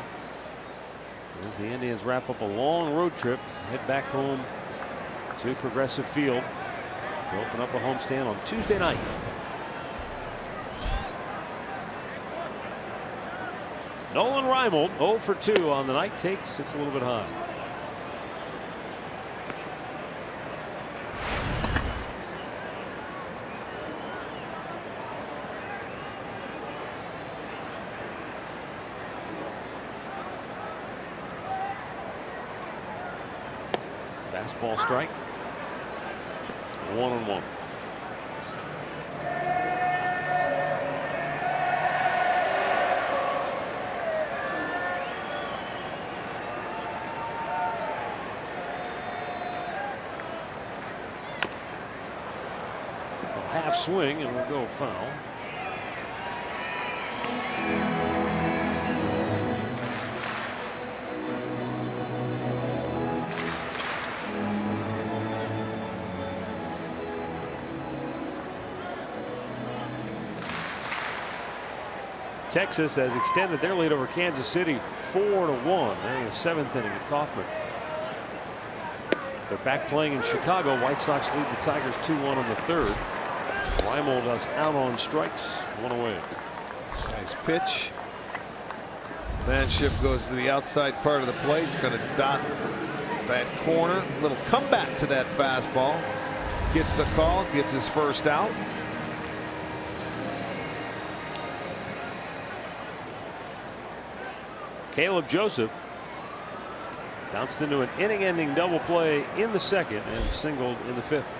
as the Indians wrap up a long road trip, head back home to Progressive Field to open up a homestand on Tuesday night. Nolan Reimold 0 for 2 on the night. Takes it's a little bit high. Fastball strike. 1-1. Half swing and we'll go foul. Texas has extended their lead over Kansas City 4-1. They're in the 7th inning at Kauffman. They're back playing in Chicago. White Sox lead the Tigers 2-1 in the 3rd. REIMOLD us out on strikes, 1 away. Nice pitch. Manship goes to the outside part of the plate. It's going to dot that corner. Little comeback to that fastball. Gets the call, gets his first out. Caleb Joseph bounced into an inning-ending double play in the 2nd and singled in the 5th.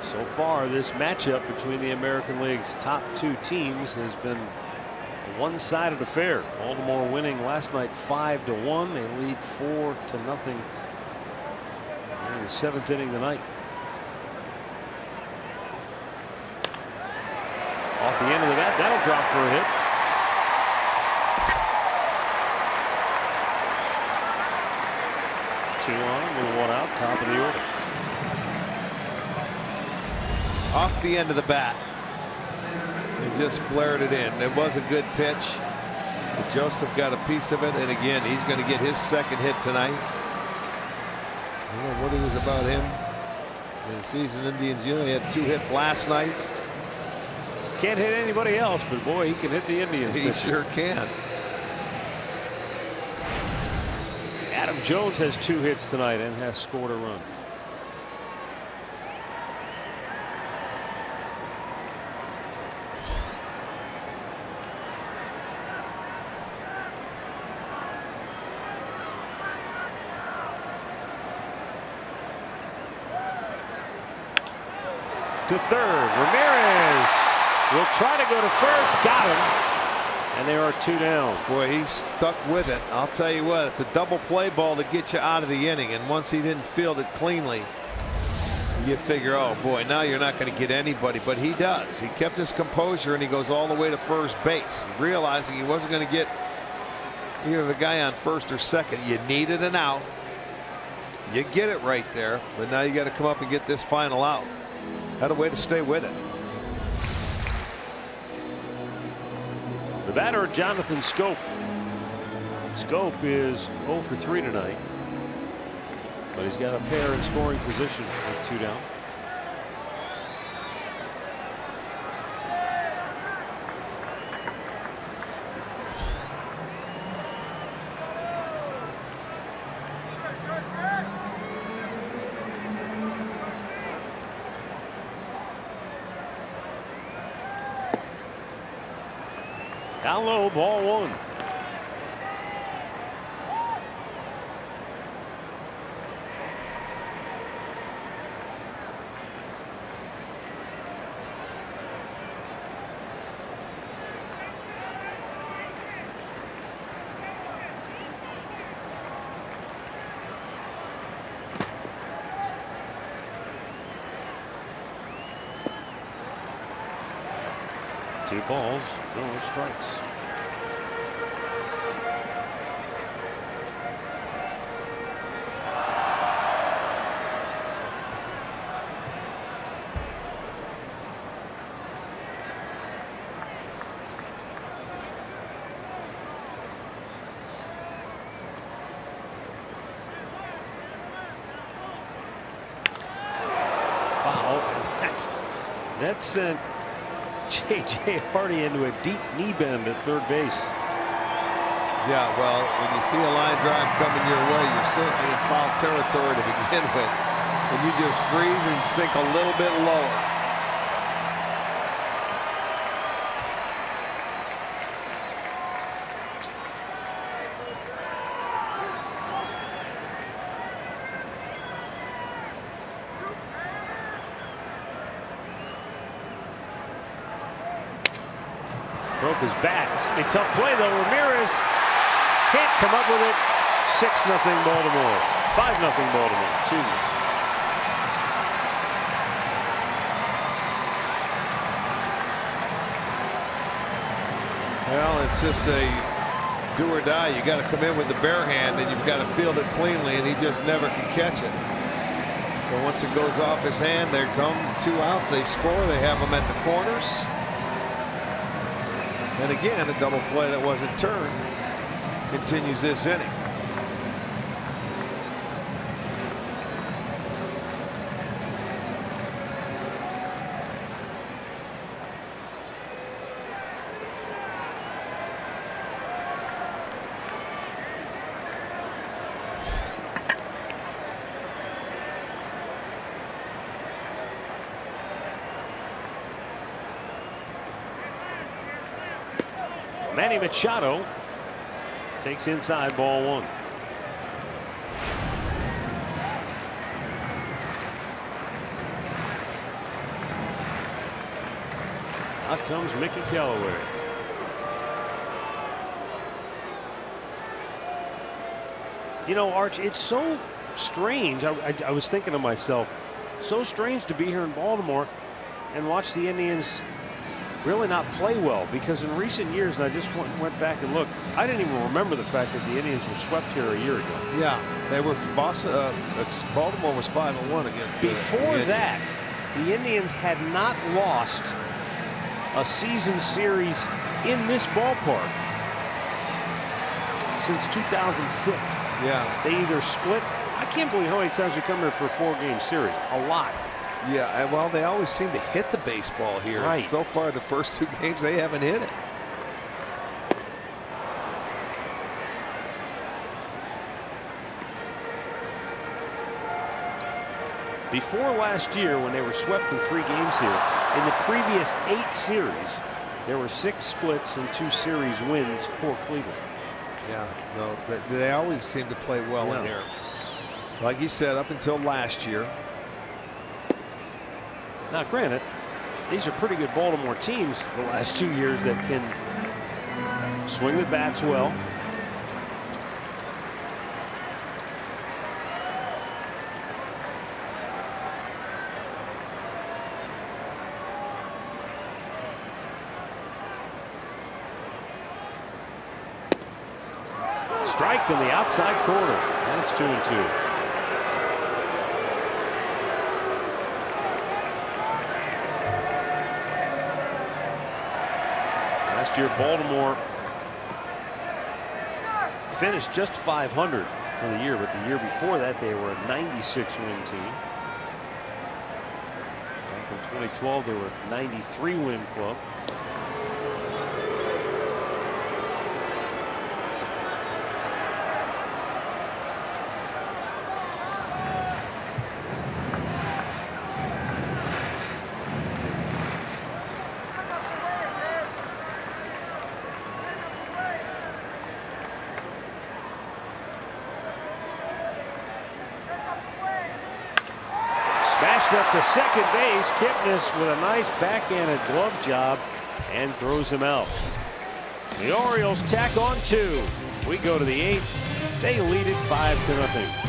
So far, this matchup between the American League's top 2 teams has been a one-sided affair. Baltimore winning last night 5-1. They lead 4-0 in the 7th inning tonight. Off the end of the bat, that'll drop for a hit. Two on with 1 out, top of the order. Off the end of the bat. He just flared it in. It was a good pitch. But Joseph got a piece of it, and again, he's going to get his 2nd hit tonight. I don't know what it is about him. The season Indians, he only had 2 hits last night. Can't hit anybody else, but boy, he can hit the Indians. He sure can. Adam Jones has 2 hits tonight and has scored a run. To 3rd, Ramirez will try to go to first, got him, and there are 2 down. Boy, he stuck with it. I'll tell you what, it's a double play ball to get you out of the inning, and once he didn't field it cleanly, you figure, oh boy, now you're not going to get anybody, but he does. He kept his composure and he goes all the way to first base, realizing he wasn't going to get either the guy on first or second. You needed an out. You get it right there, but now you got to come up and get this final out. Had a way to stay with it. The batter, Jonathan Schoop. Schoop is 0 for 3 tonight, but he's got a pair in scoring position with 2 down. Down low, ball 1. Two balls, no strikes. foul, and that sent J.J. Hardy into a deep knee bend at third base. Yeah, well, when you see a line drive coming your way, you're certainly in foul territory to begin with, and you just freeze and sink a little bit lower. Broke his bat. It's going to be a tough play, though. Ramirez can't come up with it. 6-0 Baltimore. 5-0 Baltimore. Excuse me. Well, it's just a do or die. You got to come in with the bare hand, and you've got to field it cleanly, and he just never can catch it. So once it goes off his hand, there come 2 outs. They score. They have him at the corners. And again, a double play that wasn't turned continues this inning. Manny Machado takes inside, ball 1. Out comes Mickey Callaway. You know, Arch, it's so strange. I was thinking to myself, so strange to be here in Baltimore and watch the Indians really not play well, because in recent years, and I just went back and looked, I didn't even remember the fact that the Indians were swept here a year ago. Yeah, they were. Baltimore was 5-1 against. Before that, the Indians had not lost a season series in this ballpark since 2006. Yeah, they either split. I can't believe how many times we come here for a 4-game series. A lot. Yeah, and well, they always seem to hit the baseball here. Right. So far, the first 2 games, they haven't hit it. Before last year, when they were swept in 3 games here, in the previous 8 series, there were 6 splits and 2 series wins for Cleveland. Yeah, no, they always seem to play well in here. Like you said, up until last year. Now, granted, these are pretty good Baltimore teams the last 2 years that can swing the bats well. Strike in the outside corner, and it's 2-2. Last year, Baltimore finished just 500 for the year, but the year before that, they were a 96-win team. Back in 2012, they were a 93-win club. Smashed up to second base. KIPNIS with a nice backhanded glove job and throws him out. The Orioles tack on 2. We go to the 8th. They lead it 5-0.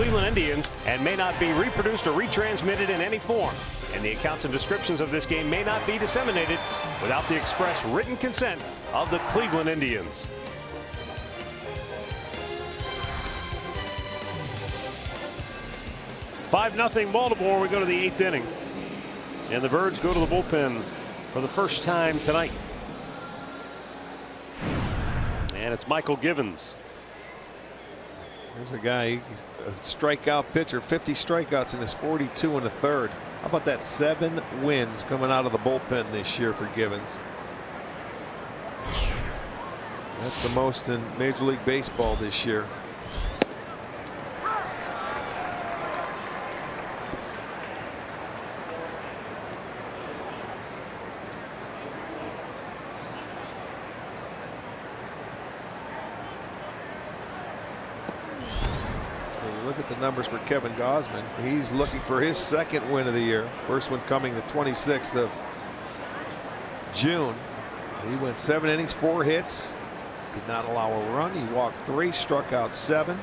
Cleveland Indians and may not be reproduced or retransmitted in any form. And the accounts and descriptions of this game may not be disseminated without the express written consent of the Cleveland Indians. "5-0 Baltimore." We go to the 8th inning. And the Birds go to the bullpen for the first time tonight. And it's Michael Givens. There's a guy, a strikeout pitcher, 50 strikeouts in his 42 and a third. How about that? 7 wins coming out of the bullpen this year for Givens. That's the most in Major League Baseball this year. Look at the numbers for Kevin Gausman. He's looking for his 2nd win of the year. First one coming the 26th of June. He went 7 innings, 4 hits, did not allow a run. He walked 3, struck out 7,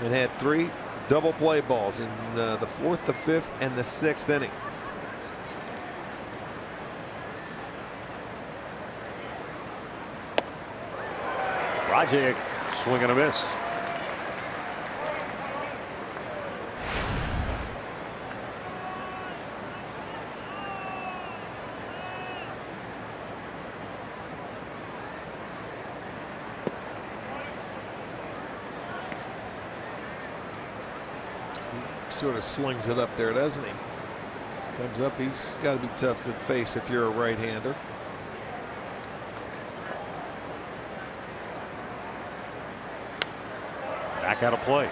and had 3 double play balls in the 4th, the 5th, and the 6th inning. Rajek swing and a miss. Sort of slings it up there, doesn't he? Comes up, he's got to be tough to face if you're a right-hander. Back out of play.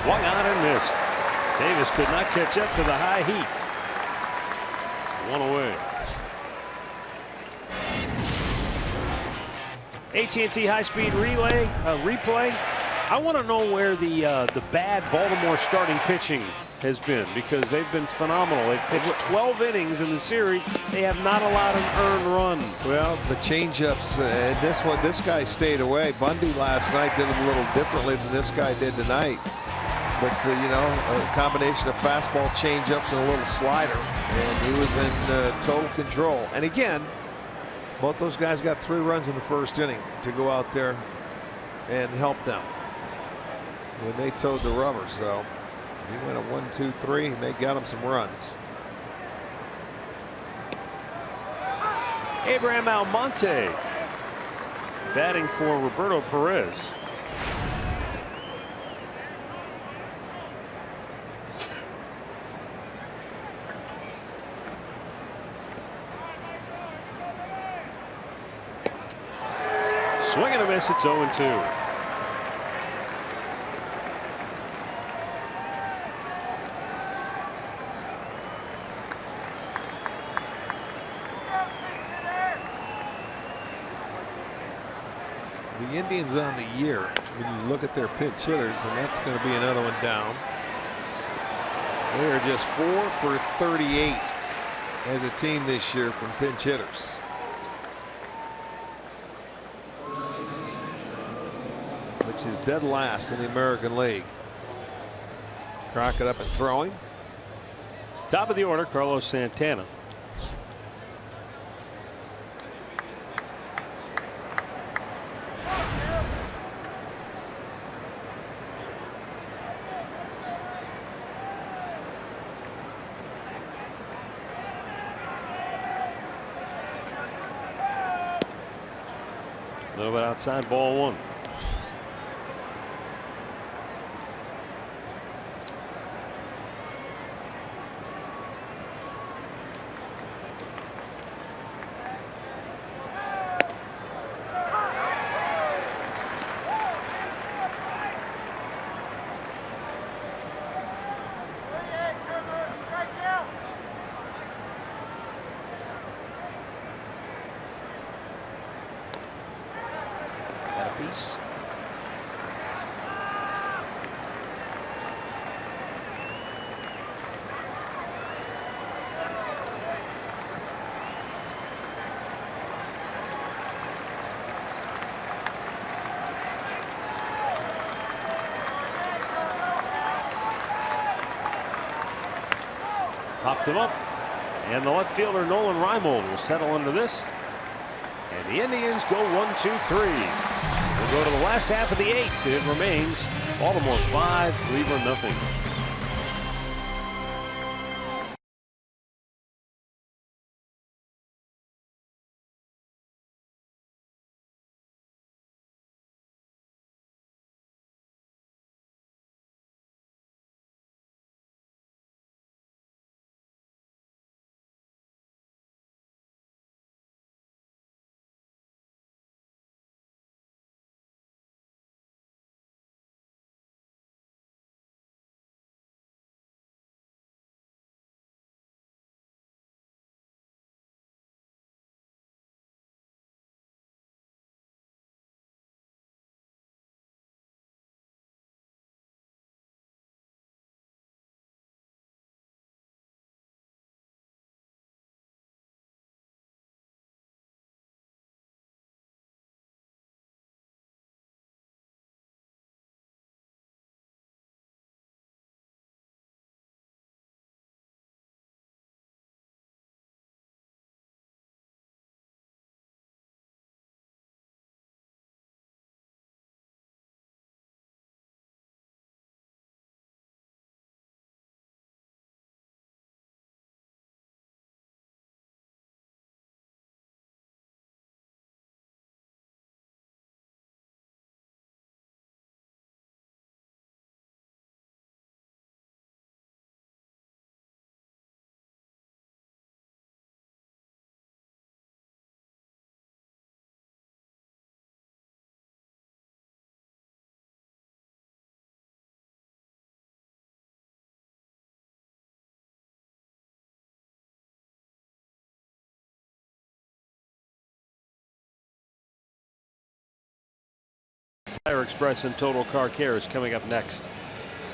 Swung on and missed. Davis could not catch up to the high heat. 1 away. AT&T high-speed replay. I want to know where the bad Baltimore starting pitching has been, because they've been phenomenal. They've pitched 12 innings in the series. They have not allowed an earned run. Well, the changeups, and this guy stayed away. Bundy last night did it a little differently than this guy did tonight. But you know, a combination of fastball, changeups, and a little slider, and he was in total control. And again, both those guys got 3 runs in the 1st inning to go out there and help them when they towed the rubber. So he went a 1, 2, 3, and they got him some runs. Abraham Almonte batting for Roberto Perez. Swing and a miss. It's 0-2. The Indians on the year, when you look at their pinch hitters, and that's going to be another one down. They are just 4 for 38 as a team this year from pinch hitters. Which is dead last in the American League. Crockett up and throwing. Top of the order, Carlos Santana. A little bit outside, ball 1. Indians. Popped him up, and the left fielder Nolan REIMOLD will settle under this. And the Indians go 1-2-3. We'll go to the last half of the 8th. It remains Baltimore 5, Cleveland nothing. Tire Express and Total Car Care is coming up next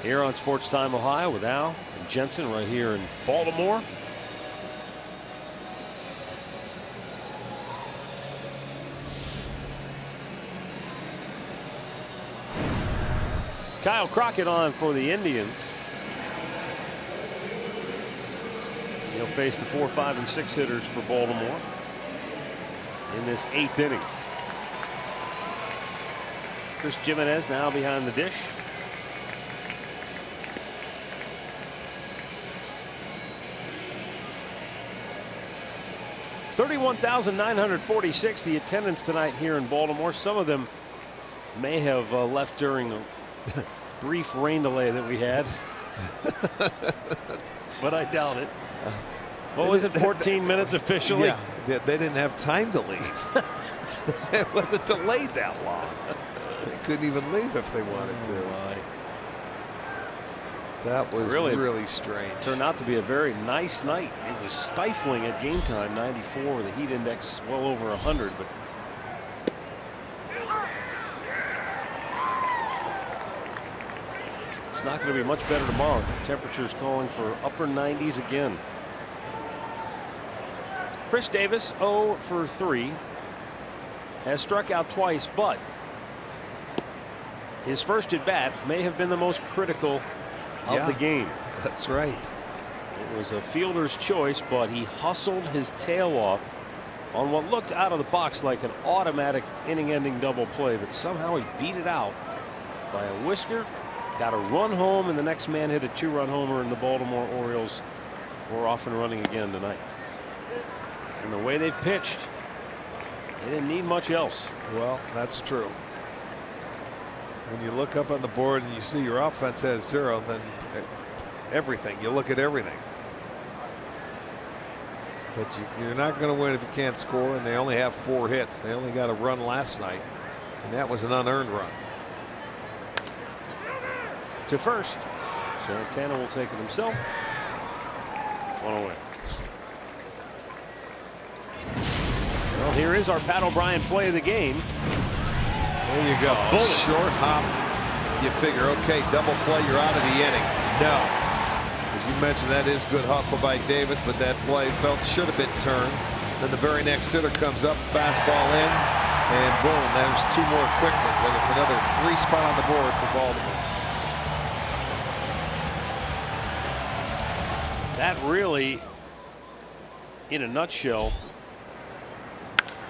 here on Sports Time Ohio with Al and Jensen right here in Baltimore. Kyle Crockett on for the Indians. He'll face the 4, 5, and 6 hitters for Baltimore in this 8th inning. Chris Jimenez now behind the dish. $31,946 the attendance tonight here in Baltimore. Some of them may have left during a brief rain delay that we had, but I doubt it. What was it, 14 minutes officially? Yeah, they didn't have time to leave. It wasn't delayed that long. They couldn't even leave if they wanted to. That was really strange. Turned out to be a very nice night. It was stifling at game time, 94, with a heat index well over 100. But it's not going to be much better tomorrow. Temperatures calling for upper 90s again. Chris Davis 0 for 3. Has struck out twice, but his first at bat may have been the most critical of the game. That's right. It was a fielder's choice, but he hustled his tail off on what looked out of the box like an automatic inning-ending double play, but somehow he beat it out by a whisker, got a run home, and the next man hit a 2-run homer, and the Baltimore Orioles were off and running again tonight. And the way they've pitched, they didn't need much else. Well, that's true. When you look up on the board and you see your offense has 0, then everything, you look at everything. But you're not going to win if you can't score, and they only have 4 hits. They only got a run last night, and that was an unearned run. To first, Santana will take it himself. 1 away. Well, here is our Pat O'Brien play of the game. There you go. Short hop. You figure, okay, double play, you're out of the inning. No. As you mentioned, that is good hustle by Davis, but that play should have been turned. Then the very next hitter comes up, fastball in, and boom, there's 2 more quick ones, and it's another 3 spot on the board for Baltimore. That really, in a nutshell,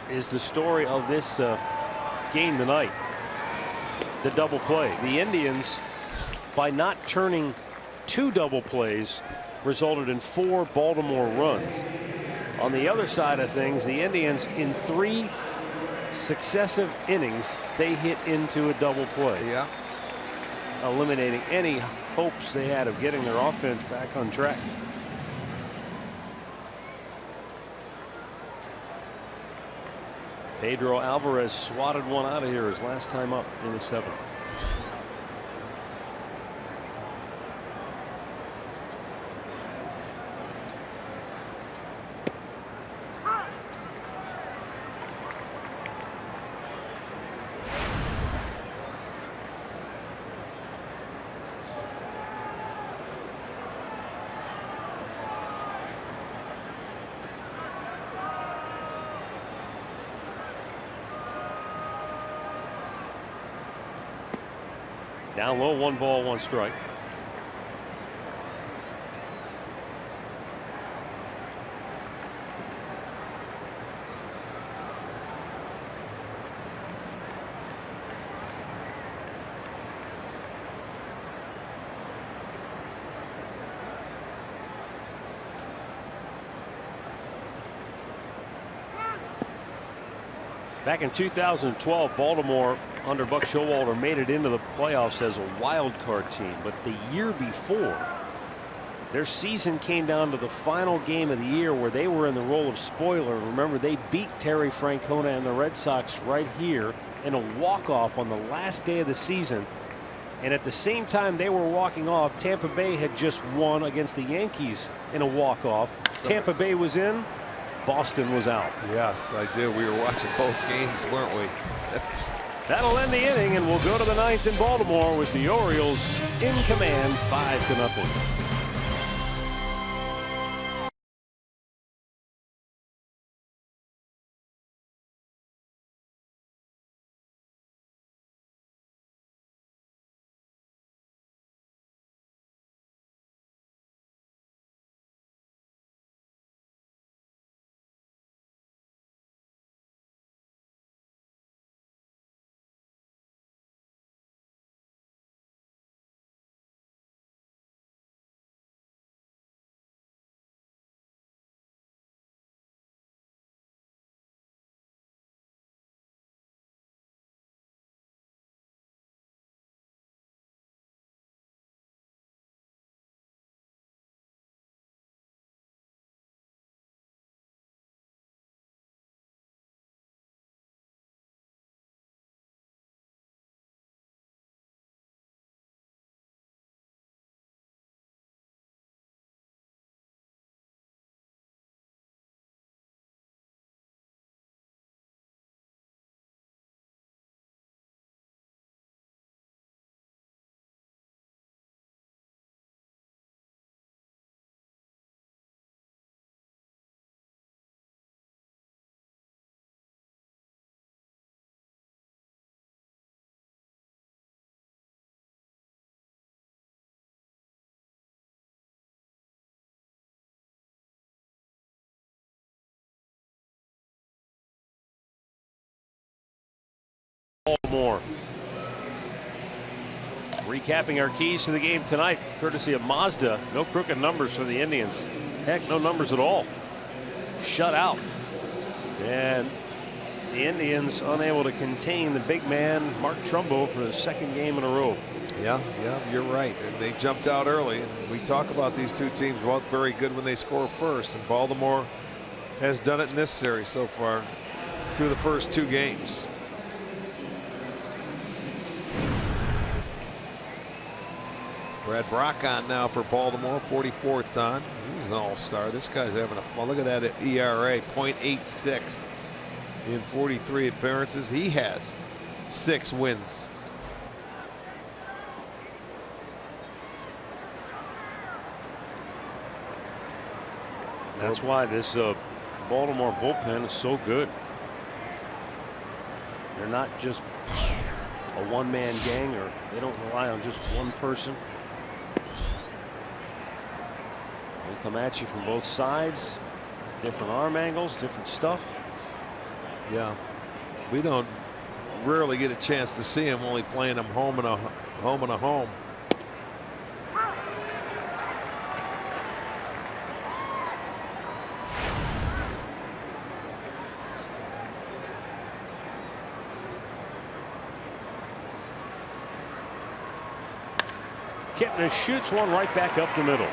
is the story of this game tonight. The double play. The Indians, by not turning 2 double plays, resulted in 4 Baltimore runs. On the other side of things, the Indians, in 3 successive innings, they hit into a double play. Yeah. Eliminating any hopes they had of getting their offense back on track. Pedro Alvarez swatted one out of here his last time up in the 7th. Down low, 1 ball, 1 strike. Back in 2012, Baltimore under Buck Showalter made it into the playoffs as a wild card team, but the year before, their season came down to the final game of the year where they were in the role of spoiler. Remember, they beat Terry Francona and the Red Sox right here in a walk-off on the last day of the season. And at the same time they were walking off, Tampa Bay had just won against the Yankees in a walk-off. Tampa Bay was in, Boston was out. Yes, I did. We were watching both games, weren't we? That'll end the inning, and we'll go to the 9th in Baltimore with the Orioles in command, 5-0. Baltimore. Recapping our keys to the game tonight, courtesy of Mazda. No crooked numbers for the Indians. Heck, no numbers at all. Shut out. And the Indians unable to contain the big man, Mark Trumbo, for the 2nd game in a row. Yeah, you're right. And they jumped out early. And we talk about these two teams both very good when they score first. And Baltimore has done it in this series so far through the first 2 games. Brad Brock on now for Baltimore, 44th on. He's an all-star. This guy's having a fun. Look at that ERA, .86 in 43 appearances. He has 6 wins. That's why this Baltimore bullpen is so good. They're not just a one-man gang, or they don't rely on just one person. They come at you from both sides, different arm angles, different stuff. Yeah, we don't rarely get a chance to see him, only playing him home and a home. KIPNIS shoots one right back up the middle.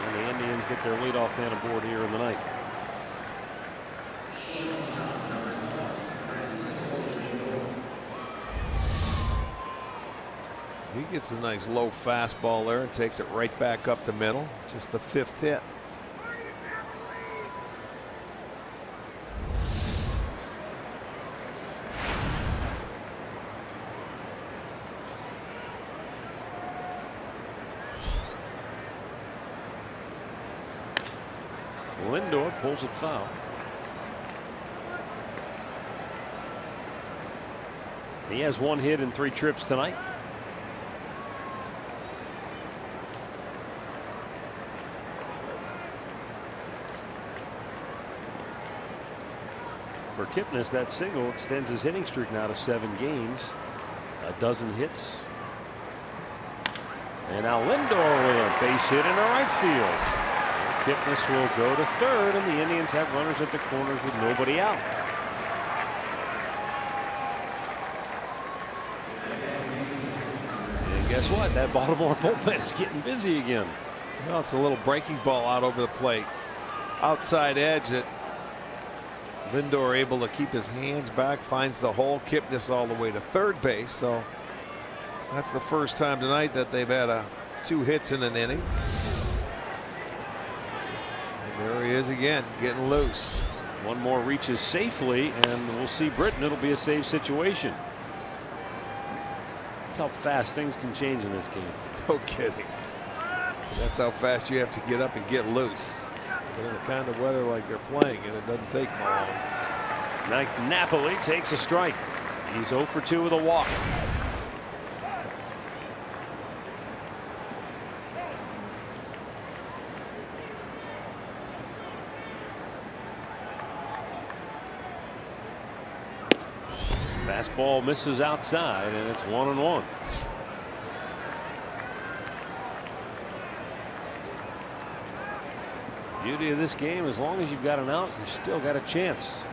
And the Indians get their leadoff man aboard here in the ninth. He gets a nice low fastball there and takes it right back up the middle. Just the 5th hit. Lindor pulls it foul. He has 1 hit in 3 trips tonight. For KIPNIS, that single extends his hitting streak now to 7 games. A dozen hits. And now Lindor with a base hit in the right field. KIPNIS will go to third, and the Indians have runners at the corners with nobody out. And guess what? That Baltimore bullpen is getting busy again. Well, it's a little breaking ball out over the plate. Outside edge that Lindor able to keep his hands back, finds the hole. KIPNIS all the way to third base. So that's the first time tonight that they've had 2 hits in an inning. There he is again, getting loose. One more reaches safely, and we'll see Britton. It'll be a save situation. That's how fast things can change in this game. No kidding. That's how fast you have to get up and get loose. But in the kind of weather like they're playing, and it doesn't take long. Napoli takes a strike. He's 0 for 2 with a walk. Fastball misses outside, and it's 1-1. Beauty of this game, as long as you've got an out, you've still got a chance.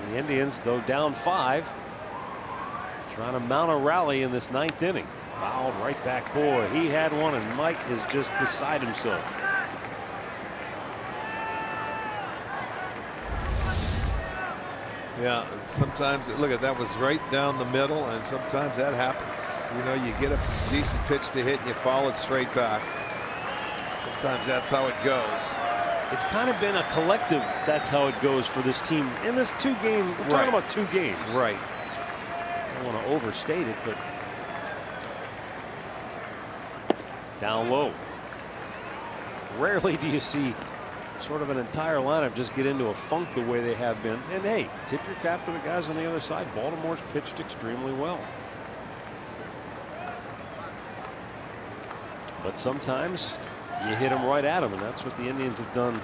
And the Indians, though down 5, trying to mount a rally in this 9th inning. Fouled right back. Boy, he had one, and Mike is just beside himself. Yeah, sometimes look at that was right down the middle, and sometimes that happens. You know, you get a decent pitch to hit and you foul it straight back. Sometimes that's how it goes. It's kind of been a collective that's how it goes for this team in this 2-game. We're talking about 2 games. Right. I don't want to overstate it, but down low. Rarely do you see sort of an entire lineup just get into a funk the way they have been. And hey, tip your cap to the guys on the other side. Baltimore's pitched extremely well. But sometimes you hit them right at them, and that's what the Indians have done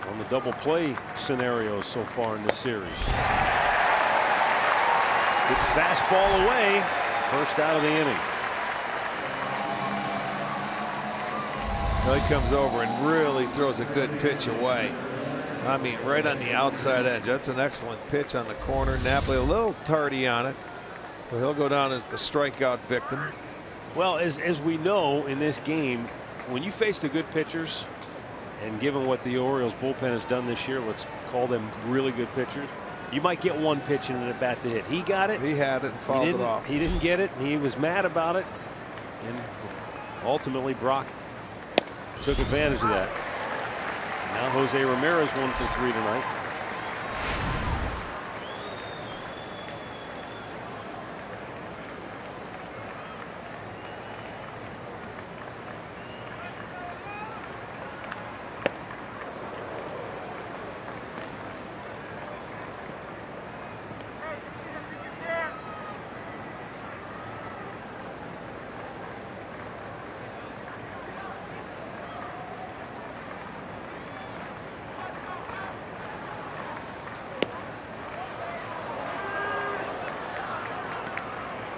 on the double play scenarios so far in this series. Good fastball away. First out of the inning. Well, he comes over and really throws a good pitch away. I mean, right on the outside edge. That's an excellent pitch on the corner. Napoli a little tardy on it, but he'll go down as the strikeout victim. Well, as we know in this game, when you face the good pitchers, and given what the Orioles bullpen has done this year, let's call them really good pitchers, you might get one pitch in an at bat to hit. He got it. He had it and fouled it off. He didn't get it, and he was mad about it. And ultimately, Brock took advantage of that. Now Jose Ramirez 1 for 3 tonight.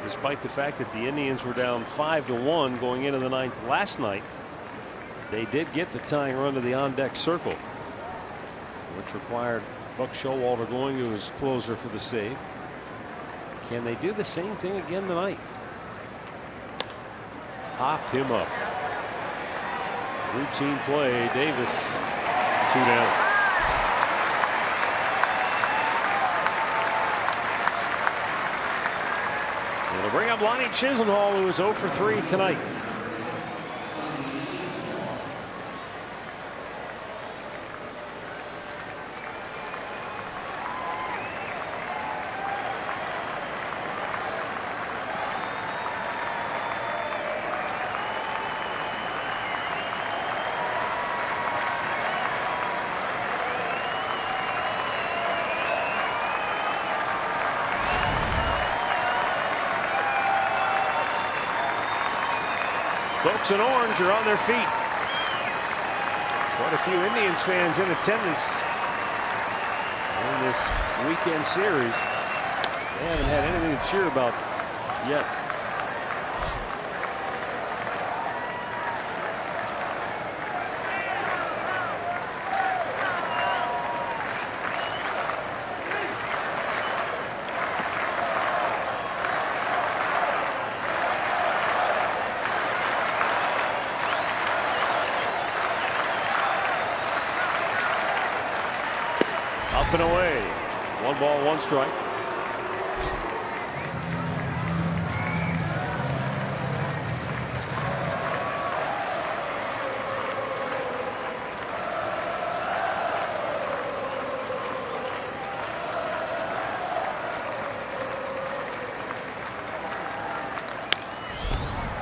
despite the fact that the Indians were down 5-1 going into the ninth last night. They did get the tying run to the on-deck circle, which required Buck Showalter going to his closer for the save. Can they do the same thing again tonight? Popped him up. Routine play. Davis 2 down. It'll bring up Lonnie Chisenhall, who is 0 for 3 tonight. Folks in orange are on their feet. Quite a few Indians fans in attendance in this weekend series. They haven't had anything to cheer about yet. Up and away. 1 ball, 1 strike.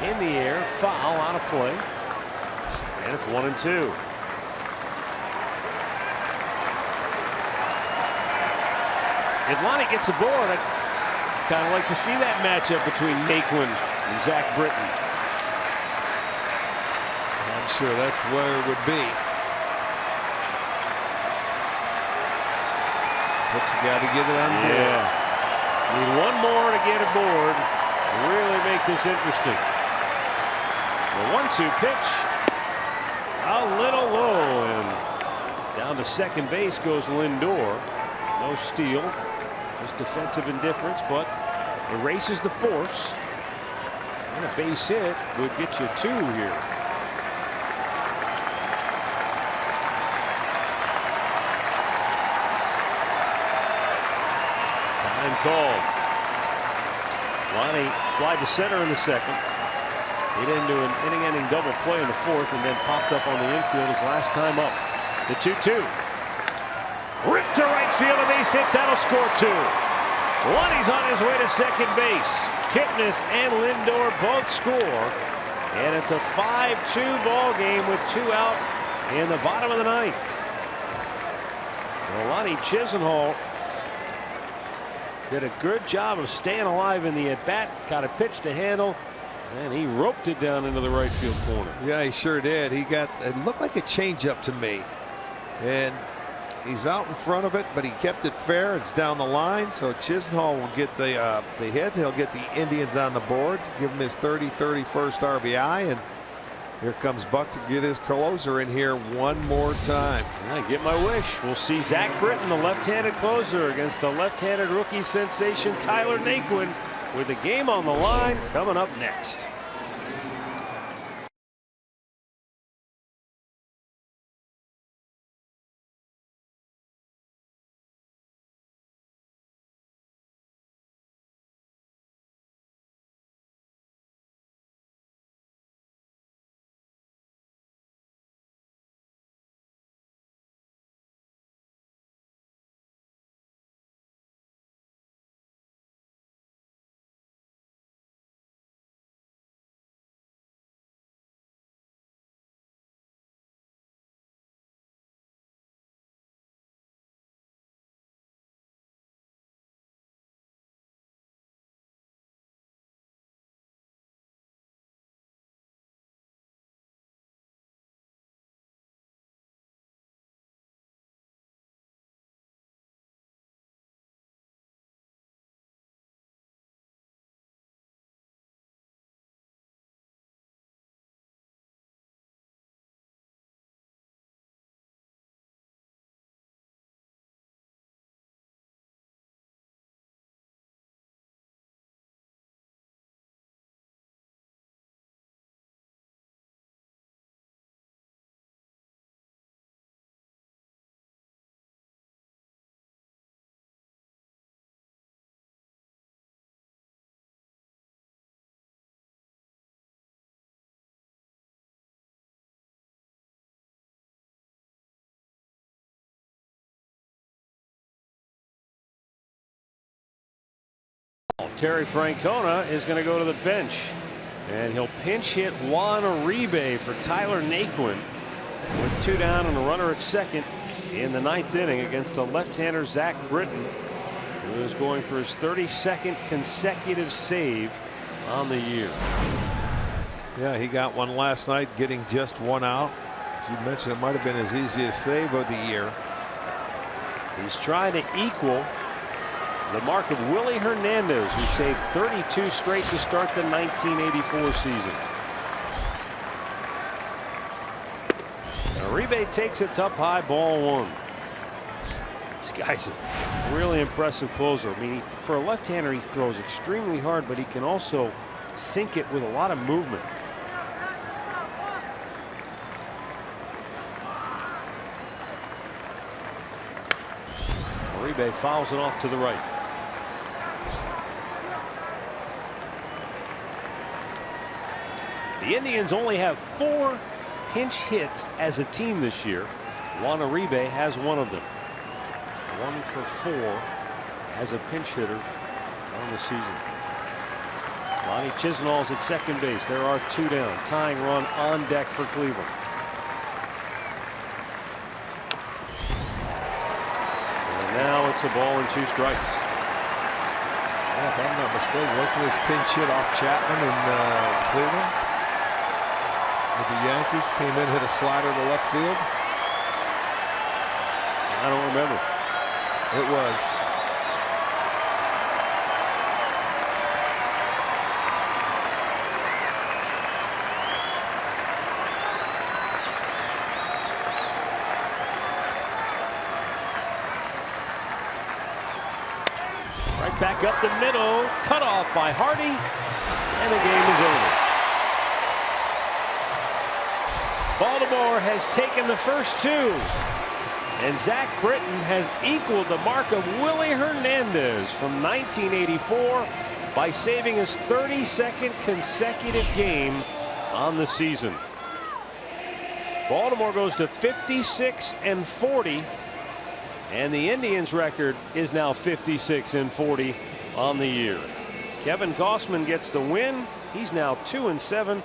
In the air, foul, out of play. And it's 1-2. If Lonnie gets aboard, I'd kind of like to see that matchup between NAQUIN and Zach Britton. I'm sure that's where it would be. But you got to get it on board. Yeah. Need 1 more to get aboard. Really make this interesting. The 1-2 pitch. A little low, and down to second base goes Lindor. No steal. Just defensive indifference, but erases the force. And a base hit would get you 2 here. Time called. Lonnie flied to center in the second. Hit into an inning-ending double play in the fourth, and then popped up on the infield his last time up. The 2-2. Ripped to right field, a base hit. That'll score 2. Lonnie's on his way to second base. KIPNIS and Lindor both score. And it's a 5-2 ball game with 2 out in the bottom of the ninth. Well, Lonnie Chisenhall did a good job of staying alive in the at-bat. Got a pitch to handle, and he roped it down into the right field corner. Yeah, he sure did. He got, it looked like a changeup to me. And he's out in front of it, but he kept it fair. It's down the line, so Chisenhall will get the hit. He'll get the Indians on the board, give him his 31st RBI, and here comes Buck to get his closer in here one more time. I get my wish. We'll see Zach Britton, the left-handed closer, against the left-handed rookie sensation Tyler Naquin, with the game on the line coming up next. Terry Francona is going to go to the bench, and he'll pinch hit Juan Uribe for Tyler Naquin with 2 down and a runner at second in the 9th inning against the left-hander Zach Britton, who is going for his 32nd consecutive save on the year. Yeah, he got one last night, getting just 1 out. As you mentioned, it might have been his easiest save of the year. He's trying to equal the mark of Willie Hernandez, who saved 32 straight to start the 1984 season. Uribe takes it up high, ball 1. This guy's a really impressive closer. I mean, for a left-hander, he throws extremely hard, but he can also sink it with a lot of movement. Uribe fouls it off to the right. The Indians only have 4 pinch hits as a team this year. Juan Uribe has one of them. 1 for 4 as a pinch hitter on the season. Lonnie Chisenhall's at second base. There are 2 down. Tying run on deck for Cleveland. And now it's a ball and 2 strikes. Yeah, if I'm not mistaken, wasn't this pinch hit off Chapman in Cleveland? With the Yankees, came in, hit a slider to left field. I don't remember. It was. Right back up the middle, cut off by Hardy, and the game is over. Baltimore has taken the first 2, and Zach Britton has equaled the mark of Willie Hernandez from 1984 by saving his 32nd consecutive game on the season. Baltimore goes to 56-40, and the Indians' record is now 56-40 on the year. Kevin Gausman gets the win. He's now 2-7